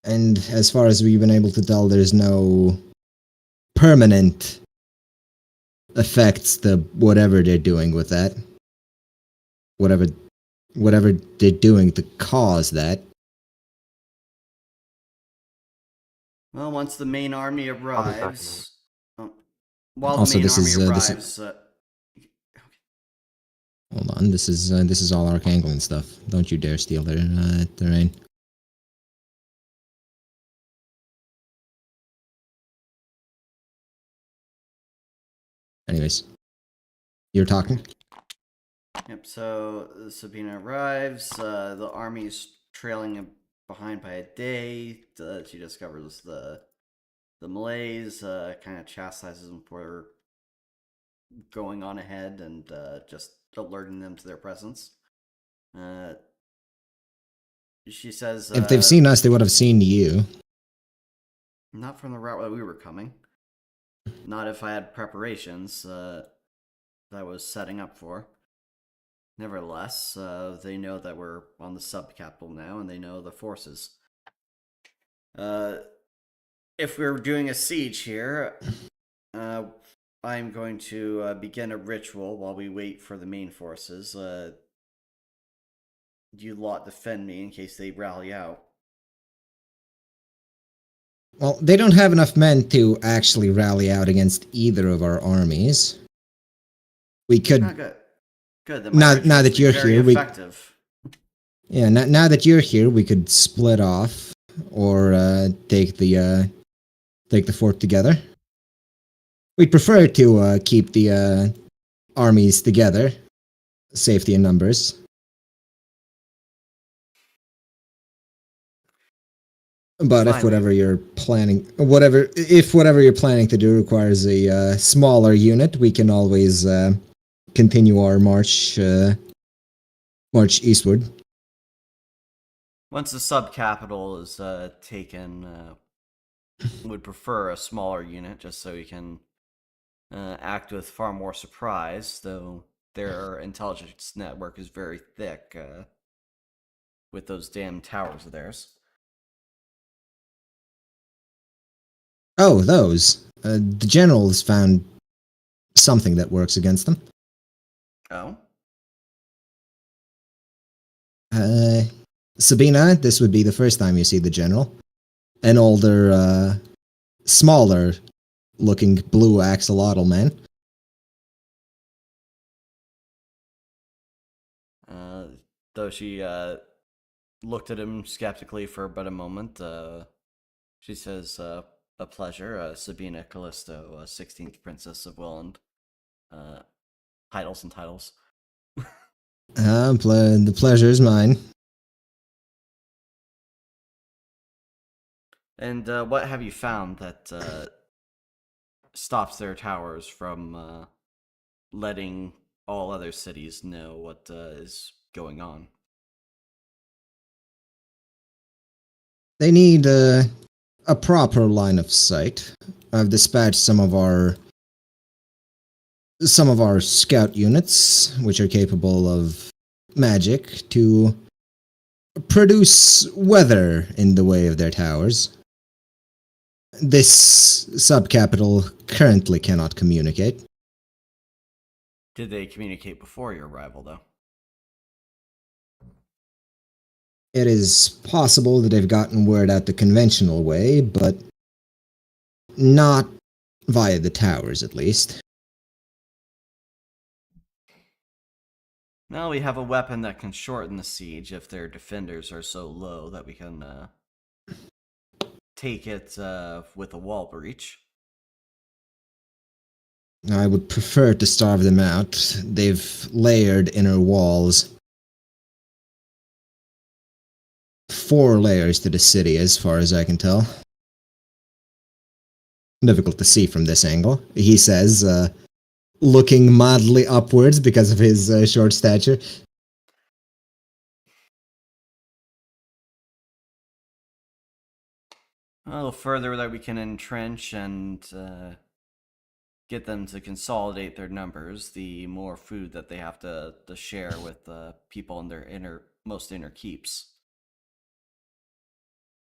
B: And as far as we've been able to tell, there's no permanent effects to whatever they're doing with that. Whatever they're doing to cause that.
A: Well, once the main army arrives, while
B: Also,
A: the main
B: this
A: army
B: is,
A: arrives,
B: Hold on, this is all Arkanglian stuff. Don't you dare steal their terrain. Anyways, you're talking.
A: Yep. So Sabina arrives. The army's trailing behind by a day. She discovers the Malays. Kind of chastises them for going on ahead and just alerting them to their presence. She says,
B: If they've seen us, they would have seen you.
A: not from the route that we were coming. Not if I had preparations that I was setting up for. Nevertheless, they know that we're on the sub-capital now, and they know the forces. If we're doing a siege here, I'm going to begin a ritual while we wait for the main forces. You lot defend me in case they rally out.
B: Well, they don't have enough men to actually rally out against either of our armies. We could.
A: Good. Good. Then
B: Now that you're here,
A: effective.
B: Now that you're here, we could split off or take the fort together. We'd prefer to keep the armies together, safety in numbers. But if whatever you're planning to do requires a smaller unit, we can always continue our march eastward.
A: Once the sub-capital is taken, would prefer a smaller unit just so you can act with far more surprise, though their intelligence network is very thick with those damn towers of theirs.
B: Oh, those. The general has found something that works against them.
A: Oh?
B: Sabina, this would be the first time you see the general. An older, smaller looking blue axolotl man.
A: Though she looked at him skeptically for but a moment, she says, a pleasure, Sabina Callisto, 16th Princess of Welland. Titles and titles.
B: The pleasure is mine.
A: And what have you found that stops their towers from letting all other cities know what is going on?
B: They need a proper line of sight. I've dispatched some of our some of our scout units, which are capable of magic, to produce weather in the way of their towers. This sub-capital currently cannot communicate.
A: Did they communicate before your arrival, though?
B: It is possible that they've gotten word out the conventional way, but not via the towers, at least.
A: Now we have a weapon that can shorten the siege if their defenders are so low that we can take it with a wall breach.
B: I would prefer to starve them out. They've layered inner walls. 4 layers to the city, as far as I can tell. Difficult to see from this angle, he says, looking mildly upwards because of his short stature.
A: Well, the further that we can entrench and get them to consolidate their numbers, the more food that they have to share with people in their most inner keeps.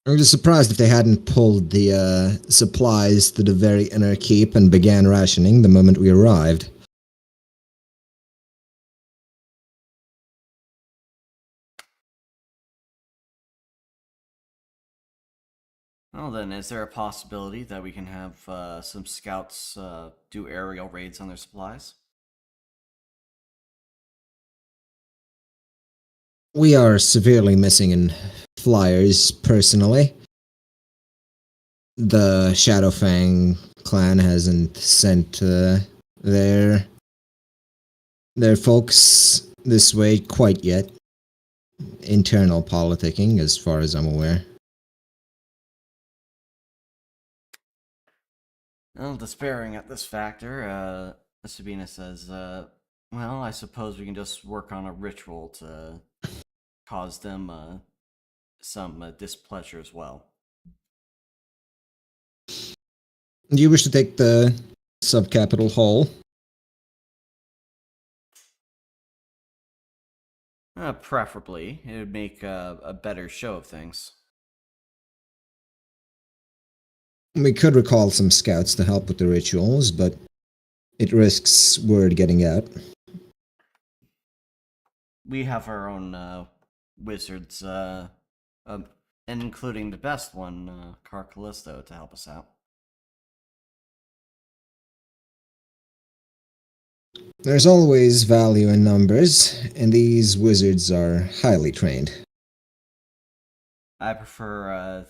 B: I was surprised if they hadn't pulled the supplies to the very inner keep and began rationing the moment we arrived.
A: Well then, is there a possibility that we can have some scouts do aerial raids on their supplies?
B: We are severely missing in flyers, personally. The Shadowfang clan hasn't sent their folks this way quite yet. Internal politicking, as far as I'm aware.
A: Well, despairing at this factor, Sabina says, well, I suppose we can just work on a ritual to cause them some displeasure as well.
B: Do you wish to take the sub-capital whole?
A: Preferably. It would make a better show of things.
B: We could recall some scouts to help with the rituals, but it risks word getting out.
A: We have our own wizards, including the best one, Car Callisto, to help us out.
B: There's always value in numbers, and these wizards are highly trained.
A: I prefer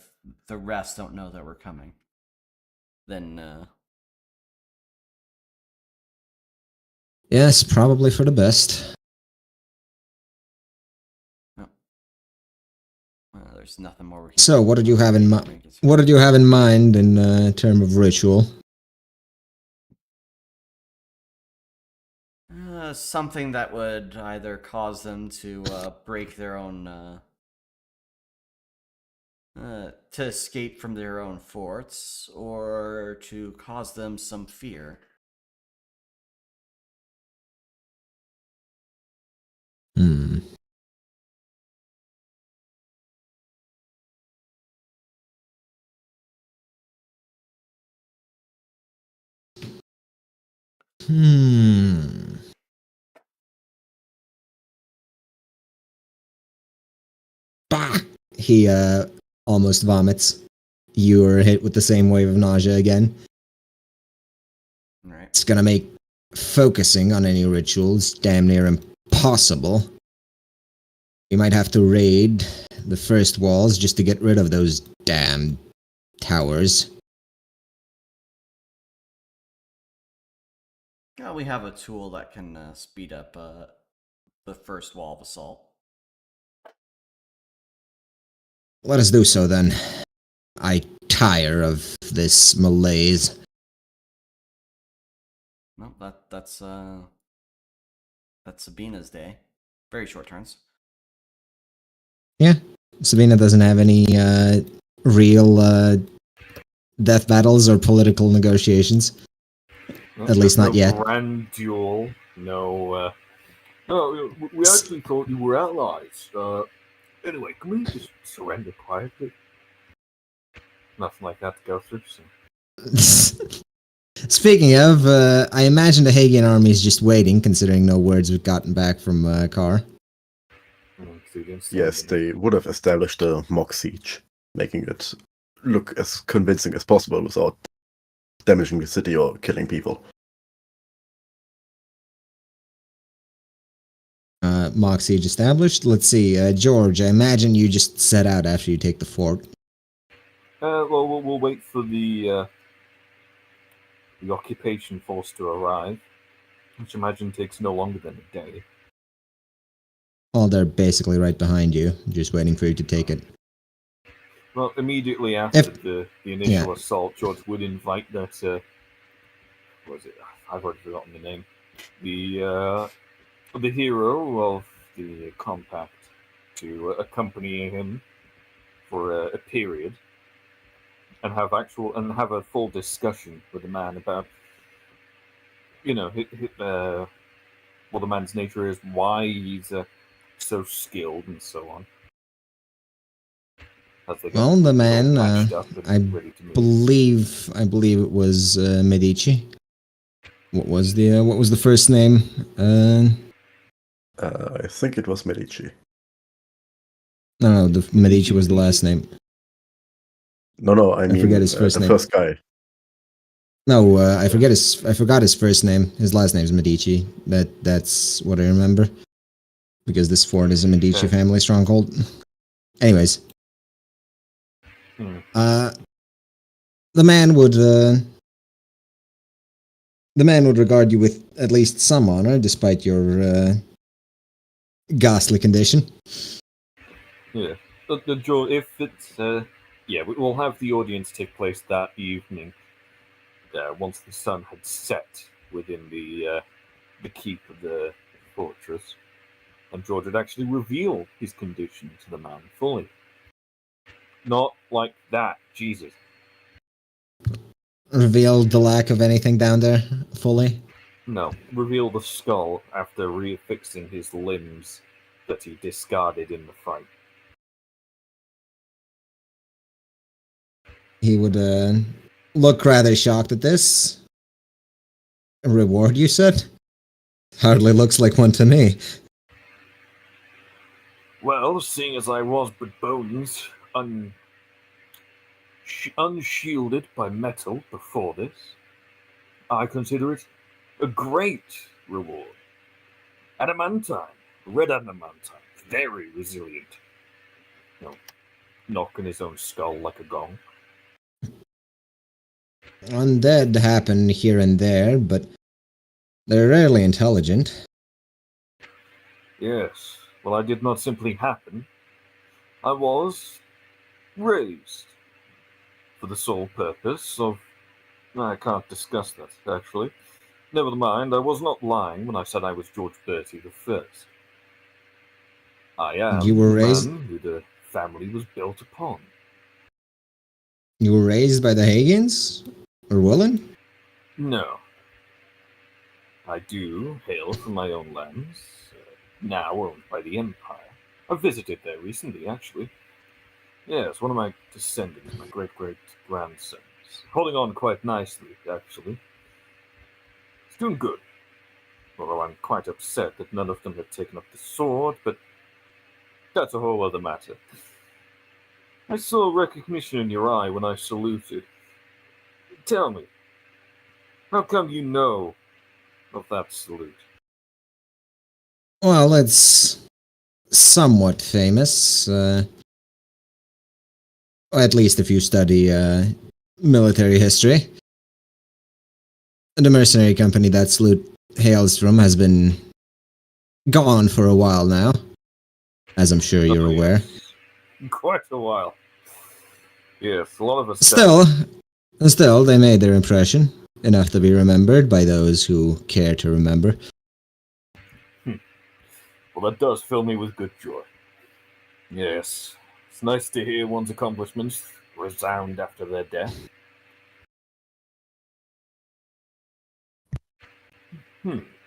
A: the rest don't know that we're coming. Then,
B: Yes, probably for the best.
A: there's nothing more we can
B: So,
A: do.
B: what did you have in mind? What did you have in mind in term of ritual?
A: Something that would either cause them to break their own, to escape from their own forts, or to cause them some fear.
B: Hmm. Bah! He almost vomits. You were hit with the same wave of nausea again.
A: Right.
B: It's gonna make focusing on any rituals damn near impossible. You might have to raid the first walls just to get rid of those damn towers.
A: We have a tool that can speed up the first wall of assault.
B: Let us do so then. I tire of this malaise.
A: Well, that's Sabina's day. Very short turns.
B: Yeah, Sabina doesn't have any real death battles or political negotiations. At least not
D: no
B: yet.
D: grand duel. No. No, we actually thought you were allies. Anyway, can we just surrender quietly? Nothing like that to go through. So.
B: Speaking of, I imagine the Hagian army is just waiting, considering no words we've gotten back from Carr.
E: Yes, they would have established a mock siege, making it look as convincing as possible without damaging the city or killing people.
B: Mock siege established. Let's see, George, I imagine you just set out after you take the fort.
D: Well, we'll wait for the occupation force to arrive, which I imagine takes no longer than a day.
B: Well, they're basically right behind you, just waiting for you to take it.
D: Well, immediately after the initial
B: yeah.
D: assault, George would invite that. What was it? I've already forgotten the name. The hero of the compact to accompany him for a period and have a full discussion with the man about, what the man's nature is, why he's so skilled, and so on.
B: Well, the man, I
D: believe
B: it was Medici. What was the first name?
E: I think it was Medici.
B: No, the Medici was the last name.
E: No, I mean
B: forget his first name.
E: First guy.
B: No, I forgot his first name. His last name is Medici. That's what I remember. Because this fort is a Medici family stronghold. Anyways. The man would regard you with at least some honor, despite your ghastly condition.
D: Yeah, if it's we'll have the audience take place that evening. Once the sun had set within the keep of the fortress, and George would actually reveal his condition to the man fully. Not like that, Jesus.
B: Revealed the lack of anything down there fully?
D: No, reveal the skull after reaffixing his limbs that he discarded in the fight.
B: He would look rather shocked at this. A reward, you said? Hardly looks like one to me.
D: Well, seeing as I was but bones, unshielded by metal before this, I consider it a great reward. Adamantine, red adamantine, very resilient. Knocking his own skull like a gong.
B: Undead happen here and there, but they're rarely intelligent.
D: Yes, well, I did not simply happen. I was raised for the sole purpose of... I can't discuss that, actually. Never mind, I was not lying when I said I was George Bertie the First. I am
B: you were raised...
D: the man who the family was built upon.
B: You were raised by the Hagians? Or Willen?
D: No. I do hail from my own lands, now owned by the Empire. I visited there recently, actually. Yes, one of my descendants, my great-great-grandsons. Holding on quite nicely, actually. It's doing good. Although I'm quite upset that none of them have taken up the sword, but that's a whole other matter. I saw recognition in your eye when I saluted. Tell me, how come you know of that salute?
B: Well, it's somewhat famous. At least if you study military history. The mercenary company that salute hails from has been gone for a while now, as I'm sure you're aware.
D: Quite a while. Yes, a lot of us...
B: Still, they made their impression, enough to be remembered by those who care to remember.
D: Well, that does fill me with good joy. Yes, it's nice to hear one's accomplishments resound after their death.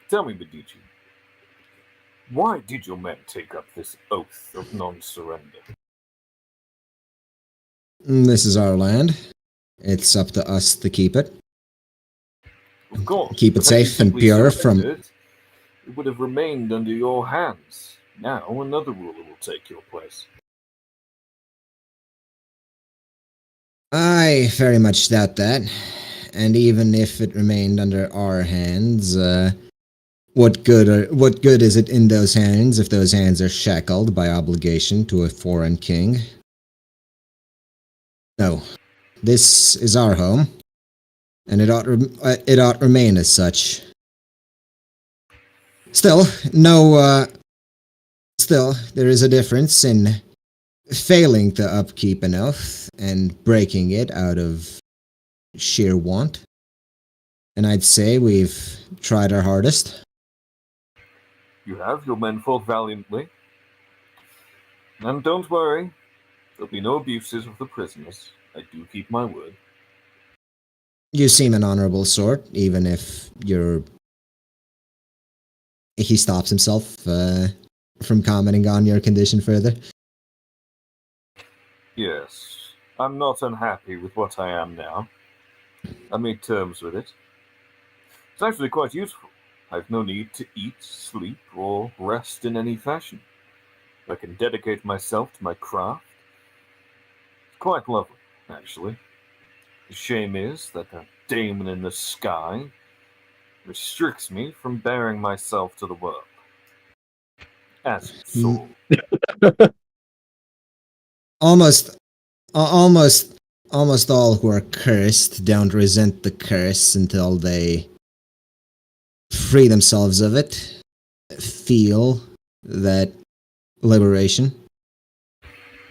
D: Tell me, Medici, why did your men take up this oath of non-surrender?
B: This is our land. It's up to us to keep it.
D: Of course.
B: Keep it
D: but had you
B: safe and
D: simply
B: pure from...
D: surrendered, it would have remained under your hands. Now another ruler will take your place.
B: I very much doubt that. And even if it remained under our hands, what good is it in those hands if those hands are shackled by obligation to a foreign king? No. This is our home, and it ought remain as such. Still, there is a difference in failing to upkeep an oath and breaking it out of sheer want. And I'd say we've tried our hardest.
D: You have, your men fought valiantly. And don't worry, there'll be no abuses of the prisoners. I do keep my word.
B: You seem an honorable sort, even if you're... He stops himself from commenting on your condition further.
D: Yes, I'm not unhappy with what I am now. I made terms with it. It's actually quite useful. I've no need to eat, sleep, or rest in any fashion. I can dedicate myself to my craft. It's quite lovely, actually. The shame is that a daemon in the sky restricts me from bearing myself to the world. As you saw.
B: Almost all who are cursed don't resent the curse until they free themselves of it, feel that liberation.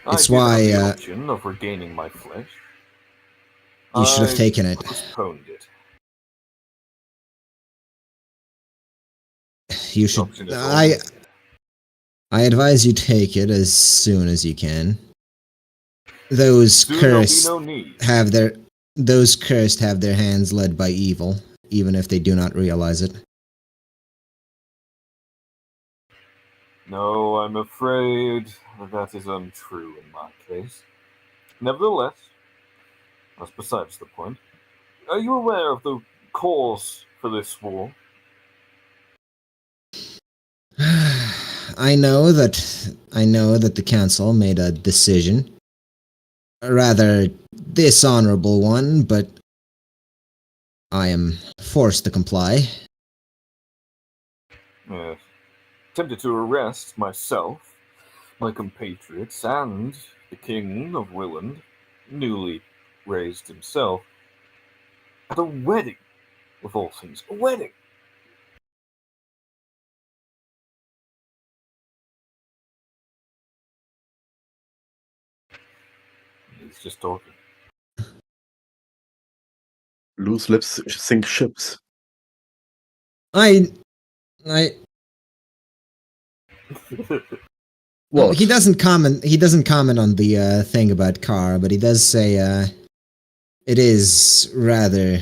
B: It's why
D: I did have the option of regaining my flesh.
B: You should have taken it.
D: Postponed it.
B: You should. I advise you take it as soon as you can. Those cursed have their hands led by evil, even if they do not realize it.
D: No, I'm afraid that is untrue in my case. Nevertheless, that's besides the point. Are you aware of the cause for this war?
B: I know that the council made a decision. A rather dishonorable one, but I am forced to comply.
D: Yes. Tempted to arrest myself, my compatriots, and the King of Willand, newly raised himself, at a wedding, of all things, a wedding. He's just talking.
E: Loose lips sink ships.
B: Well, he doesn't comment on the thing about Carr, but he does say it is rather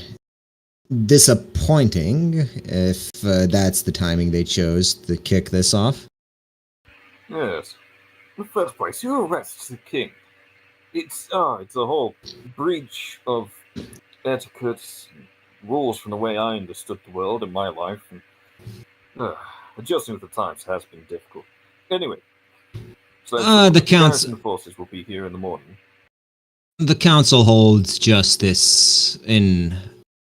B: disappointing if that's the timing they chose to kick this off.
D: Yes. In the first place, you arrest the king. It's a whole breach of etiquette, rules from the way I understood the world in my life, and adjusting with the times has been difficult. Anyway, so
B: the council
D: forces will be here in the morning.
B: The council holds justice in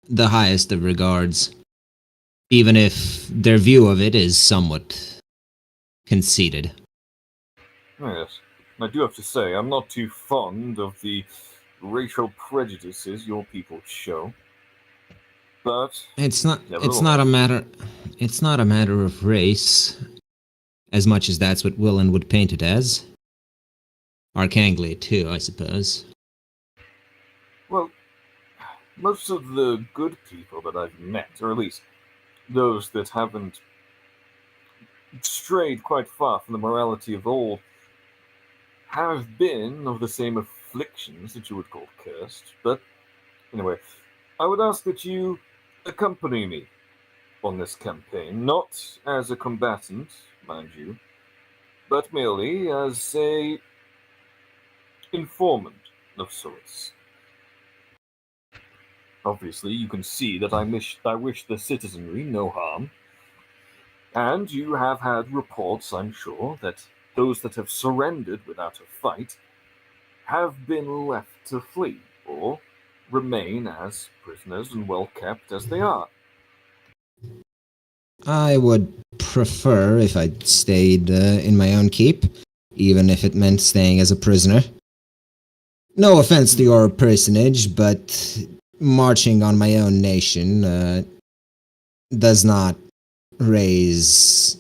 B: the highest of regards, even if their view of it is somewhat conceited.
D: Yes, I do have to say, I'm not too fond of the racial prejudices your people show. But
B: it's not a matter of race, as much as that's what Willand would paint it as. Arkaine too, I suppose.
D: Well, most of the good people that I've met, or at least those that haven't strayed quite far from the morality of old, have been of the same afflictions that you would call cursed. But anyway, I would ask that you accompany me on this campaign, not as a combatant, mind you, but merely as a informant of sorts. Obviously, you can see that I wish the citizenry no harm, and you have had reports, I'm sure, that those that have surrendered without a fight have been left to flee, or remain as prisoners and well kept as they are.
B: I would prefer if I stayed in my own keep, even if it meant staying as a prisoner. No offense to your personage, but marching on my own nation does not raise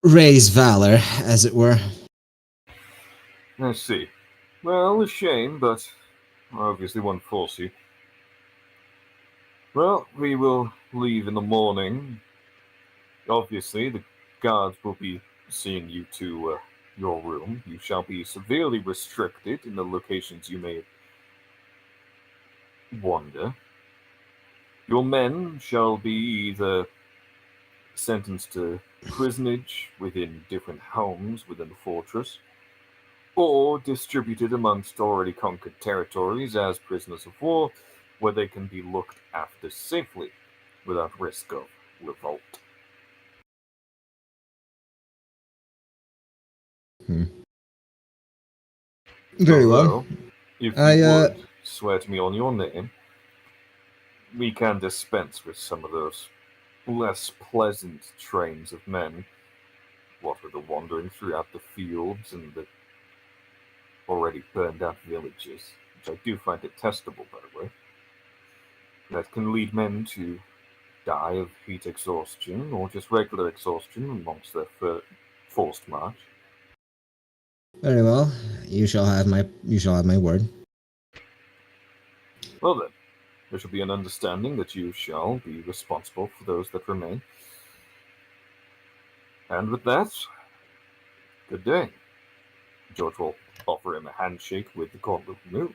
B: valor, as it were.
D: I see. Well, a shame, but I obviously won't force you. Well, we will leave in the morning. Obviously, the guards will be seeing you to your room. You shall be severely restricted in the locations you may wander. Your men shall be either sentenced to prisonage within different homes within the fortress, or distributed amongst already conquered territories as prisoners of war, where they can be looked after safely without risk of revolt.
B: Very well.
D: Although, if you would swear to me on your name, we can dispense with some of those less pleasant trains of men, what with the wandering throughout the fields and the already burned out villages, which I do find detestable, by the way. That can lead men to die of heat exhaustion or just regular exhaustion amongst their forced march.
B: Very well. You shall have my word.
D: Well then, there shall be an understanding that you shall be responsible for those that remain. And with that, good day. George will offer him a handshake with the gauntlet removed.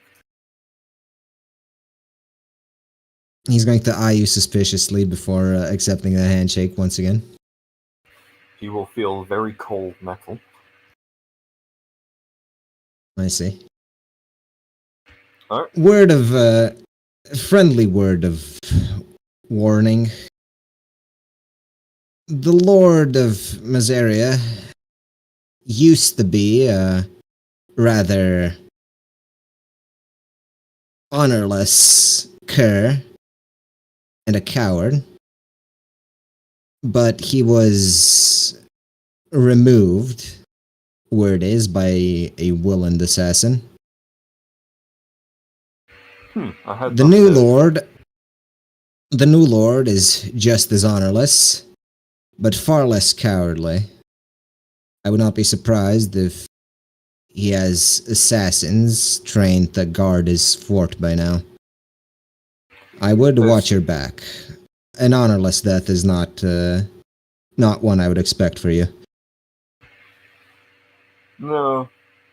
B: He's going to eye you suspiciously before accepting the handshake once again.
D: He will feel very cold metal.
B: I see.
D: All right.
B: Friendly word of warning. The Lord of Mazaria used to be a rather honorless cur and a coward, but he was removed, word is, by a willing assassin.
D: I had
B: The
D: not
B: new
D: heard.
B: Lord is just as honorless, but far less cowardly. I would not be surprised if he has assassins trained to guard his fort by now. I would watch your back. An honorless death is not one I would expect for you.
D: No,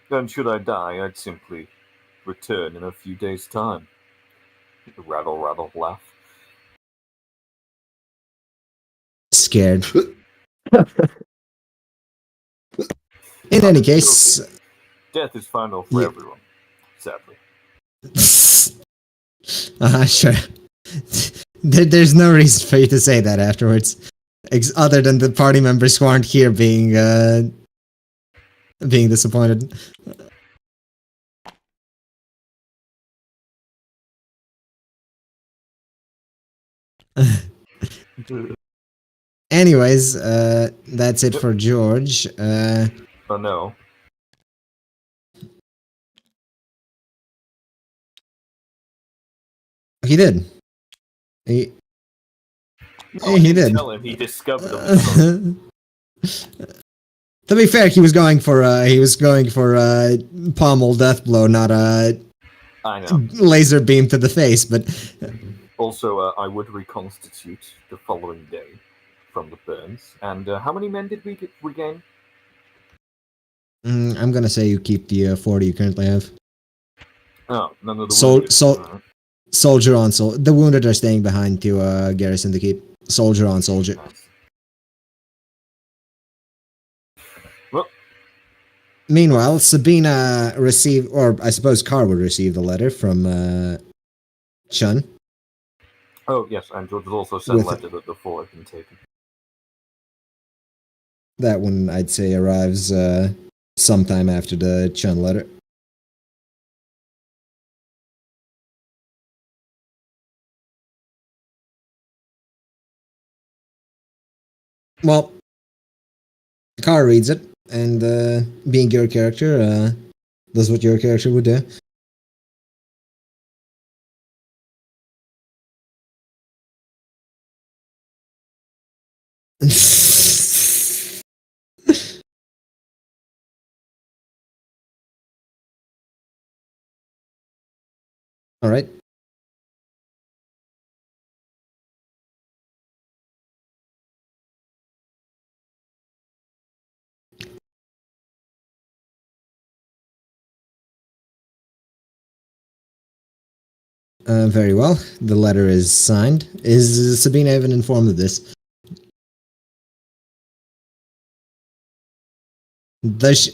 D: then should I die, I'd simply return in a few days' time. Rattle, rattle, laugh.
B: Scared. In any case,
D: death is final for everyone, sadly.
B: Sure. There's no reason for you to say that afterwards, other than the party members who aren't here being disappointed. Anyways, that's it for George.
D: Oh no.
B: He did. He did.
D: Tell him he discovered them.
B: To be fair, he was going for pommel death blow, not a
D: I know.
B: laser beam to the face. But
D: also, I would reconstitute the following day from the burns. And how many men did we regain?
B: I'm gonna say you keep the 40 you currently have.
D: Oh, none of the
B: Soldier on soldier. The wounded are staying behind to garrison the keep. Soldier on soldier.
D: Nice. Well,
B: Meanwhile, Sabina received, or I suppose Carr would receive the letter from Chun.
D: oh yes, and George has also sent a
B: With-
D: letter that the fort had been taken.
B: That one, I'd say, arrives sometime after the Chun letter. Well, Carr reads it, and being your character, does what your character would do. All right. Very well. The letter is signed. Is Sabina even informed of this? Does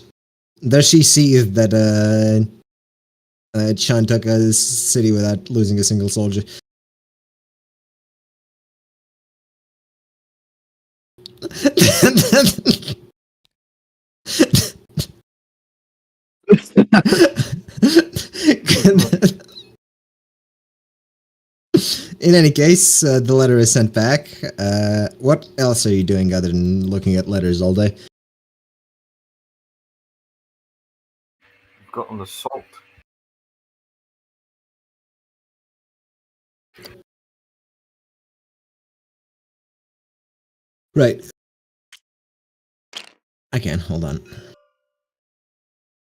B: she see that Chan took a city without losing a single soldier? In any case, the letter is sent back. What else are you doing other than looking at letters all day?
D: We've got an assault.
B: Right. I can. Hold on.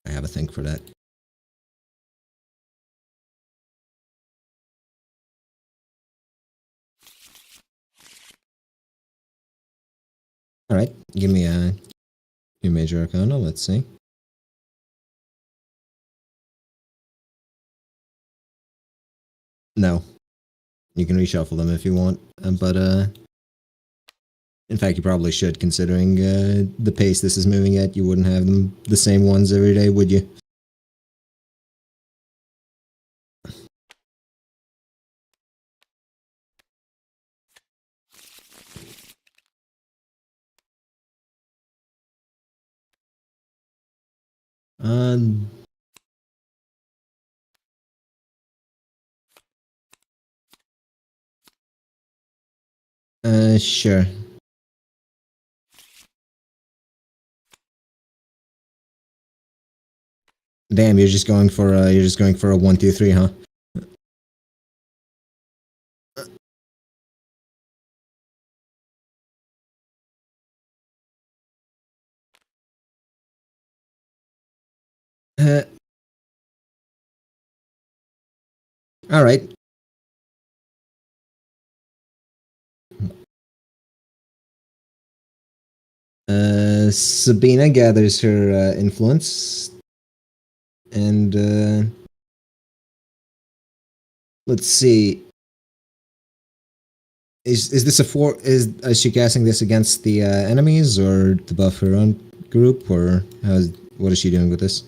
B: I have a thing for that. All right. Give me a your major arcana. Let's see. No. You can reshuffle them if you want, but in fact, you probably should, considering the pace this is moving at. You wouldn't have them the same ones every day, would you? Um. Sure. Damn, you're just going for a 1, 2, 3, huh? Uh, all right. Sabina gathers her influence, and let's see. Is this a four? Is she casting this against the enemies, or to buff her own group, or what is she doing with this?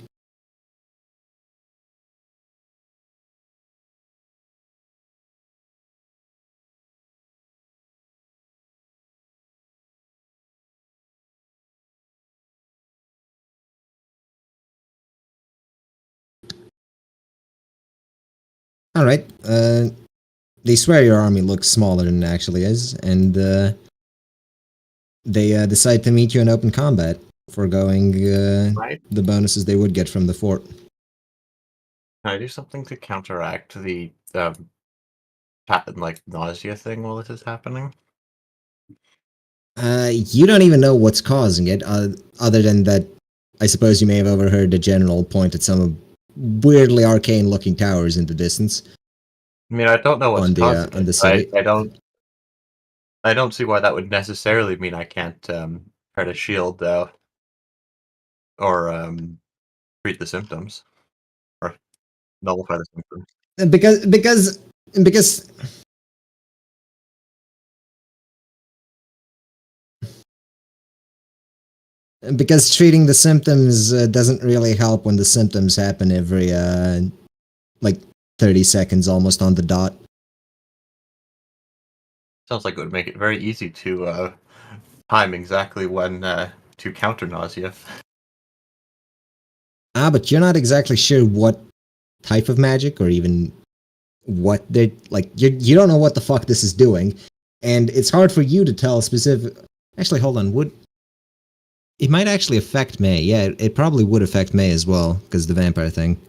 B: All right. They swear your army looks smaller than it actually is, and they decide to meet you in open combat, foregoing
C: Right?
B: the bonuses they would get from the fort.
C: Can I do something to counteract the like nausea thing while this is happening?
B: You don't even know what's causing it, other than that. I suppose you may have overheard the general point at some weirdly arcane-looking towers in the distance.
C: I mean, I don't know what's
B: On the,
C: causing
B: on the
C: it.
B: city.
C: I don't see why that would necessarily mean I can't try to shield though, or treat the symptoms, or nullify the symptoms.
B: Because Because treating the symptoms doesn't really help when the symptoms happen every like 30 seconds almost on the dot.
C: Sounds like it would make it very easy to time exactly when to counter nausea.
B: But you're not exactly sure what type of magic or even what they're like. You don't know what the fuck this is doing, and it's hard for you to tell specific. Actually, hold on. Would it might actually affect May? Yeah, it probably would affect May as well because the vampire thing.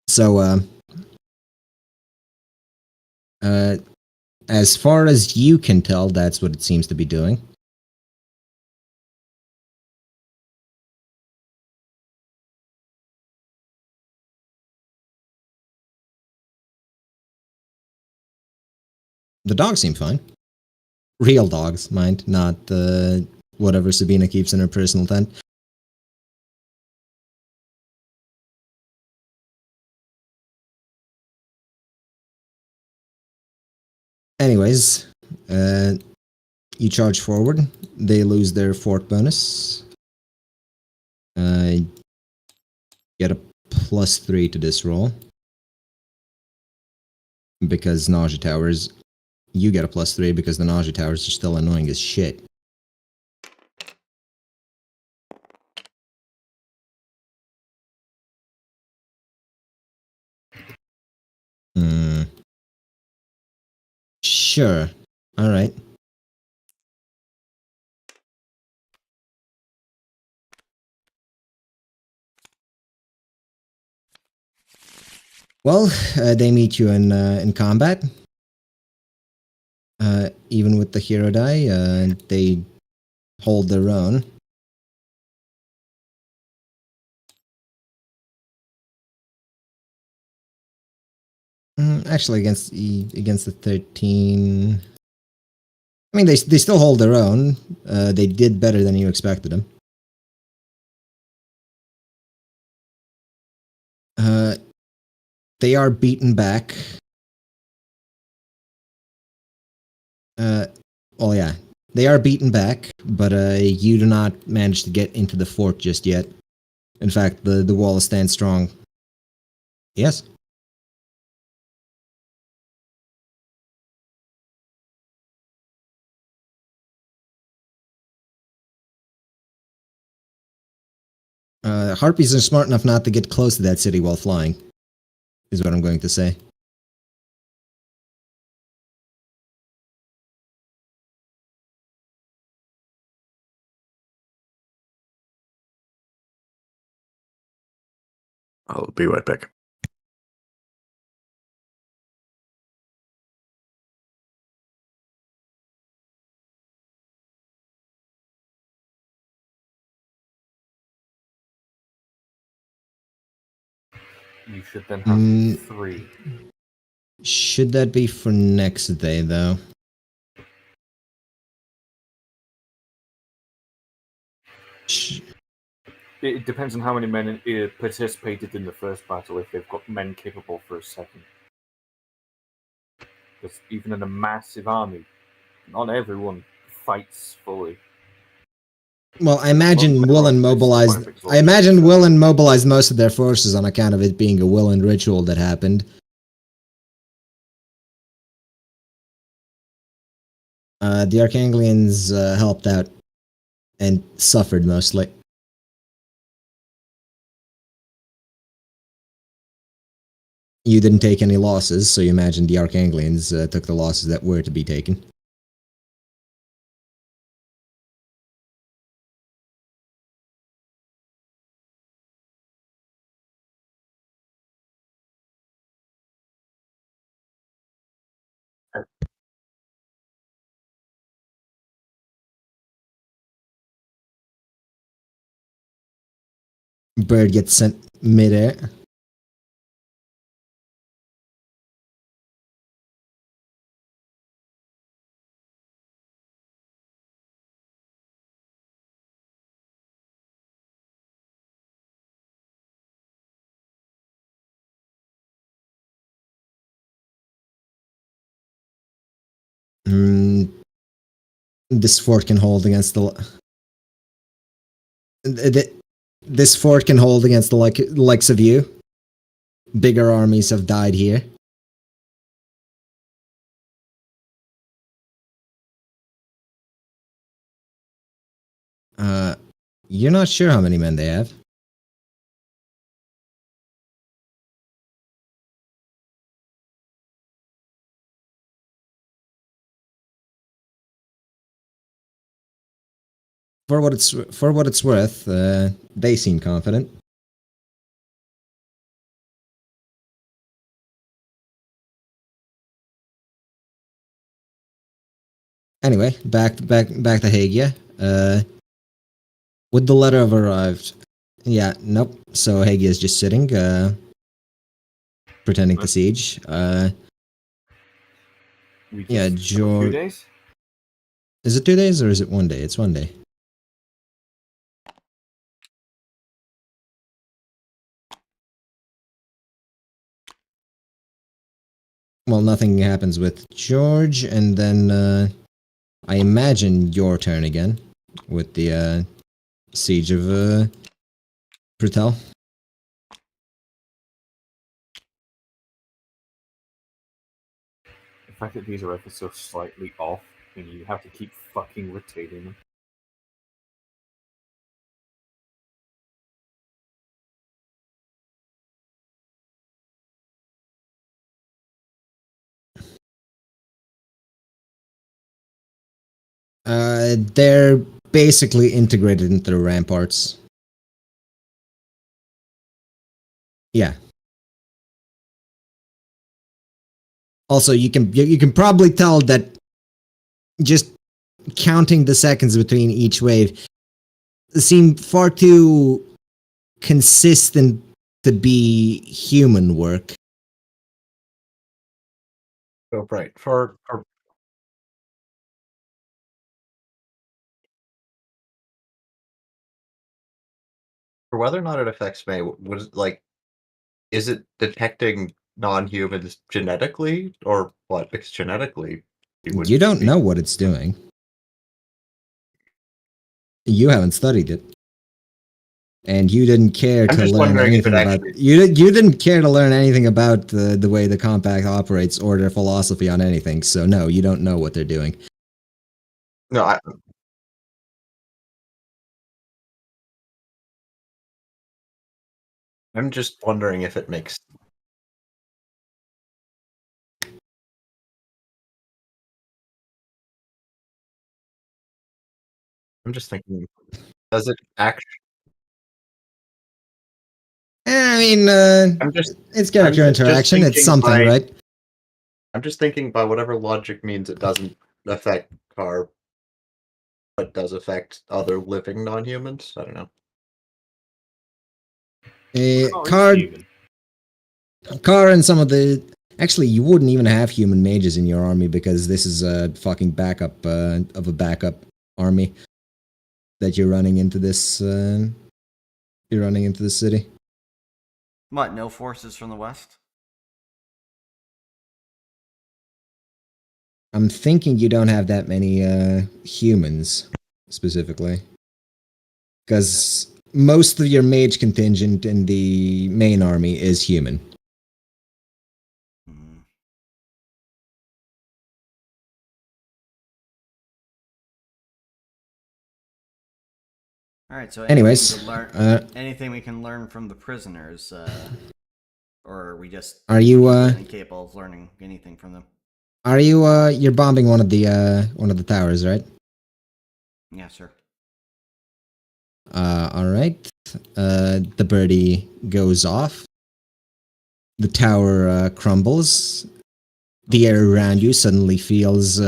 B: So, as far as you can tell, that's what it seems to be doing. The dogs seem fine. Real dogs, mind, not whatever Sabina keeps in her personal tent. Anyways, you charge forward. They lose their fort bonus. Get a +3 to this roll. Because nausea towers. You get a +3 because the nausea towers are still annoying as shit. Sure. Alright. Well, they meet you in combat. Even with the hero die, they hold their own. Actually, against the 13. I mean, they still hold their own. They did better than you expected them. They are beaten back. Well, yeah. They are beaten back, but you do not manage to get into the fort just yet. In fact, the wall stands strong. Yes? Harpies are smart enough not to get close to that city while flying, is what I'm going to say.
E: I'll be right back.
D: You should then have 3.
B: Should that be for next day, though?
D: It depends on how many men participated in the first battle, if they've got men capable for a second. Because even in a massive army, not everyone fights fully.
B: Well, I imagine Willen mobilized. I imagine Willen mobilized most of their forces on account of it being a Willen ritual that happened. The Arkanglians helped out and suffered mostly. You didn't take any losses, so you imagine the Arkanglians took the losses that were to be taken. Bird gets sent midair. this fort can hold against this fort can hold against the likes of you. Bigger armies have died here. You're not sure how many men they have. For what it's worth, they seem confident. Anyway, back to Hagia. Would the letter have arrived? Yeah, nope. So Hagia is just sitting, pretending to siege.
D: We just
B: Yeah,
D: have a few
B: George.
D: days.
B: Is it 2 days or is it 1 day? It's 1 day. Well, nothing happens with George, and then I imagine your turn again with the siege of Britel.
D: The fact that these are ever so slightly off, and you have to keep fucking rotating them.
B: They're basically integrated into the ramparts. Yeah. Also, you can probably tell that just counting the seconds between each wave seem far too consistent to be human work.
C: Oh, right. For whether or not it affects me, what is like, is it detecting non-humans genetically or what? Because genetically, you
B: You
C: wouldn't
B: don't
C: be.
B: know what it's doing. You haven't studied it. And you didn't care
C: I'm
B: to
C: just
B: learn
C: wondering if it
B: anything about
C: actually.
B: you didn't care to learn anything about the way the compact operates or their philosophy on anything. So no, you don't know what they're doing.
C: No, I'm just wondering if it makes. I'm just thinking, does it actually?
B: I mean,
C: I'm just.
B: it's
C: I'm
B: character
C: just
B: interaction. It's
C: thinking
B: something,
C: by.
B: right?
C: I'm just thinking by whatever logic means it doesn't affect Car, but does affect other living non-humans. I don't know.
D: Oh, he's
B: Card,
D: human.
B: Car, and some of the. Actually, you wouldn't even have human mages in your army because this is a fucking backup of a backup army that you're running into this. You're running into the city.
A: What? No forces from the west?
B: I'm thinking you don't have that many humans specifically, because most of your mage contingent in the main army is human.
A: Hmm. All right. So
B: Anyways,
A: anything we can learn from the prisoners, or are we just
B: are you
A: incapable of learning anything from them?
B: you're bombing one of the towers, right?
A: Yeah, sure.
B: All right. The birdie goes off. The tower crumbles. The air around you suddenly feels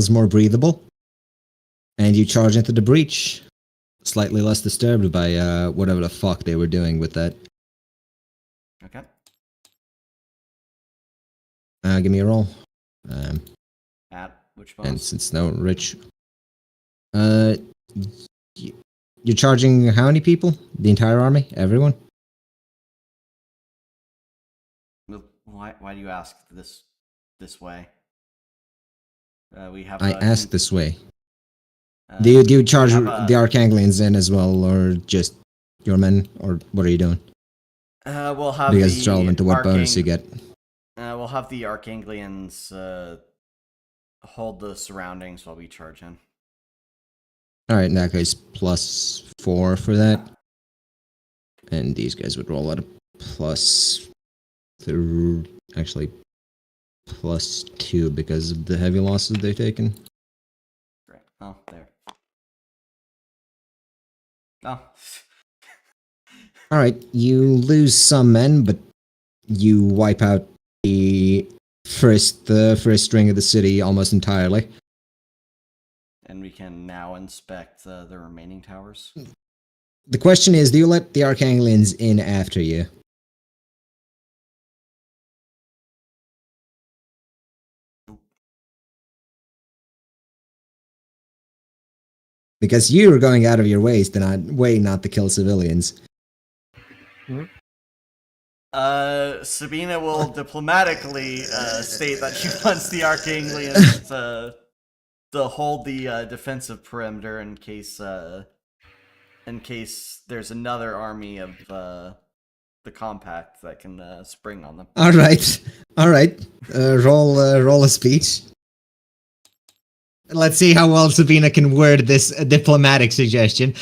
B: more breathable, and you charge into the breach, slightly less disturbed by whatever the fuck they were doing with that.
A: Okay.
B: Give me a roll.
A: At which
B: And
A: bonus?
B: since no rich, uh, you're charging how many people? The entire army? Everyone?
A: Why do you ask this way? We have.
B: I asked this way.
A: Uh,
B: Do you charge
A: have
B: the
A: a-
B: Arkanglians in as well, or just your men, or what are you doing?
A: We'll have
B: Because
A: the
B: it's relevant to what bonus you get.
A: We'll have the Arkanglians hold the surroundings while we charge in.
B: Alright, in that case, +4 for that. And these guys would roll at a actually +2 because of the heavy losses they've taken.
A: Great. Oh, there. Oh.
B: Alright, you lose some men, but you wipe out the first ring of the city almost entirely.
A: And we can now inspect the remaining towers.
B: The question is, do you let the Arkanglians in after you? Because you are going out of your ways not to kill civilians.
A: Sabina will diplomatically state that she wants the Arkanglians to hold the defensive perimeter in case there's another army of the compact that can spring on them.
B: All right. Roll a speech. Let's see how well Sabina can word this diplomatic suggestion.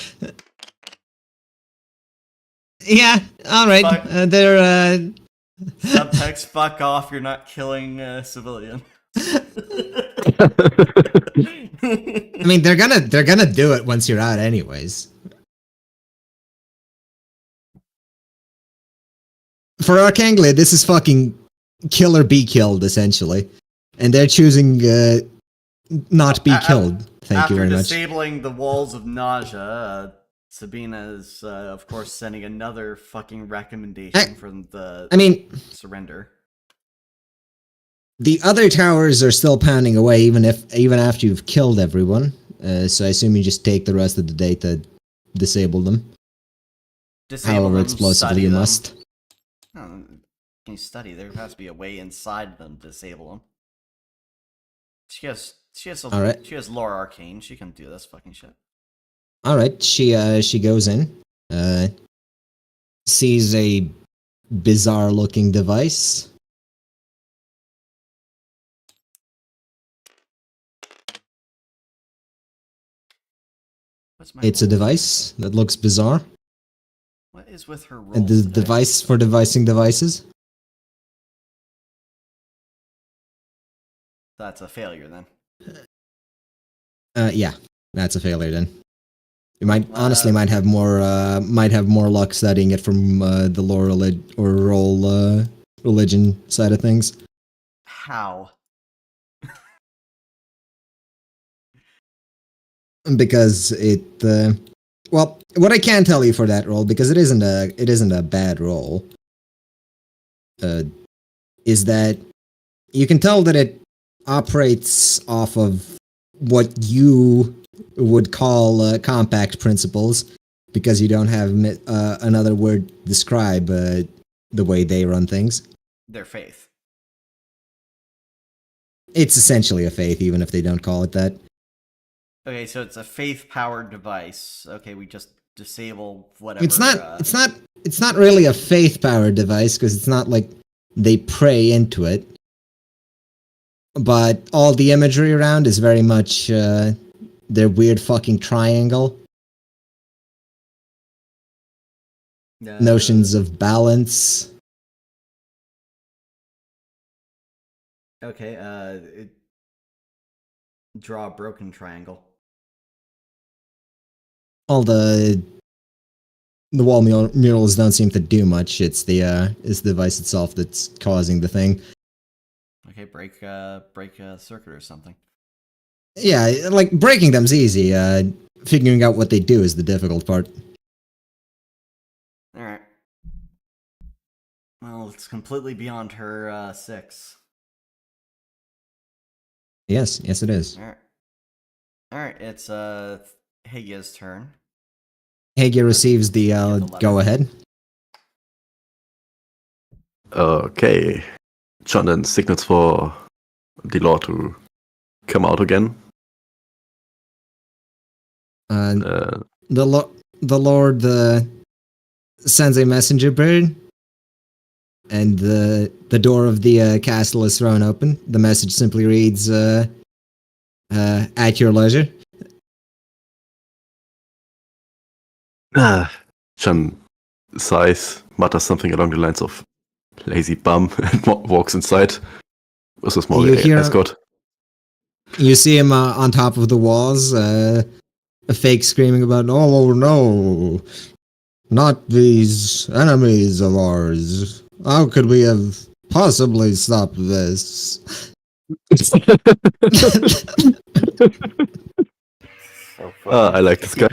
B: Yeah. All right. They're
A: Subtext: fuck off. You're not killing civilian.
B: I mean, they're gonna do it once you're out, anyways. For Arkanglia, this is fucking kill or be killed, essentially, and they're choosing not be killed. Thank you very much.
A: After disabling the walls of nausea, Sabina is, of course, sending another fucking recommendation for the surrender.
B: The other towers are still pounding away, even after you've killed everyone. So I assume you just take the rest of the day to disable them. However explosively you must.
A: Can you study? There has to be a way inside them to disable them. She has lore arcane. She can do this fucking shit.
B: All right, she goes in, sees a bizarre looking device. It's a device that looks bizarre.
A: What is with her rolls
B: And the
A: today?
B: device for devising devices.
A: That's a failure then.
B: Yeah, that's a failure then. You might have more luck studying it from the lore religion side of things.
A: How?
B: Because well, what I can tell you for that roll, because it isn't a bad roll, is that you can tell that it operates off of what you would call compact principles, because you don't have another word to describe the way they run things.
A: Their faith.
B: It's essentially a faith, even if they don't call it that.
A: Okay, so it's a faith-powered device. Okay, we just disable whatever.
B: It's not really a faith-powered device, because it's not like they pray into it. But all the imagery around is very much their weird fucking triangle. Notions of balance.
A: Okay, draw a broken triangle.
B: All the wall murals don't seem to do much. It's the device itself that's causing the thing.
A: Okay, break a circuit or something.
B: Yeah, like breaking them's easy. Figuring out what they do is the difficult part.
A: All right. Well, it's completely beyond her 6.
B: Yes, it is.
A: All right. It's Hagia's turn.
B: Hagia receives the go ahead.
E: Okay. John then signals for the law to come out again.
B: The Lord sends a messenger bird, and the door of the castle is thrown open. The message simply reads, "At your leisure."
E: Chan sighs, mutters something along the lines of "lazy bum," and walks inside with a small
B: You hear-
E: escort.
B: You see him on top of the walls, a fake screaming about, "Oh no, not these enemies of ours! How could we have possibly stopped this?"
D: So
E: I like this guy.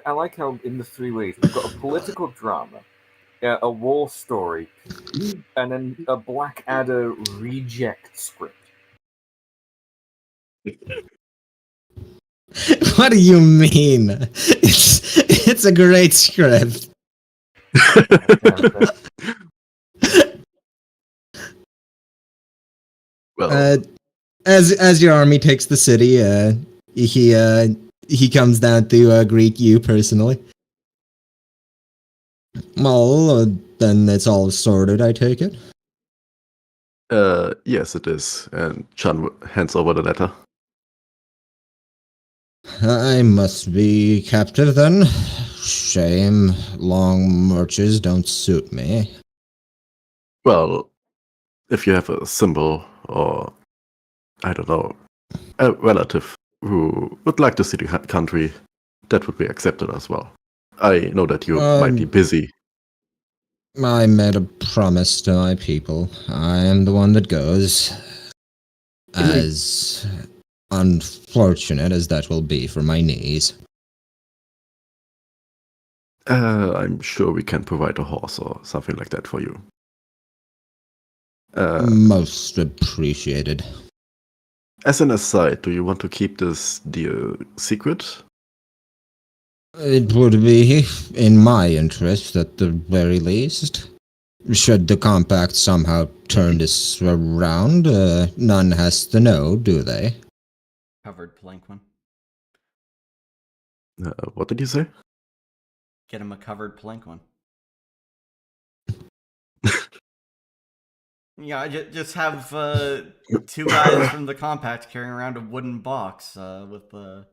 D: I like how in the three ways we've got a political drama, a war story, and then a Blackadder reject script.
B: What do you mean? It's a great script.
E: Well,
B: As your army takes the city, he comes down to greet you personally. Well, then it's all sorted, I take it.
E: yes, it is. And Chan hands over the letter.
B: I must be captive then. Shame. Long marches don't suit me.
E: Well, if you have a symbol or, I don't know, a relative who would like to see the country, that would be accepted as well. I know that you might be busy.
B: I made a promise to my people. I am the one that goes. As unfortunate as that will be for my knees.
E: I'm sure we can provide a horse or something like that for you.
B: Most appreciated.
E: As an aside, do you want to keep this deal secret?
B: It would be in my interest at the very least. Should the compact somehow turn this around, none has to know, do they?
A: Covered plank one.
E: What did you say?
A: Get him a covered plank one. Yeah, just have two guys from the compact carrying around a wooden box with the.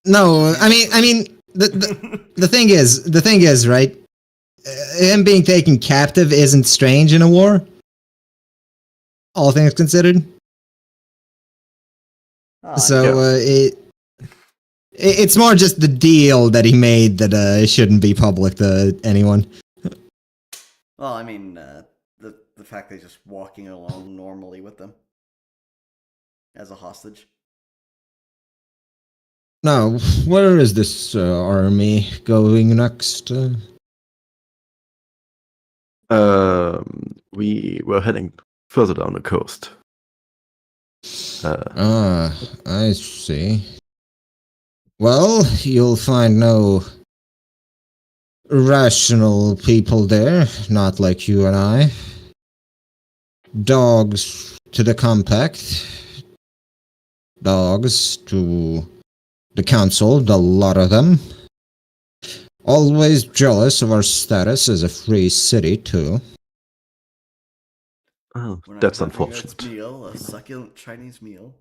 B: No, I mean, the thing is, right? Him being taken captive isn't strange in a war. All things considered. It's more just the deal that he made that shouldn't be public to anyone.
A: Well, I mean, the fact that he's just walking along normally with them as a hostage.
B: Now, where is this army going next?
E: We were heading further down the coast.
B: I see. Well, you'll find no rational people there, not like you and I. Dogs to the compact. Dogs to the council, the lot of them. Always jealous of our status as a free city, too.
E: Oh,
A: When
E: that's
A: I'm having
E: unfortunate.
A: a meal, a succulent Chinese meal.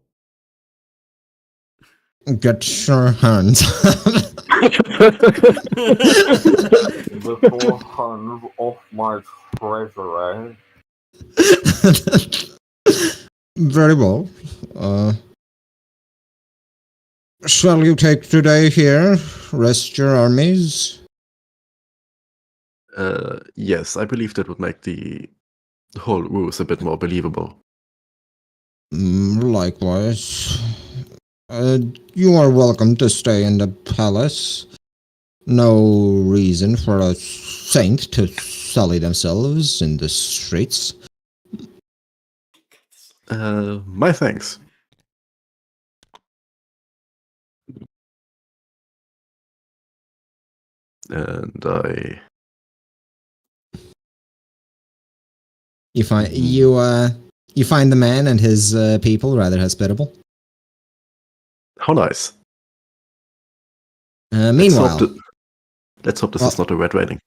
B: Get your hands
D: The 400 of my treasure,
B: Very well. Shall you take today here? Rest your armies?
E: Yes, I believe that would make the whole ruse a bit more believable.
B: Likewise. You are welcome to stay in the palace. No reason for a saint to sully themselves in the streets.
E: My thanks. And
B: You find you You find the man and his people rather hospitable.
E: How nice.
B: Meanwhile,
E: Let's hope this is not a red wedding.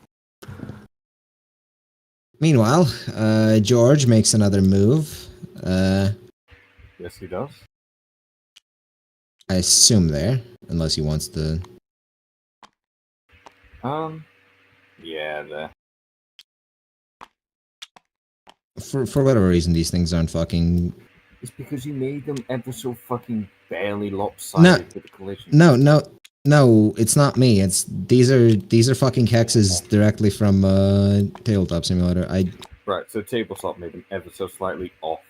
B: Meanwhile, George makes another move.
D: Yes, he does.
B: I assume there, unless he wants to.
D: Yeah, there.
B: For whatever reason, these things aren't fucking.
D: It's because you made them ever so fucking barely lopsided with the collision.
B: No, it's not me. It's these are fucking hexes directly from Tabletop Simulator.
D: Right, so tabletop made them ever so slightly off.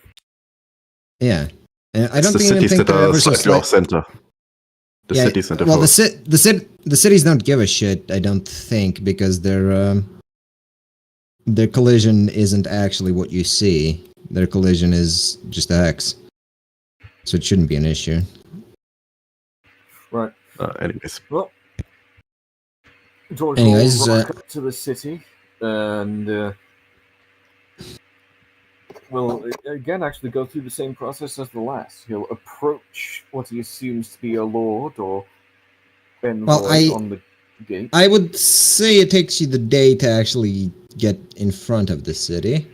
B: Yeah, and I
E: It's
B: don't
E: the
B: even
E: cities
B: think
E: that
B: they're
E: are
B: ever so
E: slightly off
B: slight.
E: center. The
B: Yeah,
E: city center.
B: well,
E: first.
B: the cities don't give a shit. I don't think because their collision isn't actually what you see. Their collision is just a hex, so it shouldn't be an issue.
D: Right.
E: Anyways.
D: Well, George
B: Anyways,
D: will rock up to the city and will again actually go through the same process as the last. He'll approach what he assumes to be a lord or envoy on the gate.
B: I would say it takes you the day to actually get in front of the city.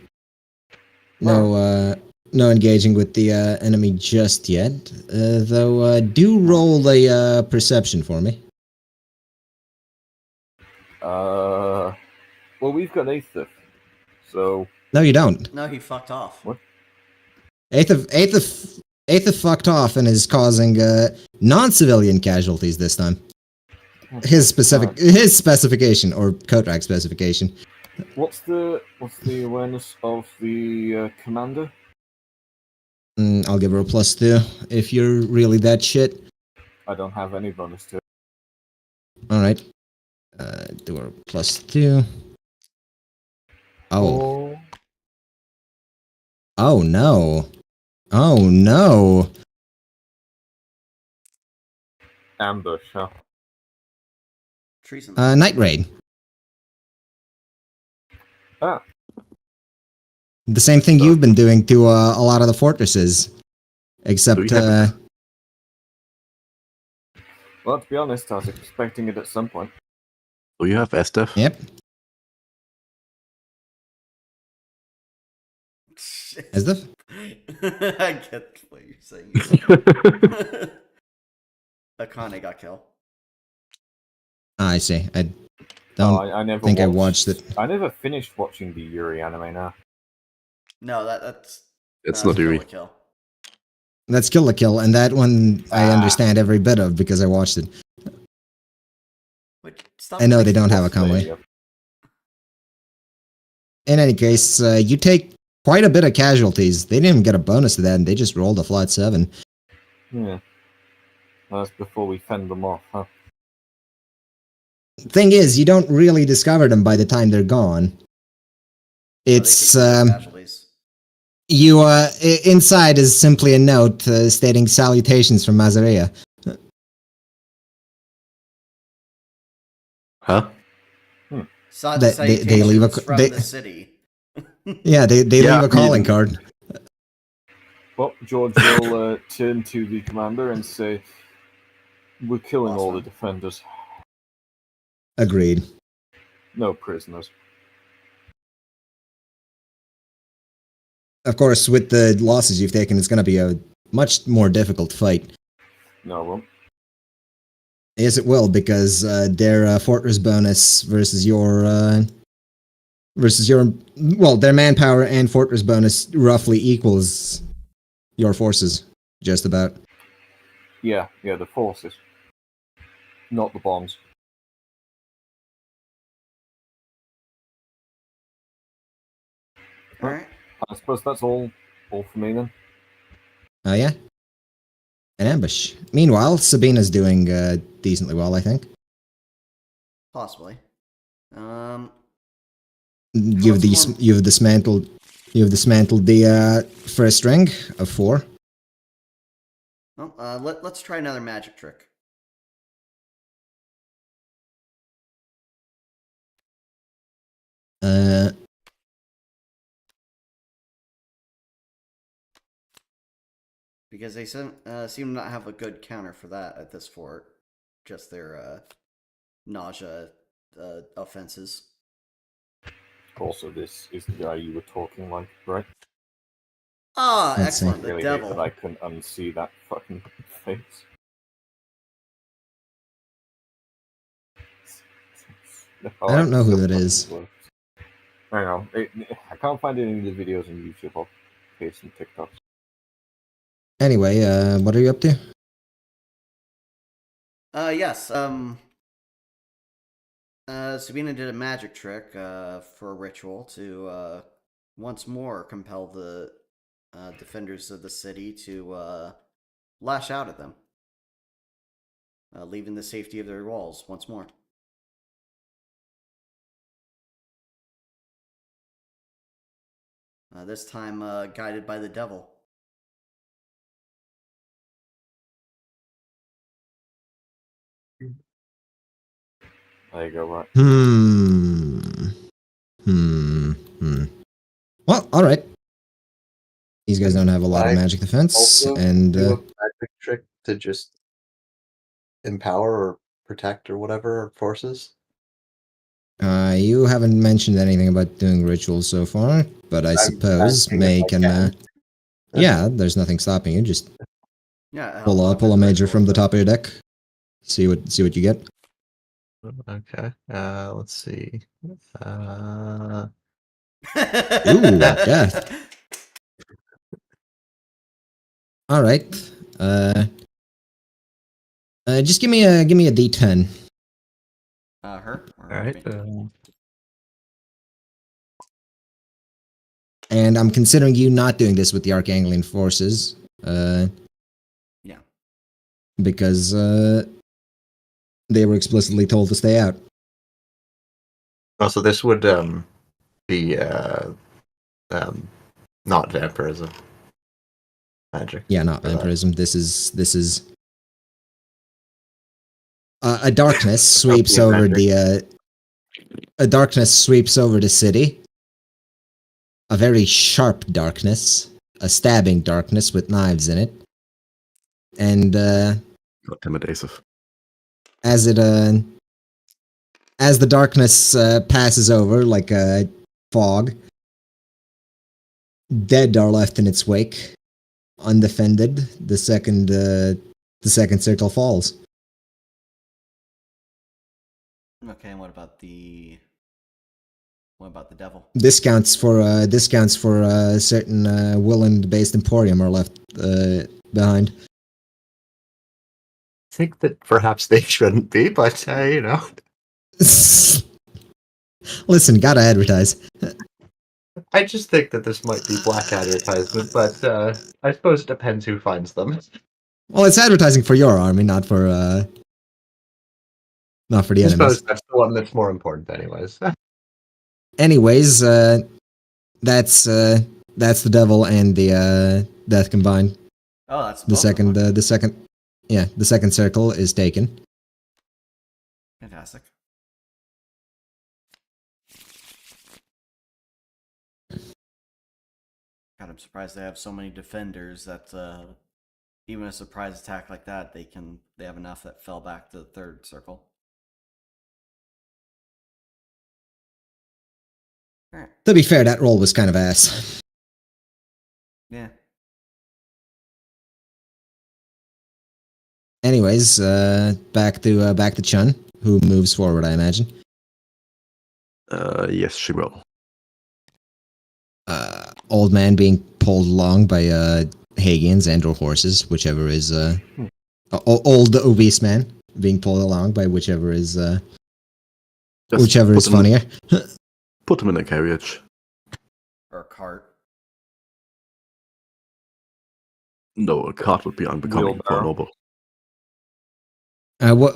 B: No engaging with the enemy just yet. Though, do roll a perception for me.
D: Well, we've got Aether, so
B: No, you don't.
A: No, he fucked off.
D: What?
B: Aether fucked off and is causing non-civilian casualties this time. His specification or Kotrag specification.
D: What's the awareness of the commander?
B: I'll give her a +2 if you're really that shit.
D: I don't have any bonus to it.
B: All right. Do her +2. Oh. Oh no. Oh no.
D: Ambush, huh?
A: Treason.
B: Night raid.
D: Ah.
B: The same thing you've been doing to a lot of the fortresses, except.
D: Well, to be honest, I was expecting it at some point.
E: Do you have Estef?
B: Yep. As the.
A: I get what you're saying. Arkaine got killed.
B: I see. I don't
D: I never
B: think I watched it.
D: I never finished watching the Yuri anime now.
A: No, that's
E: not Yuri.
A: Kill.
B: That's Kill la Kill, and that one I understand every bit of because I watched it.
A: Wait, stop
B: I know they don't have a convoy. In any case, you take quite a bit of casualties. They didn't even get a bonus to that, and they just rolled a flat 7.
D: Yeah. That's before we fend them off, huh?
B: Thing is, you don't really discover them by the time they're gone. It's you. Inside is simply a note stating salutations from Mazaria.
E: Huh?
B: They leave
A: from the city.
B: Yeah, they leave a calling card.
D: Well, George will turn to the commander and say, "We're killing all the defenders.
B: Agreed.
D: No prisoners."
B: Of course, with the losses you've taken, it's going to be a much more difficult fight.
D: No, it won't.
B: Yes, it will, because their fortress bonus versus your their manpower and fortress bonus roughly equals your forces, just about.
D: Yeah, the forces, not the bombs.
A: All right.
D: I suppose that's all for me then.
B: Oh yeah. An ambush. Meanwhile, Sabina's doing decently well, I think.
A: Possibly.
B: You've dismantled the first ring of 4.
A: Well, let's try another magic trick. because they seem to not have a good counter for that at this fort. Just their nausea offenses.
D: Also, this is the guy you were talking like, right?
A: Ah,
B: Let's see.
A: excellent. The
D: Really hate that
A: devil.
D: I couldn't unsee that fucking face.
B: I don't know who that is.
D: Hang on, I can't find any of the videos on YouTube. I'll paste some TikToks.
B: Anyway, what are you up to?
A: Yes. Sabina did a magic trick for a ritual to once more compel the defenders of the city to lash out at them, leaving the safety of their walls once more. This time guided by the devil.
D: There you go, right.
B: Well, alright. These guys don't have a lot of magic defense,
C: Also,
B: and
C: do a magic trick to just empower or protect or whatever our forces.
B: you haven't mentioned anything about doing rituals so far, but I suppose
C: asking
B: May
C: if I
B: can. Yeah, there's nothing stopping you. Just
A: Yeah,
B: pull a major from the top of your deck. See what you get.
C: Okay. Let's see.
B: Ooh, death. All right. Just give me a D10.
A: Her.
C: All right.
B: And I'm considering you not doing this with the Archangelian forces.
A: Yeah.
B: Because they were explicitly told to stay out.
C: Oh, so this would be not vampirism magic.
B: Yeah, not
C: for that.
B: vampirism. This is a darkness sweeps over the a darkness sweeps over the city. A very sharp darkness, a stabbing darkness with knives in it. And
E: Intimidative.
B: as it as the darkness passes over like a fog, dead are left in its wake, undefended. The second circle falls.
A: Okay, and what about the devil?
B: Discounts for certain Willand-based Emporium are left behind.
C: I think that perhaps they shouldn't be, but you know.
B: Listen, gotta advertise.
C: I just think that this might be black advertisement, but I suppose it depends who finds them.
B: Well, it's advertising for your army, not for the
C: I
B: enemies.
C: suppose that's the one that's more important, anyways.
B: Anyways, that's the devil and the death combined.
A: Oh, that's
B: The second circle is taken.
A: Fantastic. God, I'm surprised they have so many defenders that even a surprise attack like that, they have enough that fell back to the third circle. Alright.
B: To be fair, that roll was kind of ass.
A: Yeah.
B: Anyways, back to Chun, who moves forward, I imagine.
E: Yes, she will.
B: Old man being pulled along by Hagians and or horses, whichever is old obese man being pulled along by whichever is
E: Just put them-
B: funnier.
E: Put him in a carriage.
A: Or a cart.
E: No, a cart would be unbecoming for a
D: Wheelbarrow.
E: noble.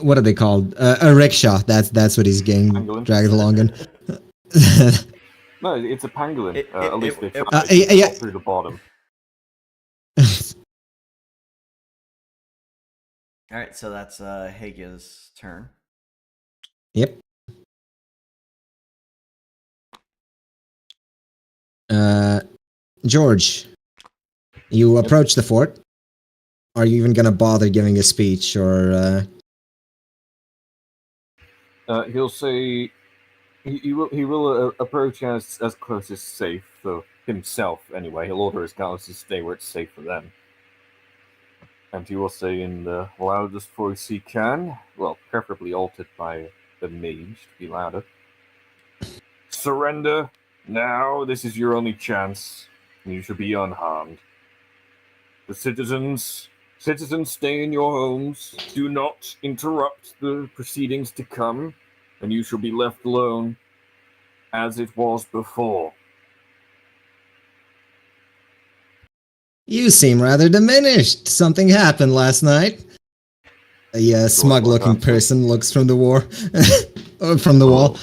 B: What are they called? A rickshaw. That's what he's getting
D: Pangolin.
B: dragged along in.
D: No, it's a pangolin. At least they try
B: yeah.
D: through the bottom.
A: Alright, so that's Hage's turn.
B: Yep. George, you approach the fort. are you even gonna bother giving a speech, or?
D: He'll say he will approach as close as safe for himself. Anyway, he'll order his guards to stay where it's safe for them. And he will say in the loudest voice he can, well, preferably altered by the mage to be louder. Surrender now. This is your only chance. You should be unharmed. The citizens, stay in your homes. Do not interrupt the proceedings to come, and you shall be left alone, as it was before.
B: You seem rather diminished. Something happened last night. A smug-looking person looks from the from the wall.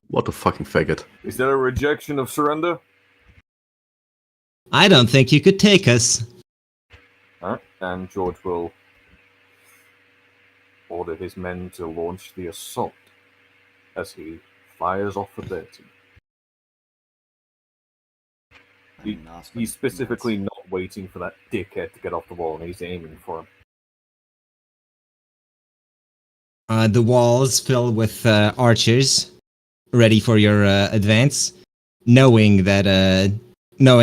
E: What a fucking faggot.
D: Is that a rejection of surrender?
B: I don't think you could take us.
D: Alright, and George will order his men to launch the assault as he fires off the Bertie. He's specifically not waiting for that dickhead to get off the wall, and he's aiming for him.
B: The walls filled with archers, ready for your advance, knowing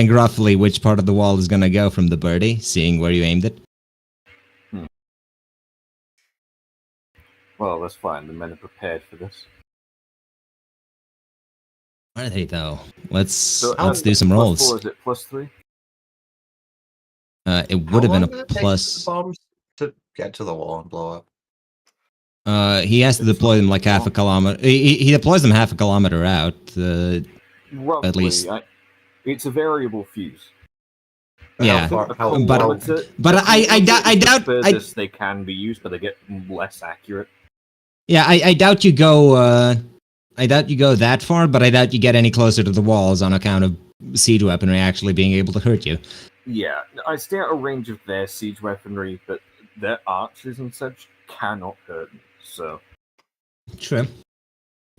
B: roughly which part of the wall is gonna go from the birdie, seeing where you aimed it.
D: Well, that's fine. The men are prepared for this.
B: Are they though? Let's
D: how
B: do some rolls.
D: +4, is it +3?
B: It would have been a
C: How long did it take
B: plus.
C: the bombs to get to the wall and blow up?
B: He has to deploy them like half a kilometer. He deploys them half a kilometer out.
D: Roughly,
B: at least.
D: It's a variable fuse.
B: Yeah,
D: But
B: I doubt
D: furthest they can be used, but they get less accurate.
B: Yeah, I doubt you go. I doubt you go that far, but I doubt you get any closer to the walls on account of siege weaponry actually being able to hurt you.
D: Yeah, I stay at a range of their siege weaponry, but their archers and such cannot hurt me. So
B: true,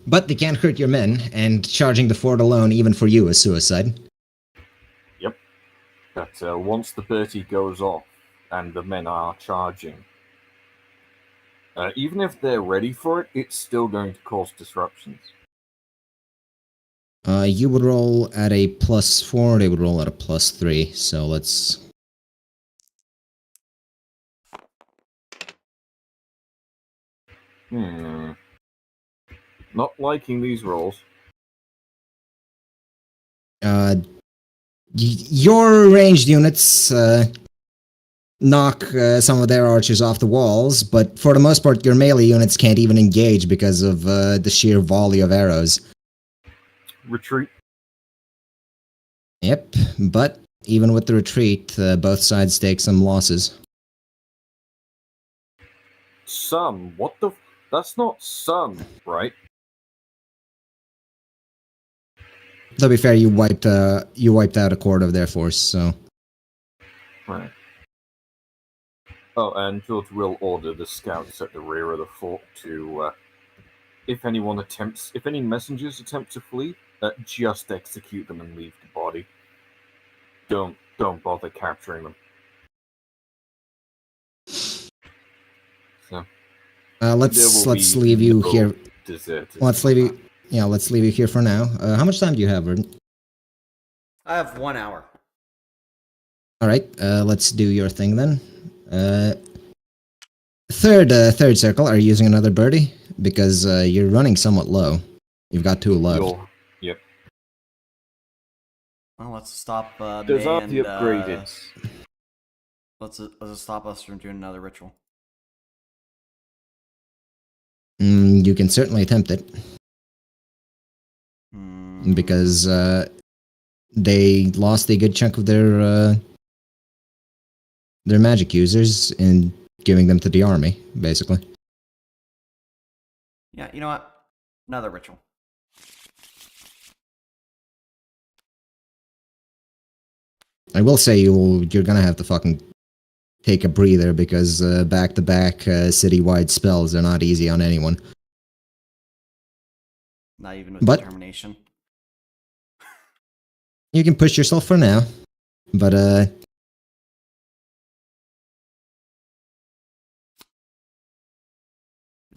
B: but they can't hurt your men, and charging the fort alone, even for you, is suicide.
D: Yep. But once the Bertie goes off and the men are charging, even if they're ready for it, it's still going to cause disruptions.
B: You would roll at a +4, they would roll at a +3, so let's...
D: Not liking these rolls.
B: Your ranged units knock some of their archers off the walls, but for the most part, your melee units can't even engage because of the sheer volley of arrows.
D: Retreat.
B: Yep, but even with the retreat, both sides take some losses.
D: Some? What the? That's not some, right?
B: To be fair, you wiped out a quarter of their force, so...
D: Right. Oh, and George will order the scouts at the rear of the fort to, if any messengers attempt to flee, just execute them and leave the body. Don't bother capturing them. So
B: let's leave you here. Let's leave you. Yeah, let's leave you here for now. How much time do you have, Verdant?
A: I have 1 hour.
B: All right. Let's do your thing then. Third circle. Are you using another birdie? Because you're running somewhat low. You've got 2 left.
D: Yep.
A: Well, let's stop.
D: There's
A: May
D: the upgraded.
A: Let's stop us from doing another ritual.
B: You can certainly attempt it. Because they lost a good chunk of their magic users in giving them to the army, basically.
A: Yeah, you know what? Another ritual.
B: I will say you're gonna have to fucking take a breather because back-to-back citywide spells are not easy on anyone.
A: Not even with
B: But
A: determination.
B: you can push yourself for now, but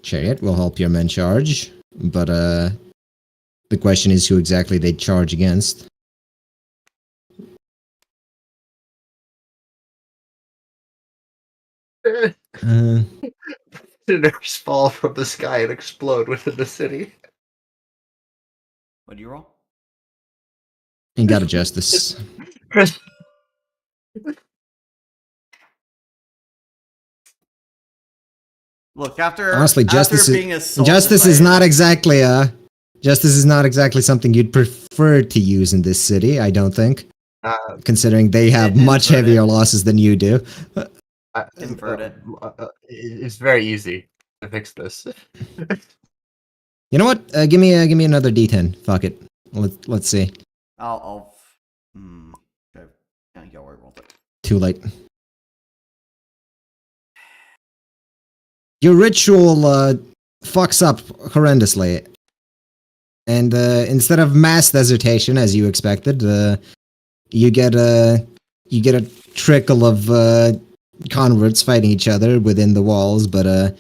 B: Chariot will help your men charge, but the question is who exactly they'd charge against. Uh,
C: Sinners fall from the sky and explode within the city.
A: What do you roll?
B: you got a justice.
A: Look, after
B: Honestly, justice
A: being
B: justice is not exactly something you'd prefer to use in this city. I don't think, considering they have much heavier losses than you do.
A: Invert it.
C: It's very easy to fix this.
B: You know what? Give me another D10. Fuck it. Let's see.
A: I'll. Okay. Yeah, you already rolled it.
B: Too late. Your ritual fucks up horrendously, and instead of mass desertation as you expected, you get a trickle of converts fighting each other within the walls, but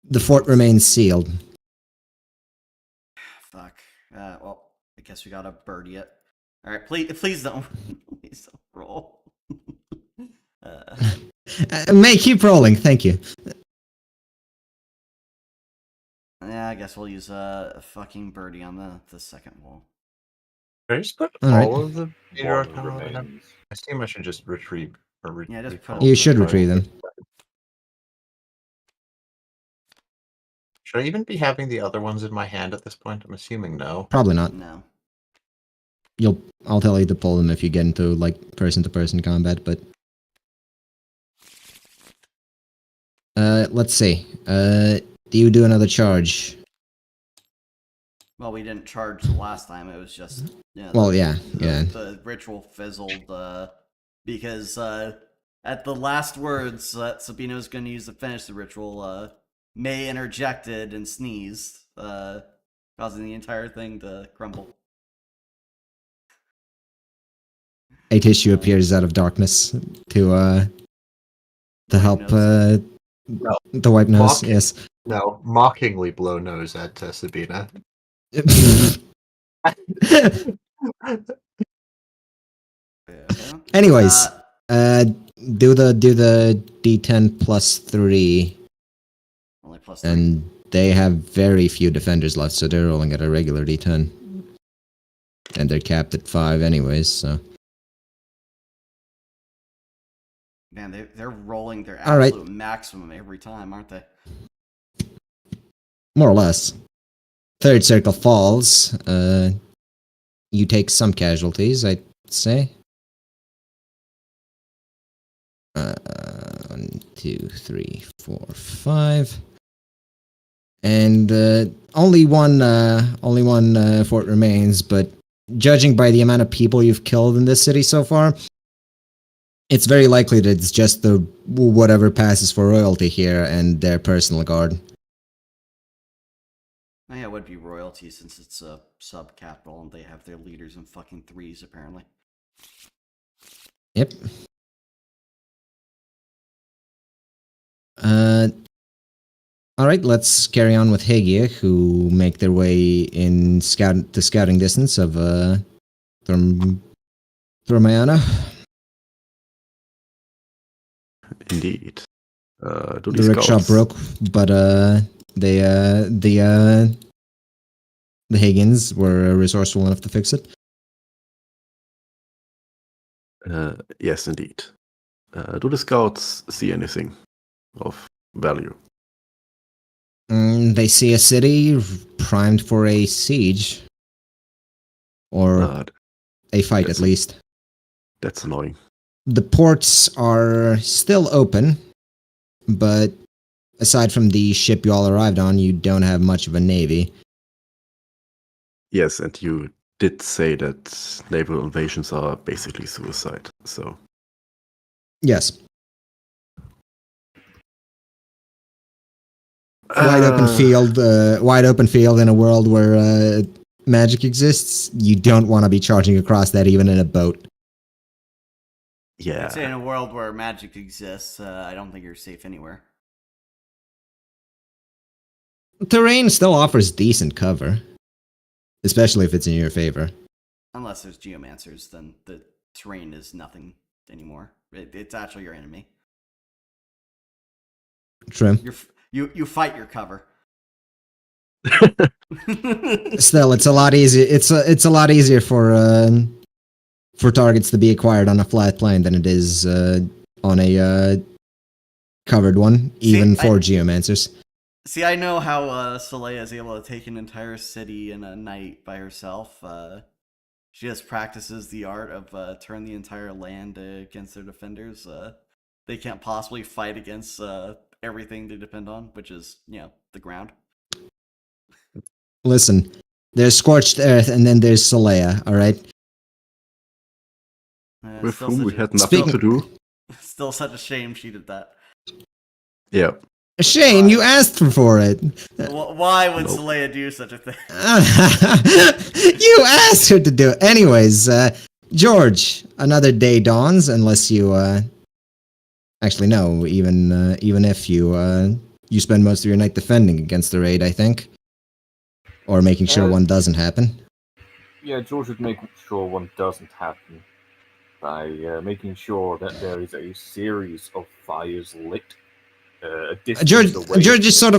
B: the fort remains sealed.
A: Fuck. Well, I guess we gotta birdie it. All right, please don't, please don't roll.
B: May keep rolling. Thank you.
A: Yeah, I guess we'll use a fucking birdie on the second wall.
C: Should I just put
B: All right.
C: all of the major
D: One
C: arcana that I have?
D: remains.
C: I assume I should just retrieve or
A: Yeah, just put
C: recall.
B: You should retrieve them.
C: Should I even be having the other ones in my hand at this point? I'm assuming no.
B: Probably not.
A: No.
B: I'll tell you to pull them if you get into like person-to-person combat, but let's see. Do you do another charge?
A: Well, we didn't charge the last time. It was just
B: Well, yeah.
A: The ritual fizzled because at the last words that Sabina was going to use to finish the ritual, May interjected and sneezed, causing the entire thing to crumble.
B: A tissue appears out of darkness to help the white nose. Yes.
C: No, mockingly blow nose at Sabina.
B: Anyways, do the D10 plus 3,
A: Only plus 3.
B: and they have very few defenders left, so they're rolling at a regular D10, and they're capped at 5 anyways. So
A: Man, they're rolling their
B: All right.
A: absolute maximum every time, aren't they?
B: more or less. Third circle falls. You take some casualties, I'd say. 1, 2, 3, 4, 5. And only one fort remains, but judging by the amount of people you've killed in this city so far, it's very likely that it's just the whatever passes for royalty here and their personal guard.
A: Oh, yeah, it would be royalty since it's a sub-capital and they have their leaders in fucking 3s, apparently.
B: Yep. Alright, let's carry on with Hegia, who make their way in scouting distance of Thormayana.
E: Indeed. Do
B: The rickshaw
E: scouts-
B: broke, but the Higgins were resourceful enough to fix it.
E: Yes, indeed. Do the scouts see anything of value?
B: They see a city primed for a siege. Or a fight, at least.
E: That's annoying.
B: The ports are still open, but aside from the ship you all arrived on, you don't have much of a navy.
E: Yes, and you did say that naval invasions are basically suicide, so...
B: Yes. Wide open field in a world where magic exists. You don't want to be charging across that even in a boat.
E: Yeah.
A: I'd say in a world where magic exists, I don't think you're safe anywhere.
B: terrain still offers decent cover, especially if it's in your favor.
A: Unless there's geomancers, then the terrain is nothing anymore. It's actually your enemy.
B: True.
A: You fight your cover.
B: Still, it's a lot easier. It's a lot easier for targets to be acquired on a flat plane than it is on a covered one, even for geomancers.
A: See, I know how Soleil is able to take an entire city in a night by herself. She just practices the art of turn the entire land against their defenders. They can't possibly fight against everything they depend on, which is, the ground.
B: Listen, there's Scorched Earth, and then there's Soleil, alright?
E: With whom we had nothing to do.
A: Still such a shame she did that.
E: Yeah.
B: Shame, you asked for it.
A: Why would Soleil do such a thing?
B: You asked her to do it. Anyways, George, another day dawns, unless you, actually, no, even if you spend most of your night defending against the raid, I think. Or making sure one doesn't happen.
D: Yeah, George would make sure one doesn't happen by making sure that there is a series of fires lit.
B: George just sort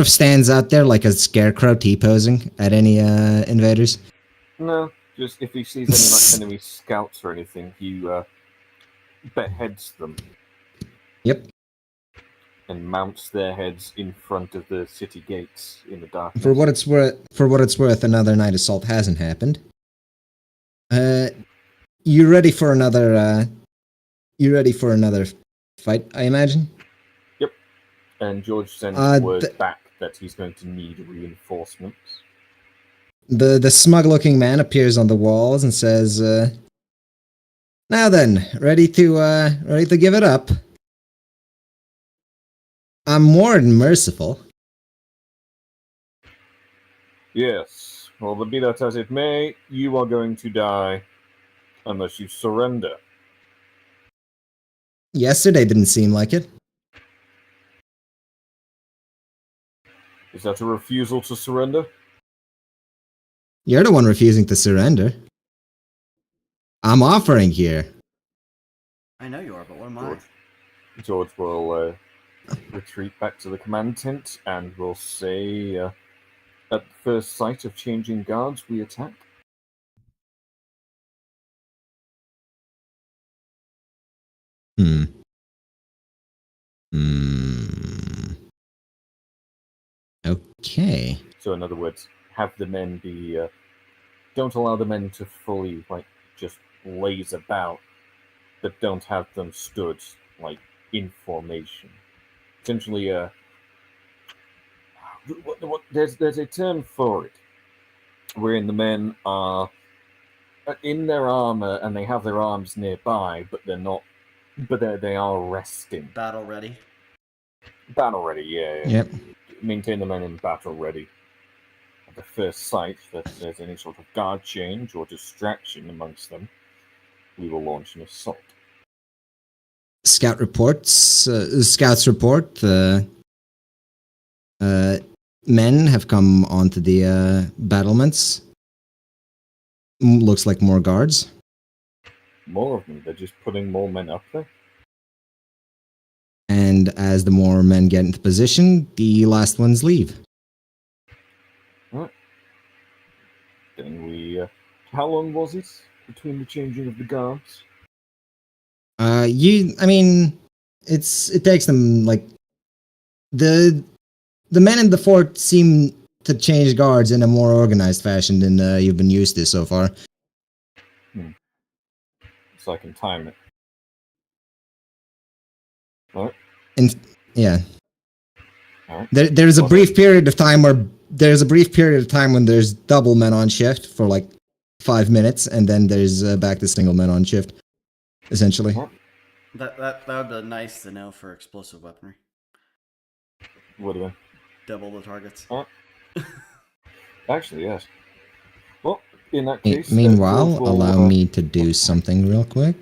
B: of stands out there like a scarecrow T-posing at any invaders.
D: No, just if he sees any enemy scouts or anything, he beheads them.
B: Yep.
D: And mounts their heads in front of the city gates in the darkness.
B: For what it's worth, another night assault hasn't happened. You ready for another? You ready for another fight? I imagine.
D: Yep. And George sends word back that he's going to need reinforcements.
B: The smug-looking man appears on the walls and says, "Now then, ready to give it up? I'm more than merciful."
D: Yes. Well, be that as it may, you are going to die unless you surrender.
B: Yesterday didn't seem like it.
D: Is that a refusal to surrender?
B: You're the one refusing to surrender. I'm offering here.
A: I know you are, but what am I?
D: George will retreat back to the command tent and will say, at the first sight of changing guards, we attack.
B: Okay.
D: So in other words, have the men be... don't allow the men to fully, just laze about, but don't have them stood, in formation. Essentially, there's a term for it, wherein the men are in their armor and they have their arms nearby, but they're not. But they are resting.
A: Battle ready.
D: Battle ready, yeah.
B: Yep.
D: Maintain the men in battle ready. At the first sight that there's any sort of guard change or distraction amongst them, we will launch an assault.
B: Scouts report men have come onto the battlements. Looks like more guards.
D: More of them. They're just putting more men up there.
B: And as the more men get into position, the last ones leave.
D: Right. Then we... how long was it between the changing of the guards?
B: It takes them, the men in the fort seem to change guards in a more organized fashion than you've been used to so far.
D: So I can time it. Alright.
B: Yeah.
D: Alright.
B: There's a brief period of time when there's double men on shift for 5 minutes, and then there's back to single men on shift, essentially.
A: That would be nice to know for explosive weaponry.
D: What do I?
A: Double the targets.
D: Actually, yes. Well, in that case...
B: Meanwhile, allow me to do something real quick.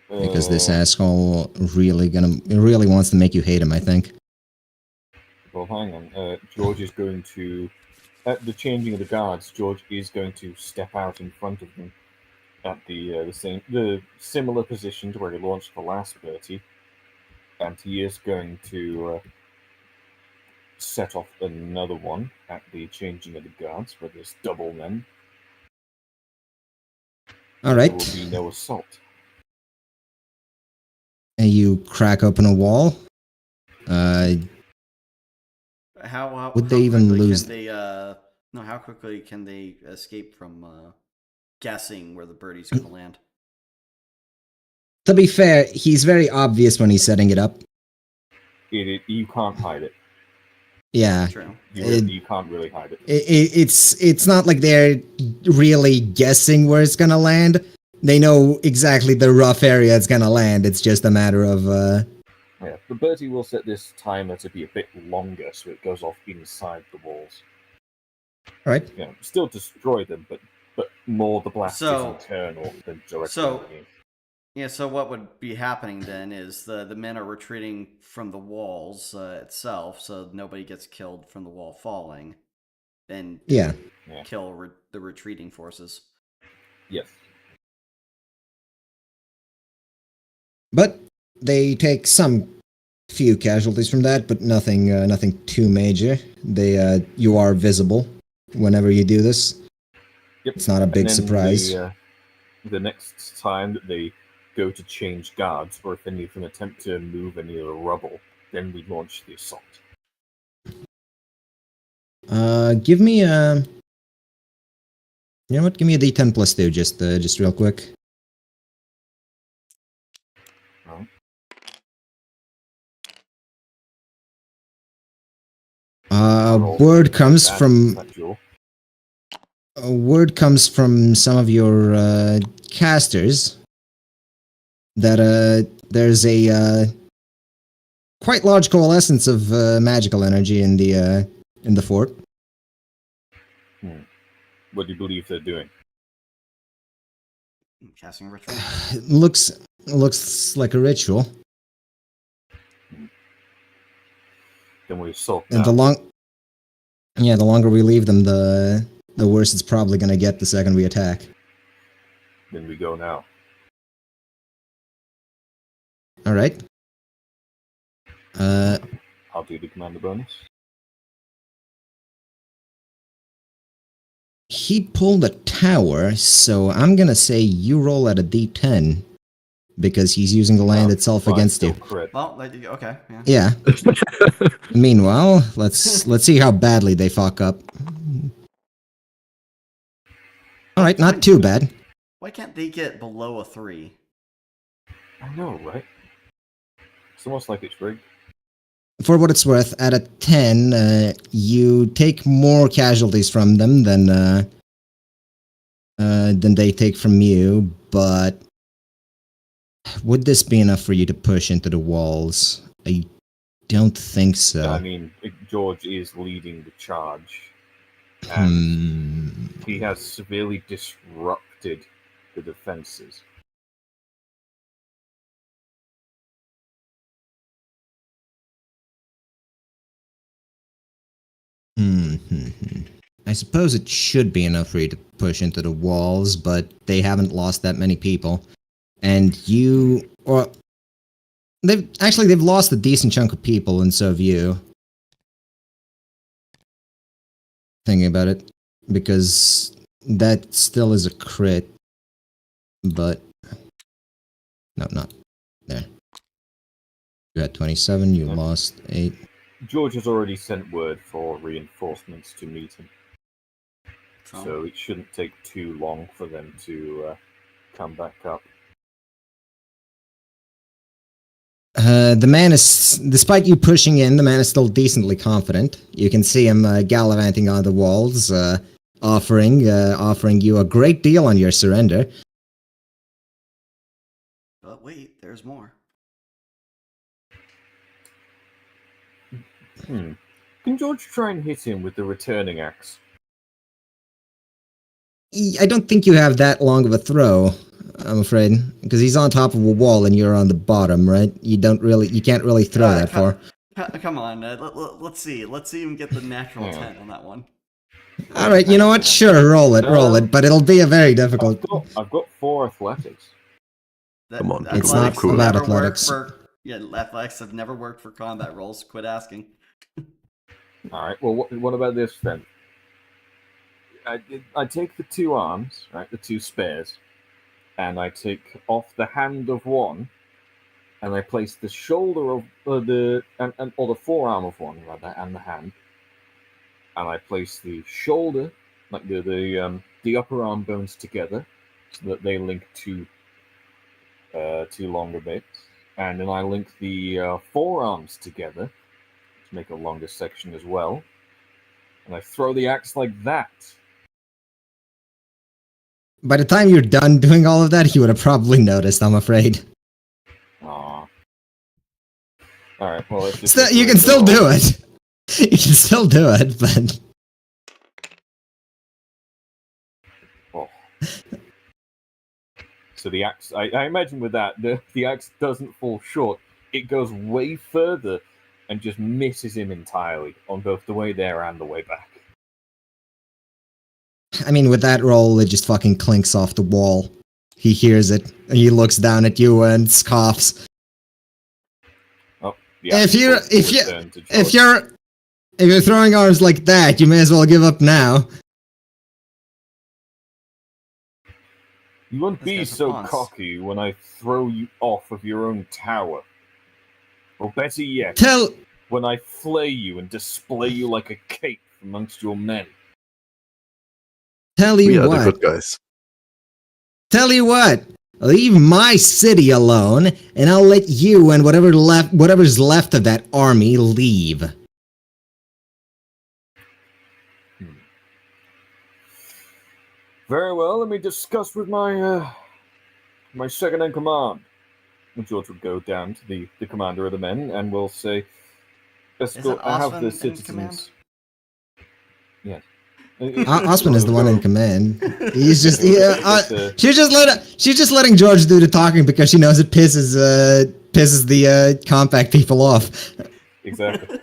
B: Because this asshole really wants to make you hate him, I think.
D: Well, hang on. George is going to, at the changing of the guards, George is going to step out in front of them at the similar position to where he launched the last Bertie, and he is going to set off another one at the changing of the guards, where there's double men.
B: All
D: There
B: right.
D: will be no assault.
B: And you crack open a wall.
A: How
B: Would they
A: how
B: even
A: quickly
B: lose-
A: Can they, no, how quickly can they escape from guessing where the birdie's going to land?
B: To be fair, he's very obvious when he's setting it up.
D: You can't hide it.
B: Yeah.
A: True.
D: You can't really hide it.
B: It's not like they're really guessing where it's gonna land. They know exactly the rough area it's gonna land. It's just a matter of
D: Yeah, the Bertie will set this timer to be a bit longer, so it goes off inside the walls.
B: Right.
D: Still destroy them, but more the blast
A: So-
D: is internal than directly
A: so-
D: on you.
A: Yeah, so what would be happening then is the men are retreating from the walls itself, so nobody gets killed from the wall falling, and
B: yeah.
A: kill the retreating forces.
D: Yes.
B: But they take some few casualties from that, but nothing too major. You are visible whenever you do this.
D: Yep.
B: It's not a big
D: And then
B: surprise.
D: The next time that they go to change guards, or if any of them attempt to move any of the rubble, then we launch the assault.
B: Give me a. You know what? Give me a D10 plus 2, just real quick.
D: Right.
B: Word comes from
D: Factual.
B: some of your casters that there's a quite large coalescence of magical energy in the fort.
D: What do you believe they're doing?
A: Casting retreat.
B: It looks like a ritual,
D: Then we assault
B: and
D: now.
B: the longer we leave them, the worse it's probably gonna get the second we attack.
D: Then we go now.
B: All right.
D: I'll do the commander bonus.
B: He pulled a tower, so I'm gonna say you roll at a D10 because he's using the land itself
D: Fine,
B: against
D: still
B: you.
D: crit.
A: Well, okay, yeah.
B: Yeah. Meanwhile, let's see how badly they fuck up. All right, not too bad.
A: Why can't they get below a 3?
D: I know, right? It's almost like it's rigged.
B: For what it's worth, at a 10, you take more casualties from them than they take from you. But would this be enough for you to push into the walls? I don't think so.
D: I mean, George is leading the charge, and he has severely disrupted the defenses.
B: I suppose it should be enough for you to push into the walls, but they haven't lost that many people. And they've lost a decent chunk of people, and so have you. Thinking about it, because that still is a crit, but no, not there. You had 27, you lost 8.
D: George has already sent word for reinforcements to meet him,
A: Oh.
D: so it shouldn't take too long for them to come back up.
B: The man is, despite you pushing in, the man is still decently confident. You can see him gallivanting on the walls, offering you a great deal on your surrender.
A: But wait, there's more.
D: Can George try and hit him with the returning axe?
B: I don't think you have that long of a throw, I'm afraid, because he's on top of a wall and you're on the bottom, right? You can't really throw that far.
A: Come on, let's see. Let's see him get the natural
D: Yeah.
A: 10 on that one.
B: All right, you know what? Sure, roll it, but it'll be a very difficult.
D: I've got 4 athletics.
E: Come on,
B: It's not
A: Athletics
E: cool.
B: about
A: never work
B: athletics.
A: athletics have never worked for combat rolls. Quit asking.
D: All right. Well, what about this then? I take the 2 arms, right, the 2 spares, and I take off the hand of one, and I place the shoulder of or the forearm of one rather, and the hand, and I place the shoulder, like the upper arm bones together, so that they link to 2 longer bits, and then I link the forearms together to make a longer section as well, and I throw the axe like that.
B: By the time you're done doing all of that, he would have probably noticed, I'm afraid.
D: Aw. Alright, well, let's just...
B: You can still do it. You can still do it, but...
D: Oh. So the axe... I imagine with that, the axe doesn't fall short. It goes way further and just misses him entirely on both the way there and the way back.
B: I mean, with that roll, it just fucking clinks off the wall. He hears it, and he looks down at you and scoffs.
D: Oh,
B: If you're throwing arms like that, you may as well give up now.
D: You won't
A: This
D: be
A: guy's
D: so
A: response.
D: cocky when I throw you off of your own tower. Or better yet,
B: Tell
D: when I flay you and display you like a cape amongst your men.
E: We
B: you
E: are the
B: what.
E: good guys.
B: Tell you what. Leave my city alone, and I'll let you and whatever's left of that army leave.
D: Very well, let me discuss with my my second in command. And George would go down to the commander of the men and will say,
A: Isn't
D: I have
A: Osman
D: the
A: in
D: citizens.
A: command?
D: Yes.
B: Osman is the one in command. He's just
D: But,
B: she's just letting George do the talking because she knows it pisses the compact people off.
D: Exactly.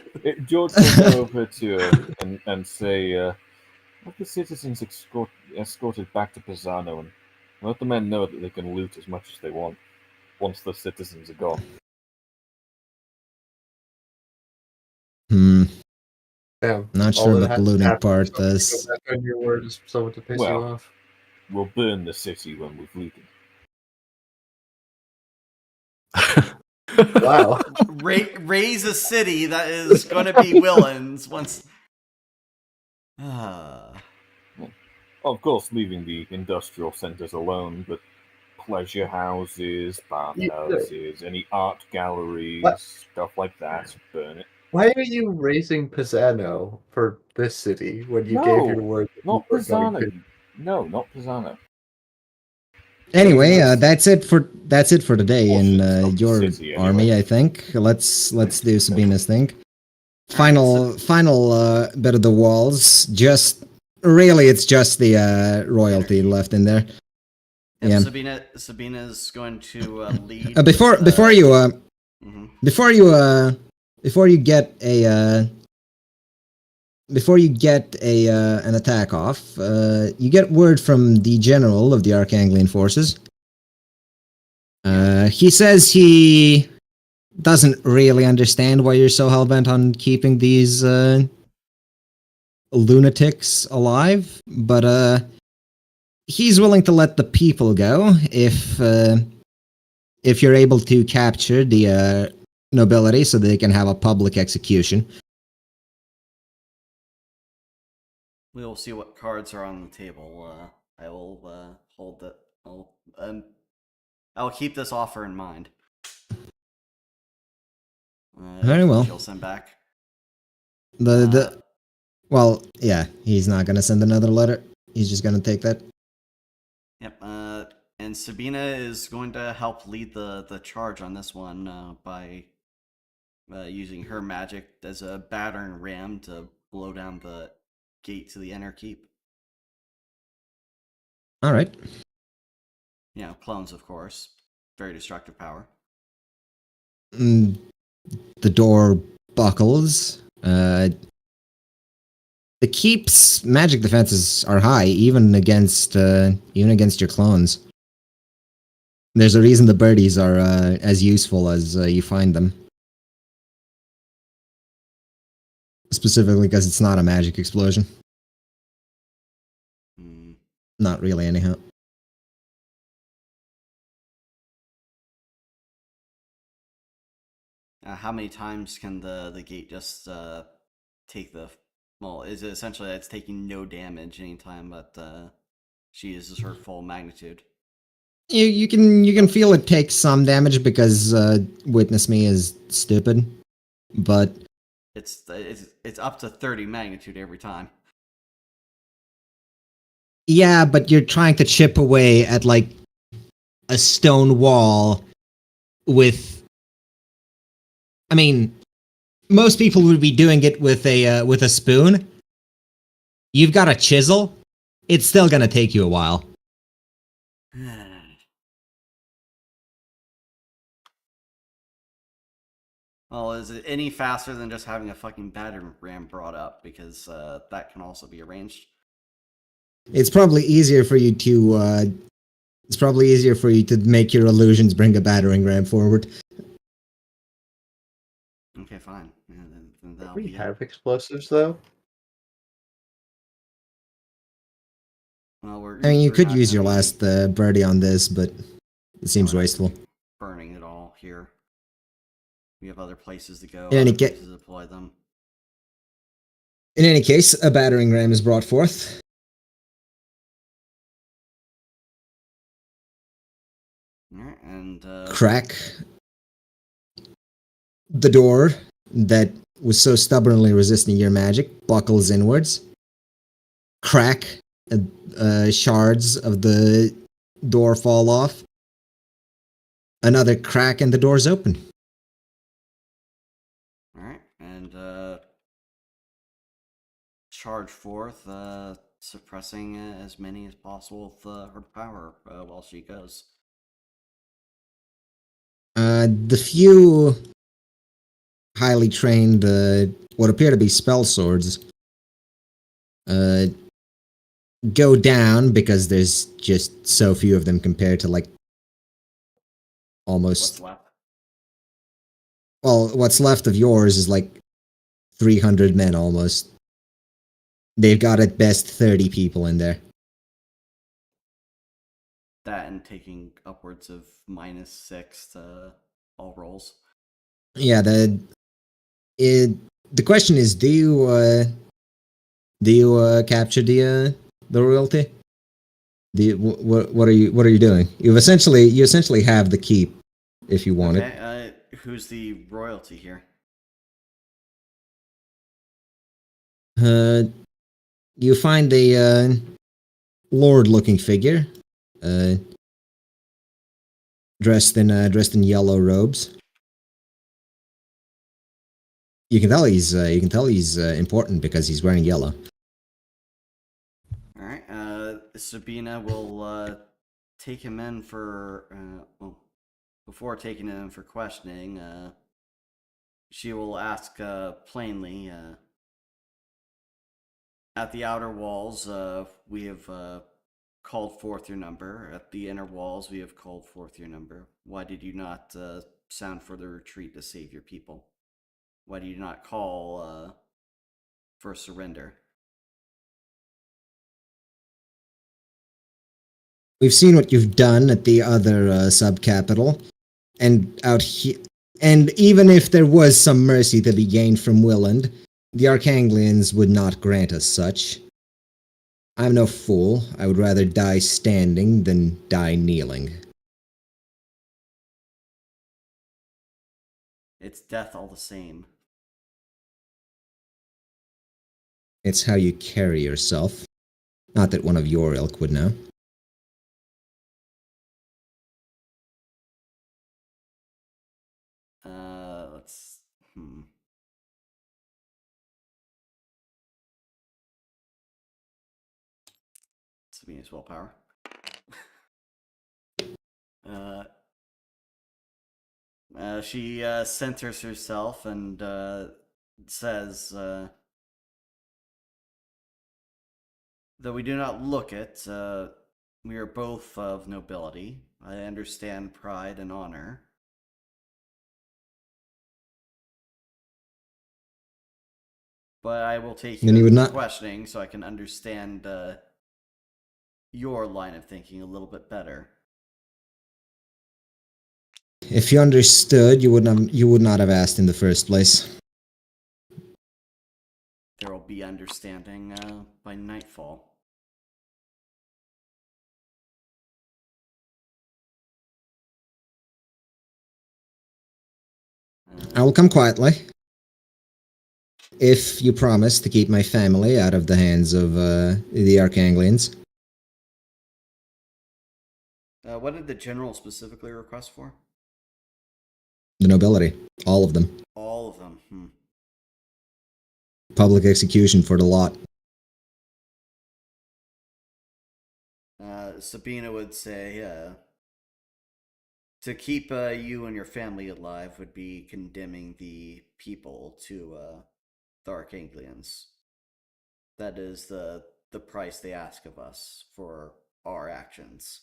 D: George will go over to her and say, let the citizens escorted back to Pisano and let the men know that they can loot as much as they want once the citizens are gone.
C: Damn.
B: Not
C: all
B: sure
C: that
B: about the
C: has to
B: looting
C: happen
B: part.
C: is someone to
B: Does
C: go back on your word is someone to piss you
D: Well.
C: off.
D: We'll burn the city when we've looted.
C: Wow.
A: Raise a city that is going to be Willens once.
D: Of course, leaving the industrial centres alone, but pleasure houses, bathhouses, any art galleries,
C: What?
D: stuff like that, burn it.
C: Why are you raising Pisano for this city when you
D: No,
C: gave your word? that
D: not
C: you weren't going
D: Pisano.
C: to-
D: No, not Pisano.
B: anyway,
D: Nice.
B: that's it for today in
D: Portions of the
B: your
D: city, anyway.
B: army. I think let's do Sabina's thing. Final bit of the walls. Just really, it's just the royalty left in there. Yeah.
A: Sabina's going to lead.
B: Before you
A: mhm.
B: before you get an attack off, you get word from the general of the Arkanglian forces. He says he doesn't really understand why you're so hellbent on keeping these lunatics alive, but he's willing to let the people go if you're able to capture the nobility so they can have a public execution.
A: We will see what cards are on the table. I will hold that. I'll keep this offer in mind.
B: Very well.
A: She'll send back.
B: Well, yeah, he's not gonna send another letter. He's just gonna take that.
A: Yep. And Sabina is going to help lead the charge on this one by using her magic as a battering ram to blow down the gate to the inner keep.
B: All right.
A: You know, clones, of course. Very destructive power.
B: The door buckles. The keep's magic defenses are high, even against your clones. There's a reason the birdies are as useful as you find them. Specifically because it's not a magic explosion. Not really, anyhow.
A: How many times can the gate just take the... Well, is it essentially it's taking no damage anytime that she uses her full magnitude?
B: You can feel it take some damage because Witness Me is stupid, but
A: it's up to 30 magnitude every time.
B: Yeah, but you're trying to chip away at like a stone wall with. I mean, most people would be doing it with a spoon. You've got a chisel. It's still gonna take you a while.
A: Well, is it any faster than just having a fucking battering ram brought up? Because that can also be arranged.
B: It's probably easier for you to. It's probably easier for you to make your illusions bring a battering ram forward.
A: Okay, fine. Yeah, then that'll
C: We
A: be it.
C: have explosives though.
A: Well,
B: I mean, you
A: we're
B: could
A: not
B: use your
A: gonna be
B: last birdie on this, but it seems
A: we're not
B: wasteful.
A: gonna be burning it all here. We have other places to go.
B: In any
A: Other
B: ca-
A: places to deploy them.
B: In any case, a battering ram is brought forth.
A: Alright, and
B: Crack the door that was so stubbornly resisting your magic buckles inwards. Crack, shards of the door fall off. Another crack and the door's open.
A: alright, and charge forth, suppressing as many as possible with her power while she goes.
B: The few highly trained, what appear to be spell swords, go down because there's just so few of them compared to like almost.
A: What's left?
B: Well, what's left of yours is like 300 men almost. They've got at best 30 people in there.
A: That and taking upwards of -6 to all rolls.
B: Yeah, the question is, do you capture the royalty? What are you doing? You essentially have the keep if you want it.
A: Okay, who's the royalty here?
B: You find a lord-looking figure, dressed in yellow robes. You can tell he's important because he's wearing yellow.
A: All right, Sabina will take him in for well, before taking him in for questioning. She will ask plainly. At the outer walls, we have called forth your number. At the inner walls, we have called forth your number. Why did you not sound for the retreat to save your people? Why do you not call for surrender?
B: We've seen what you've done at the other sub-capital, and out here. And even if there was some mercy to be gained from Willand, the Arkanglians would not grant us such. I'm no fool. I would rather die standing than die kneeling.
A: It's death all the same.
B: It's how you carry yourself. Not that one of your ilk would know.
A: Let's. Sabina's willpower. She centers herself and says, though we do not look it, we are both of nobility. I understand pride and honor. But I will take you
B: Then you would
A: into
B: not-
A: questioning so I can understand your line of thinking a little bit better.
B: If you understood, you would not have asked in the first place.
A: There will be understanding by nightfall.
B: I will come quietly. If you promise to keep my family out of the hands of the Arkanglians.
A: What did the general specifically request for?
B: The nobility. All of them.
A: All of them.
B: Public execution for the lot.
A: Sabina would say, to keep you and your family alive would be condemning the people to the Arkanglians. That is the price they ask of us for our actions.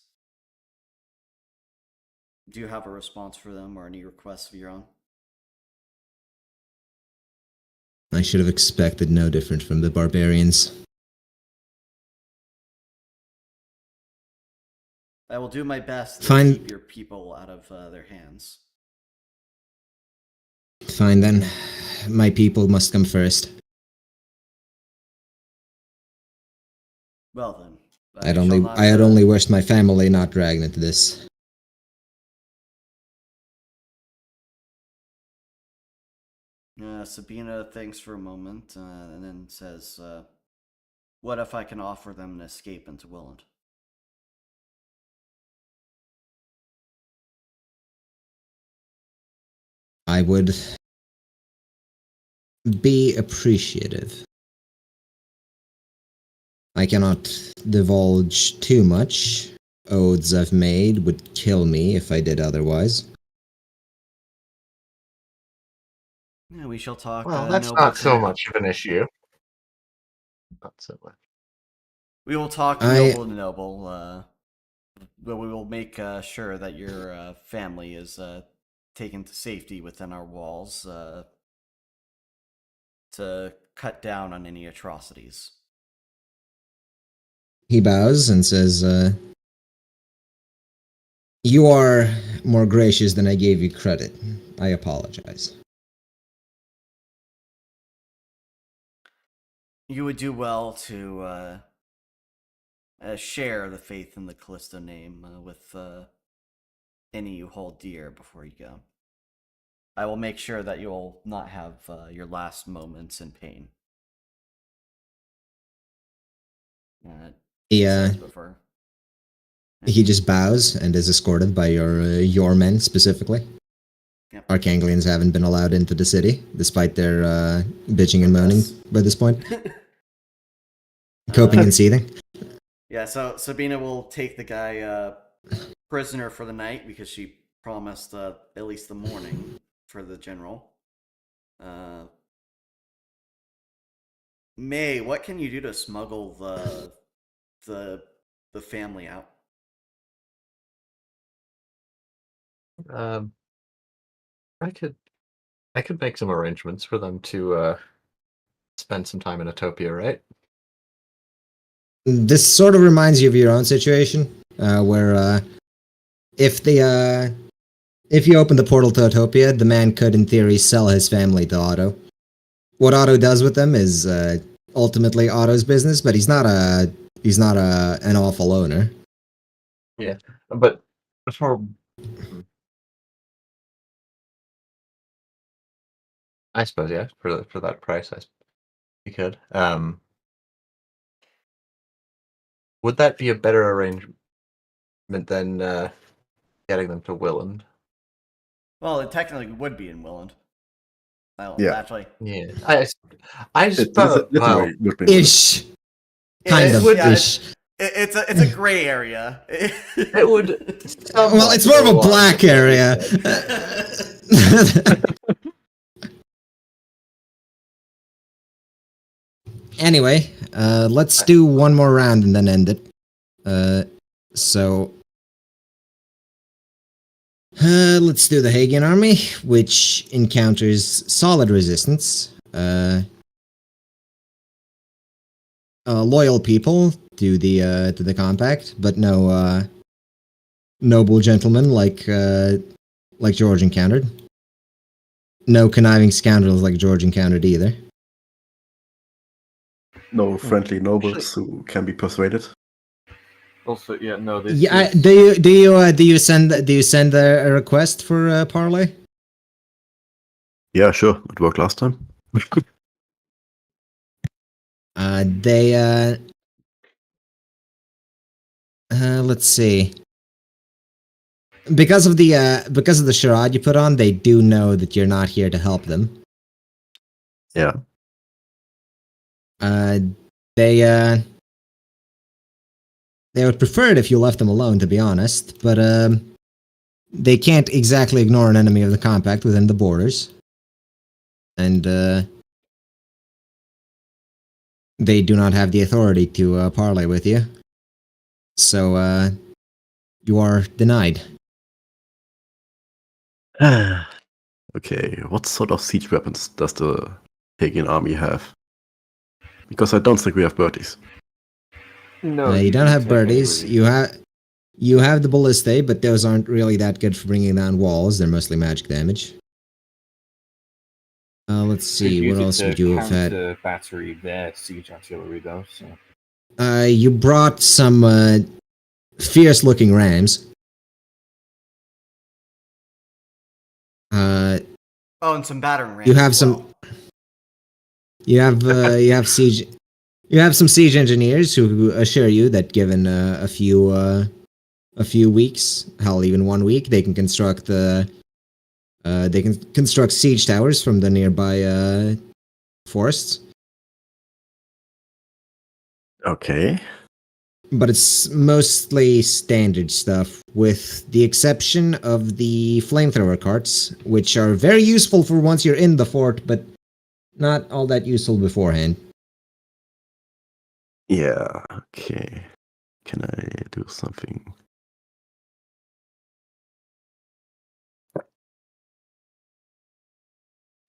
A: Do you have a response for them or any requests of your own?
B: I should have expected no different from the barbarians.
A: I will do my best to
B: Fine.
A: keep your people out of their hands.
B: Fine then. My people must come first.
A: Well then,
B: I had only wished my family not dragged into this.
A: Sabina thinks for a moment and then says, what if I can offer them an escape into Willand?
B: I would be appreciative. I cannot divulge too much. Oaths I've made would kill me if I did otherwise.
A: Yeah, we shall talk.
C: Well, that's
A: noble
C: not so
A: to-
C: much of an issue. Not so much.
A: We will talk noble to noble. But we will make sure that your family is taken to safety within our walls to cut down on any atrocities.
B: He bows and says, you are more gracious than I gave you credit. I apologize.
A: You would do well to share the faith in the Callisto name with any you hold dear before you go. I will make sure that you'll not have your last moments in pain.
B: Yeah. He just bows and is escorted by your men specifically.
A: Yep.
B: Arkanglians haven't been allowed into the city, despite their bitching and moaning by this point. Coping and seething.
A: Yeah, so Sabina will take the guy prisoner for the night because she promised at least the morning for the general. May, what can you do to smuggle the family out?
C: I could make some arrangements for them to spend some time in Utopia, right?
B: This sort of reminds you of your own situation, where if you open the portal to Utopia, the man could, in theory, sell his family to Otto. What Otto does with them is ultimately Otto's business, but he's not an awful owner.
C: Yeah, but for I suppose, yeah, for that price, you could. Would that be a better arrangement than getting them to Willand?
A: Well, it technically would be in Willand. Well,
E: Yeah.
A: actually.
C: Yeah, I suppose. Well,
B: Ish. Kind of
A: yeah,
B: ish.
A: It's a gray area.
C: it would.
B: Well, it's more of a black area. Anyway, let's do one more round and then end it. Let's do the Hagian army, which encounters solid resistance. Loyal people to the compact, but no noble gentlemen like George encountered. No conniving scoundrels like George encountered either.
E: No friendly nobles who can be persuaded.
D: Also, yeah, no. This
B: Yeah,
D: is...
B: do you send a request for parley?
E: Yeah, sure. It worked last time.
B: Let's see. Because of the charade you put on, they do know that you're not here to help them.
E: Yeah.
B: They would prefer it if you left them alone, to be honest, but they can't exactly ignore an enemy of the compact within the borders. And they do not have the authority to parley with you. So you are denied.
E: Okay, what sort of siege weapons does the Hagian army have? Because I don't think we have birdies.
D: No,
B: You don't
D: can
B: have
D: take any
B: birdies.
D: really-
B: You have the ballistae, but those aren't really that good for bringing down walls. They're mostly magic damage. Let's
D: Could
B: see,
D: use
B: what
D: it
B: else
D: to
B: would you have had?
D: counter battery their siege artillery, though. So.
B: You brought some fierce-looking rams.
A: Oh, and some battering rams.
B: You have
A: as
B: some.
A: well.
B: You have siege. You have some siege engineers who assure you that given a few weeks, hell, even 1 week, they can construct siege towers from the nearby forests.
E: Okay.
B: But it's mostly standard stuff, with the exception of the flamethrower carts, which are very useful for once you're in the fort, but not all that useful beforehand.
E: Yeah, okay. Can I do something?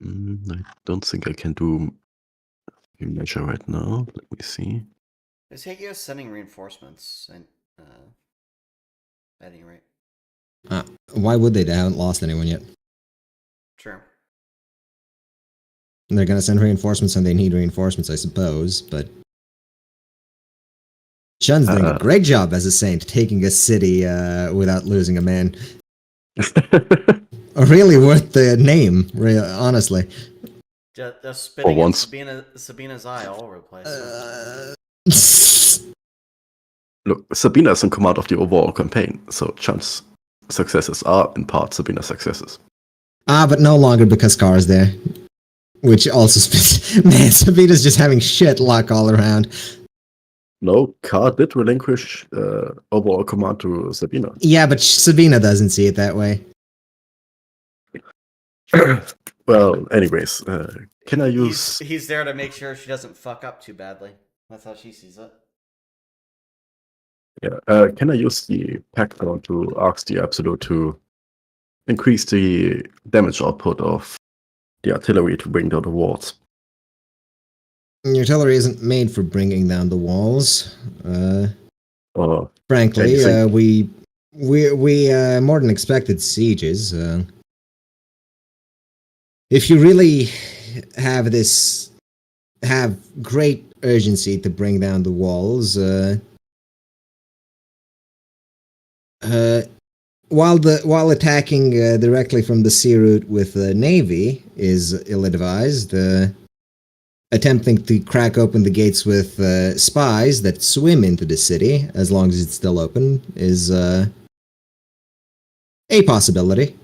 E: I don't think I can do a measure right now. Let me see.
A: Is Hagio sending reinforcements? And at any rate,
B: Why would they? They haven't lost anyone yet.
A: true.
B: And they're gonna send reinforcements when they need reinforcements, I suppose, but... Shun's doing a great job as a saint, taking a city without losing a man. Really worth the name, honestly.
A: Just spitting
E: once.
A: in Sabina's eye all over the place.
E: Look, Sabina is in command of the overall campaign, so Chan's successes are in part Sabina's successes.
B: But no longer because Car's there. Which also spits... Man, Sabina's just having shit luck all around.
E: No, Car did relinquish overall command to Sabina.
B: Yeah, but Sabina doesn't see it that way.
E: Well, anyways, can I use...
A: He's there to make sure she doesn't fuck up too badly. That's how she sees it.
E: Yeah, can I use the pact count to ask the Absolute to increase the damage output of the artillery to bring down the walls?
B: Your artillery isn't made for bringing down the walls.
E: Or
B: Frankly,
E: anything?
B: we more than expected sieges. If you really have great urgency to bring down the walls, while attacking directly from the sea route with the navy is ill-advised, attempting to crack open the gates with spies that swim into the city, as long as it's still open, is a possibility.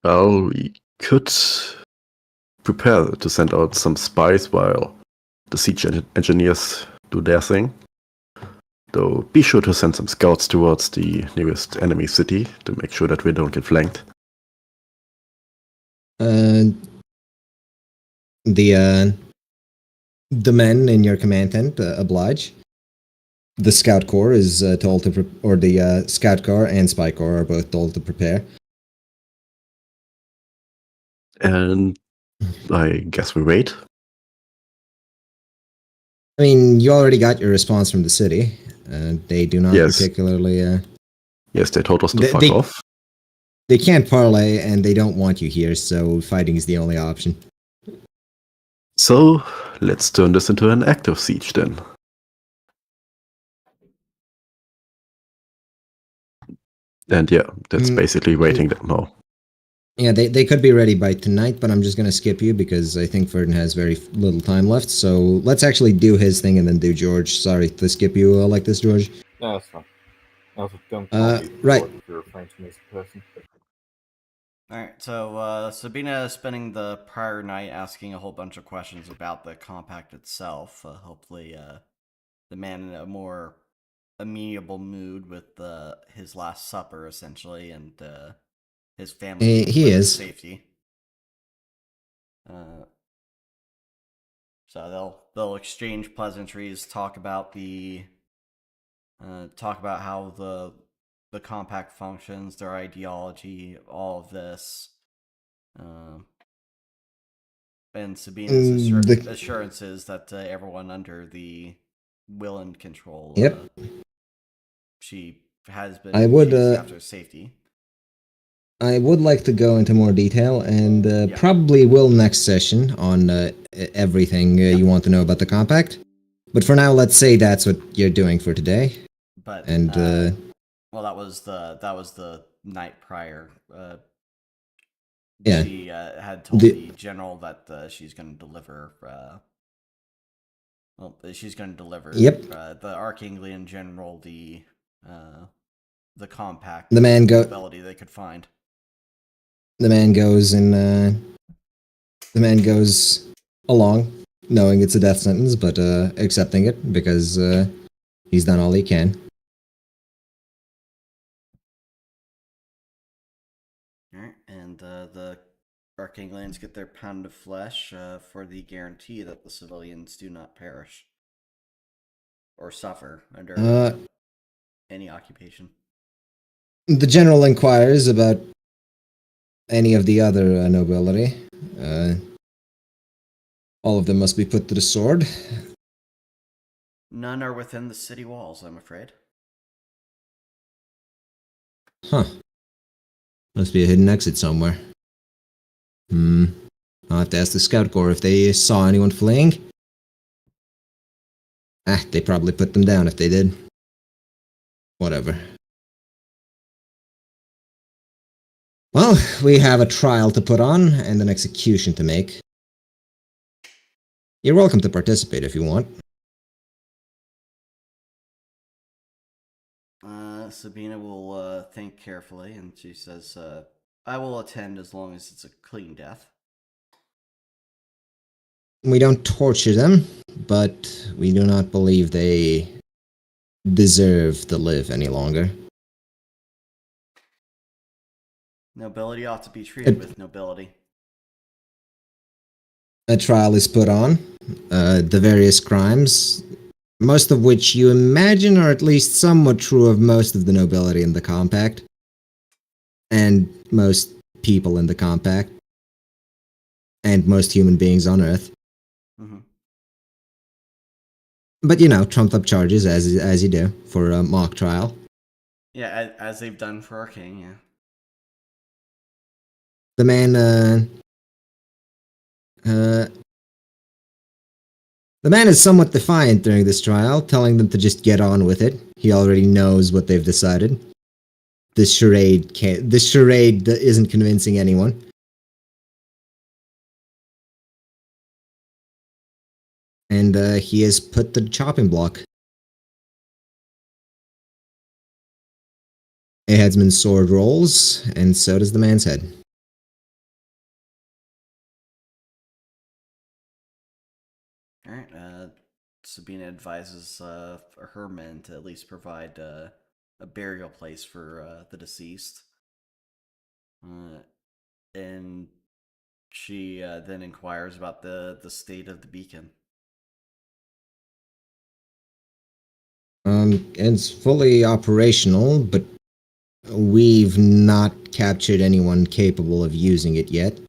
E: Well, we could prepare to send out some spies while the siege engineers do their thing. Though be sure to send some scouts towards the nearest enemy city to make sure that we don't get flanked.
B: The men in your command tent oblige. The scout corps is told to, or the scout corps and spy corps are both told to prepare.
E: And I guess we wait.
B: I mean, you already got your response from the city. They do not
E: Yes.
B: particularly.
E: Yes, they told us to fuck
B: They-
E: off.
B: They can't parlay, and they don't want you here, so fighting is the only option.
E: So let's turn this into an active siege then. And yeah, that's basically waiting now.
B: Yeah, they could be ready by tonight, but I'm just gonna skip you because I think Ferdin has very little time left. So let's actually do his thing and then do George. Sorry to skip you like this, George.
D: No, that's fine. Also, don't call me
B: right.
D: George if you're referring to me as a person.
A: Alright, so Sabina is spending the prior night asking a whole bunch of questions about the compact itself. Hopefully, the man in a more amenable mood with his last supper, essentially, and his family
B: He is.
A: safety. So they'll exchange pleasantries, talk about how the compact functions, their ideology, all of this, and Sabina's assurances that everyone under the will and control.
B: Yep.
A: She has been.
B: I would,
A: chasing after safety.
B: I would like to go into more detail and probably will next session on everything you want to know about the compact. But for now, let's say that's what you're doing for today.
A: But
B: And
A: well, that was the night prior.
B: Yeah.
A: She had told the general that she's going to deliver. She's going to deliver.
B: Yep.
A: The Arkanglian general the compact.
B: The man
A: ability they could find.
B: The man goes and the man goes along, knowing it's a death sentence, but accepting it because he's done all he can.
A: Alright, and the Arkanglians get their pound of flesh for the guarantee that the civilians do not perish or suffer under any occupation.
B: The general inquires about any of the other nobility. All of them must be put to the sword.
A: None are within the city walls, I'm afraid.
B: Huh. Must be a hidden exit somewhere. I'll have to ask the scout corps if they saw anyone fleeing. They probably put them down if they did. Whatever. Well, we have a trial to put on and an execution to make. You're welcome to participate if you want.
A: Sabina will think carefully, and she says, I will attend as long as it's a clean death.
B: We don't torture them, but we do not believe they deserve to live any longer.
A: Nobility ought to be treated with nobility.
B: A trial is put on. The various crimes, most of which you imagine are at least somewhat true of most of the nobility in the compact. And most people in the compact. And most human beings on Earth.
A: Mm-hmm.
B: But you know, trumped up charges as you do for a mock trial.
A: Yeah, as they've done for Arkaine, yeah.
B: The man, the man is somewhat defiant during this trial, telling them to just get on with it. He already knows what they've decided. This charade isn't convincing anyone. And he is put to the chopping block. A headsman's sword rolls, and so does the man's head.
A: Alright, Sabina advises her men to at least provide a burial place for the deceased. And she then inquires about the state of the beacon.
B: It's fully operational, but we've not captured anyone capable of using it yet.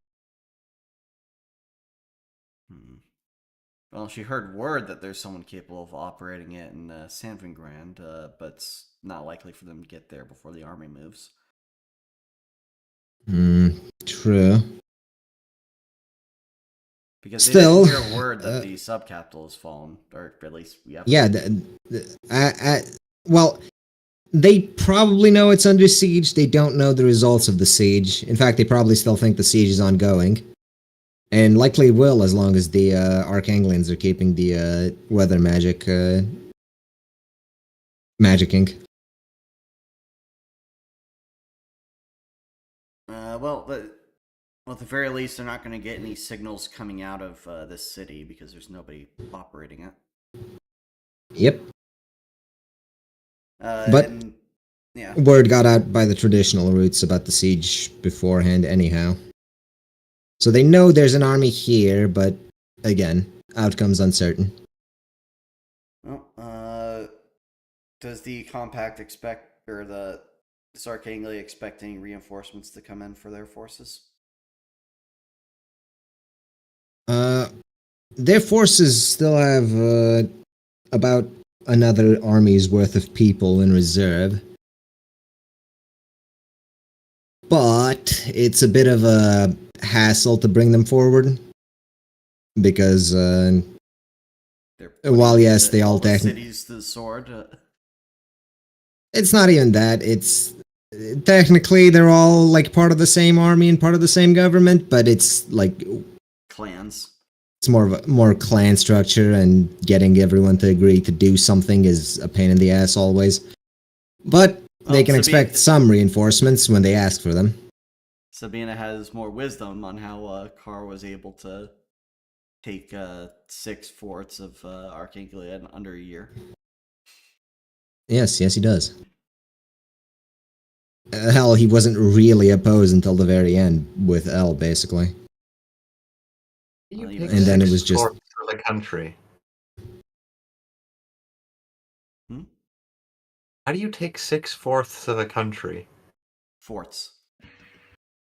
A: Well, she heard word that there's someone capable of operating it in Sanvingrand, but it's not likely for them to get there before the army moves.
B: True.
A: Because
B: Still,
A: they didn't hear word that the subcapital has fallen, or at least we have.
B: Yeah, well, they probably know it's under siege. They don't know the results of the siege. In fact, they probably still think the siege is ongoing. And likely will, as long as the Arkanglians are keeping the weather magic magicking.
A: Well, at the very least, they're not going to get any signals coming out of this city because there's nobody operating it.
B: Yep. But
A: and, yeah,
B: word got out by the traditional routes about the siege beforehand, anyhow. So they know there's an army here, but again, outcome's uncertain.
A: Well, does the compact expect, or the Arkaine expect any reinforcements to come in for their forces?
B: Their forces still have about another army's worth of people in reserve. But it's a bit of a hassle to bring them forward. Because, while yes, they all
A: cities to the sword.
B: It's not even that. It's technically they're all like part of the same army and part of the same government, but it's like
A: clans.
B: It's more clan structure, and getting everyone to agree to do something is a pain in the ass always. But they can expect some reinforcements when they ask for them.
A: Sabina has more wisdom on how Carr was able to take 6 forts of Arkaine in under a year.
B: Yes, he does. Hell, he wasn't really opposed until the very end with L, basically.
C: And
B: then it was just
C: for the country. How do you take 6/4 of the country?
A: Forts.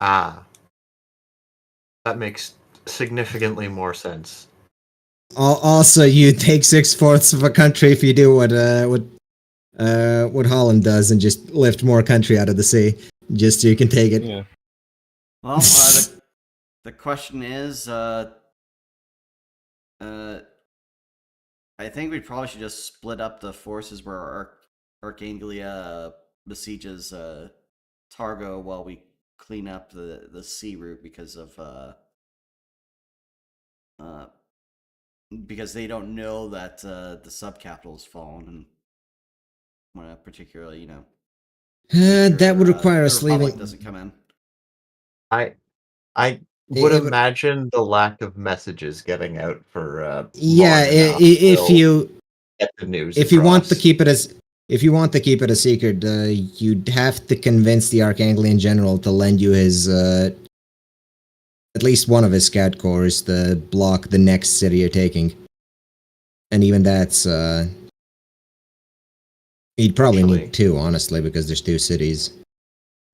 C: Ah, that makes significantly more sense.
B: Also, you take 6/4 of a country if you do what Holland does and just lift more country out of the sea, just so you can take it.
D: Yeah.
A: Well, the question is, I think we probably should just split up the forces where Arkaine besieges Targo while we clean up the sea route because they don't know that the subcapital has fallen, and particularly,
B: that would require us leaving.
A: Doesn't come in.
C: I would imagine the lack of messages getting out for
B: if you
C: get the news.
B: If you want to keep it a secret, you'd have to convince the Arkanglian general to lend you his at least one of his scout corps to block the next city you're taking. And even that's he'd probably need 2, honestly, because there's 2 cities.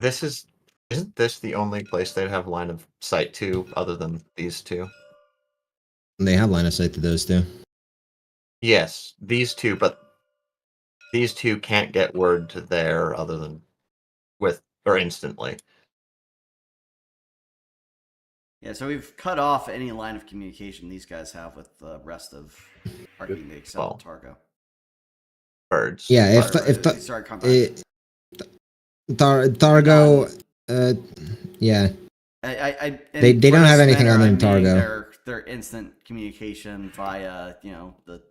C: Isn't this the only place they'd have line of sight to, other than these 2?
B: They have line of sight to those 2.
C: Yes, these 2, but these 2 can't get word to there other than instantly.
A: Yeah, so we've cut off any line of communication these guys have with the rest of Arkaine except Targo.
C: Birds.
B: Yeah, Targo, yeah. They don't have anything other than Targo.
A: Their instant communication via the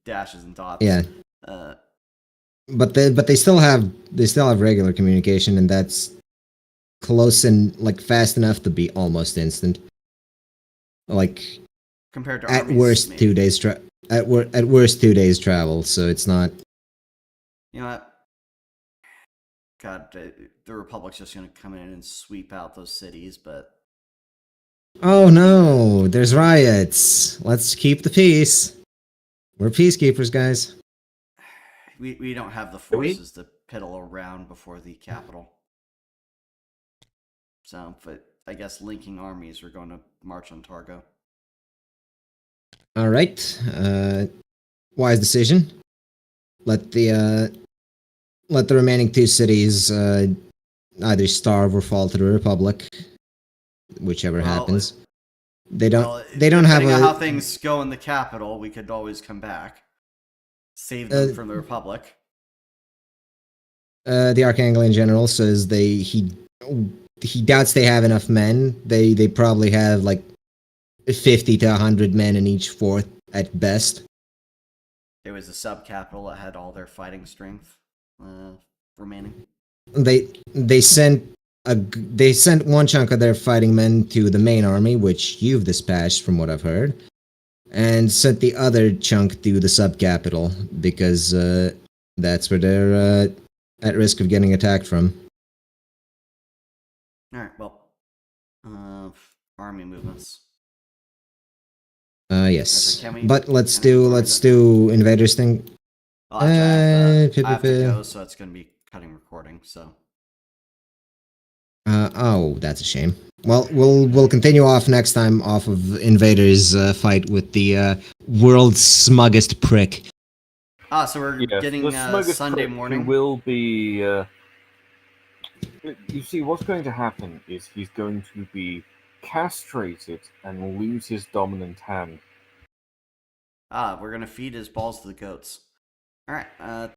A: dashes and dots.
B: Yeah. But they still have regular communication, and that's close and fast enough to be almost instant. Like
A: compared to
B: at worst 2 days at worst 2 days travel, so it's not.
A: You know what? God, the Republic's just gonna come in and sweep out those cities, but
B: Oh no, there's riots. Let's keep the peace. We're peacekeepers, guys.
A: we don't have the
C: Do we?
A: forces to piddle around before the capital. So, but I guess linking armies are going to march on Targo.
B: All right. Wise decision. Let the remaining 2 cities either starve or fall to the Republic, whichever
A: Well,
B: happens. They
A: Well,
B: don't have
A: depending on how
B: a.
A: things go in the capital, we could always come back, save them from the Republic.
B: The Archangelian general says he doubts they have enough men. They probably have like 50 to 100 men in each fort at best.
A: It was a sub capital that had all their fighting strength remaining.
B: They sent one chunk of their fighting men to the main army, which you've dispatched from what I've heard, and sent the other chunk to the sub capital because that's where they're at risk of getting attacked from.
A: All right. Well, army movements.
B: Yes,
A: Can we
B: but let's
A: record
B: do invaders thing.
A: Well, actually, I have to
B: uh,
A: go, so it's going to be cutting recording. So.
B: Oh, that's a shame. Well, we'll continue off next time off of Invaders' fight with the world's smuggest prick.
A: So we're
D: Yes,
A: getting
D: the smuggest
A: Sunday
D: prick
A: morning.
D: who will be. You see, what's going to happen is he's going to be castrated and lose his dominant hand.
A: We're going to feed his balls to the goats. All right.